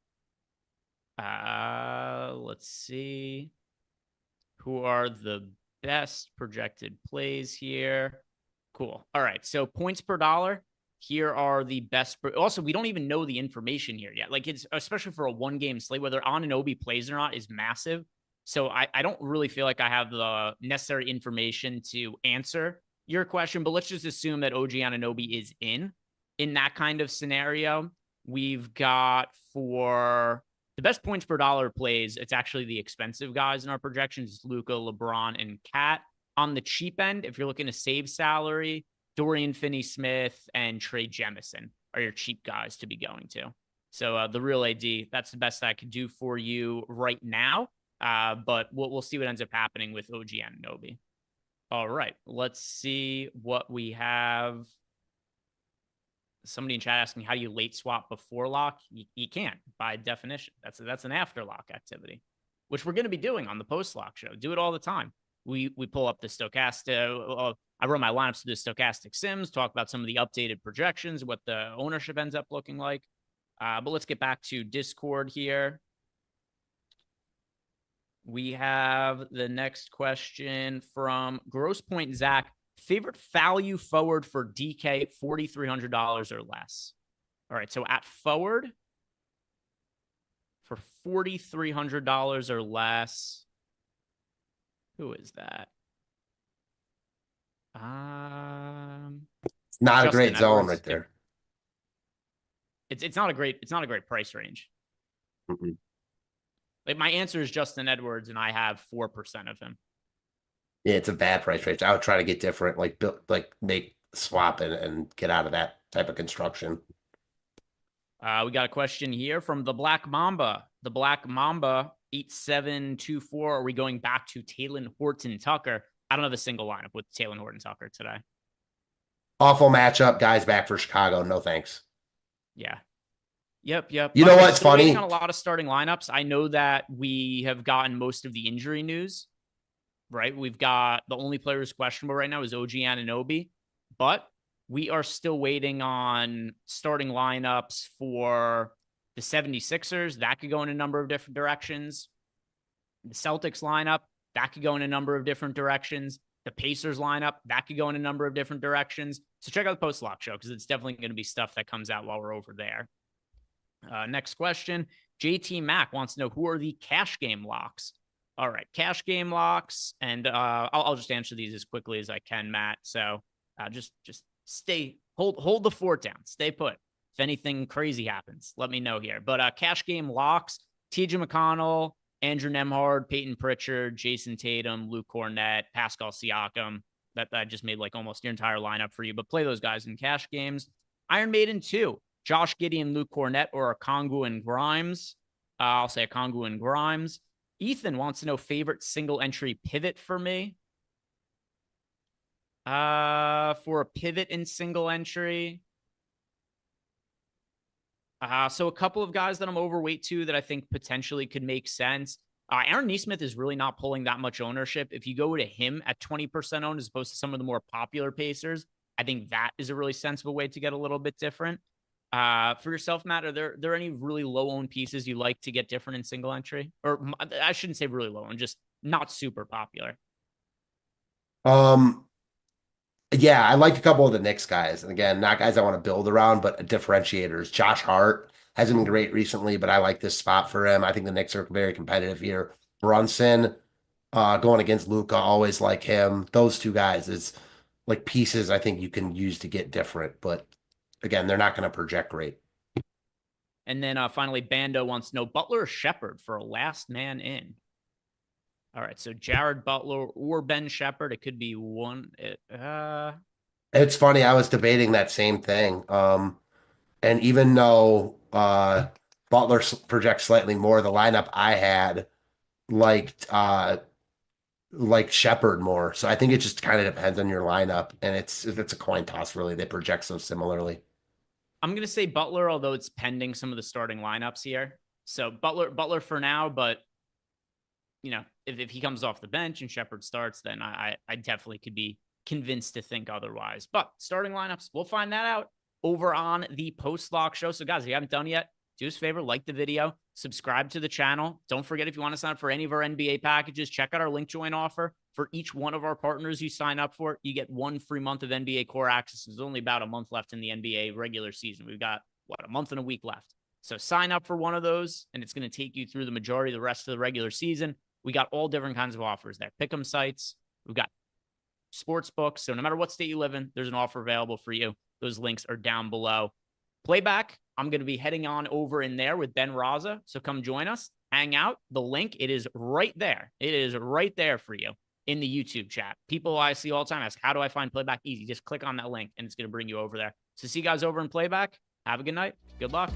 Let's see. Who are the best projected plays here? Cool. All right. So points per dollar. Here are the best. Also, we don't even know the information here yet. Like, it's especially for a one game slate, whether Anunoby plays or not is massive. So I don't really feel like I have the necessary information to answer your question, but let's just assume that OG Anunoby is in that kind of scenario. We've got for the best points per dollar plays, it's actually the expensive guys in our projections, Luka, LeBron, and Kat. On the cheap end, if you're looking to save salary, Dorian Finney-Smith and Trey Jemison are your cheap guys to be going to. So the real AD, that's the best I could do for you right now. But we'll see what ends up happening with OG Anunoby. All right, let's see what we have. Somebody in chat asking, how do you late swap before lock? You can't, by definition. That's an after lock activity, which we're going to be doing on the post lock show. Do it all the time. We pull up the Stokastic. I run my lineups to the Stokastic Sims, talk about some of the updated projections, what the ownership ends up looking like. But let's get back to Discord here. We have the next question from Gross Point Zach. Favorite value forward for DK, $4,300 or less. All right, so at forward for $4,300 or less, who is that? It's not Justin a great Edwards. zone right there. It's not a great price range. Mm-mm. Like my answer is Justin Edwards, and I have 4% of him. Yeah, it's a bad price range. I would try to get different, like make swap and get out of that type of construction. We got a question here from the Black Mamba. The Black Mamba 8724. Are we going back to Talen Horton-Tucker? I don't have a single lineup with Talen Horton-Tucker today. Awful matchup. Guys back for Chicago. No thanks. Yeah. Yep. You know what's funny? On a lot of starting lineups. I know that we have gotten most of the injury news, right? We've got the only player who's questionable right now is OG Anunoby, but we are still waiting on starting lineups for the 76ers. That could go in a number of different directions. The Celtics lineup, that could go in a number of different directions. The Pacers lineup, that could go in a number of different directions. So check out the post-lock show because it's definitely going to be stuff that comes out while we're over there. Next question. JT Mack wants to know, who are the cash game locks? All right, cash game locks. And I'll just answer these as quickly as I can, Matt. So just hold the fort down. Stay put. If anything crazy happens, let me know here. But cash game locks, TJ McConnell, Andrew Nembhard, Peyton Pritchard, Jason Tatum, Luke Cornett, Pascal Siakam. That I just made like almost your entire lineup for you, but play those guys in cash games. Iron Maiden 2, Josh Giddey and Luke Cornett, or Okongwu and Grimes. I'll say Okongwu and Grimes. Ethan wants to know favorite single entry pivot for me. For a pivot in single entry. So a couple of guys that I'm overweight to that I think potentially could make sense. Aaron Nesmith is really not pulling that much ownership. If you go to him at 20% owned as opposed to some of the more popular Pacers, I think that is a really sensible way to get a little bit different. For yourself, Matt, are there any really low-owned pieces you like to get different in single entry? Or I shouldn't say really low-owned, just not super popular. Yeah, I like a couple of the Knicks guys. And again, not guys I want to build around, but differentiators. Josh Hart hasn't been great recently, but I like this spot for him. I think the Knicks are very competitive here. Brunson, going against Luka, always like him. Those two guys is like pieces I think you can use to get different, but again, they're not going to project great. And then finally, Bando wants to know Butler or Shepherd for a last man in. All right, so Jared Butler or Ben Shepherd. It could be one. It's funny. I was debating that same thing. And even though Butler projects slightly more, the lineup I had liked Shepherd more. So I think it just kind of depends on your lineup, and it's a coin toss really. They project so similarly. I'm gonna say Butler, although it's pending some of the starting lineups here. So Butler for now, but you know, if he comes off the bench and Shepherd starts, then I definitely could be convinced to think otherwise. But starting lineups, we'll find that out over on the post-lock show. So guys, if you haven't done it yet, do us a favor, like the video, subscribe to the channel. Don't forget, if you want to sign up for any of our NBA packages, check out our link join offer. For each one of our partners you sign up for, you get 1 free month of NBA core access. There's only about a month left in the NBA regular season. We've got, a month and a week left. So sign up for one of those, and it's going to take you through the majority of the rest of the regular season. We got all different kinds of offers there. Pick'em sites. We've got Sportsbook. So no matter what state you live in, there's an offer available for you. Those links are down below. Playback, I'm going to be heading on over in there with Ben Raza. So come join us, hang out. The link, it is right there. It is right there for you. in the YouTube chat. People I see all the time ask, how do I find Playback easy? Just click on that link and it's going to bring you over there. So see you guys over in Playback. Have a good night. Good luck.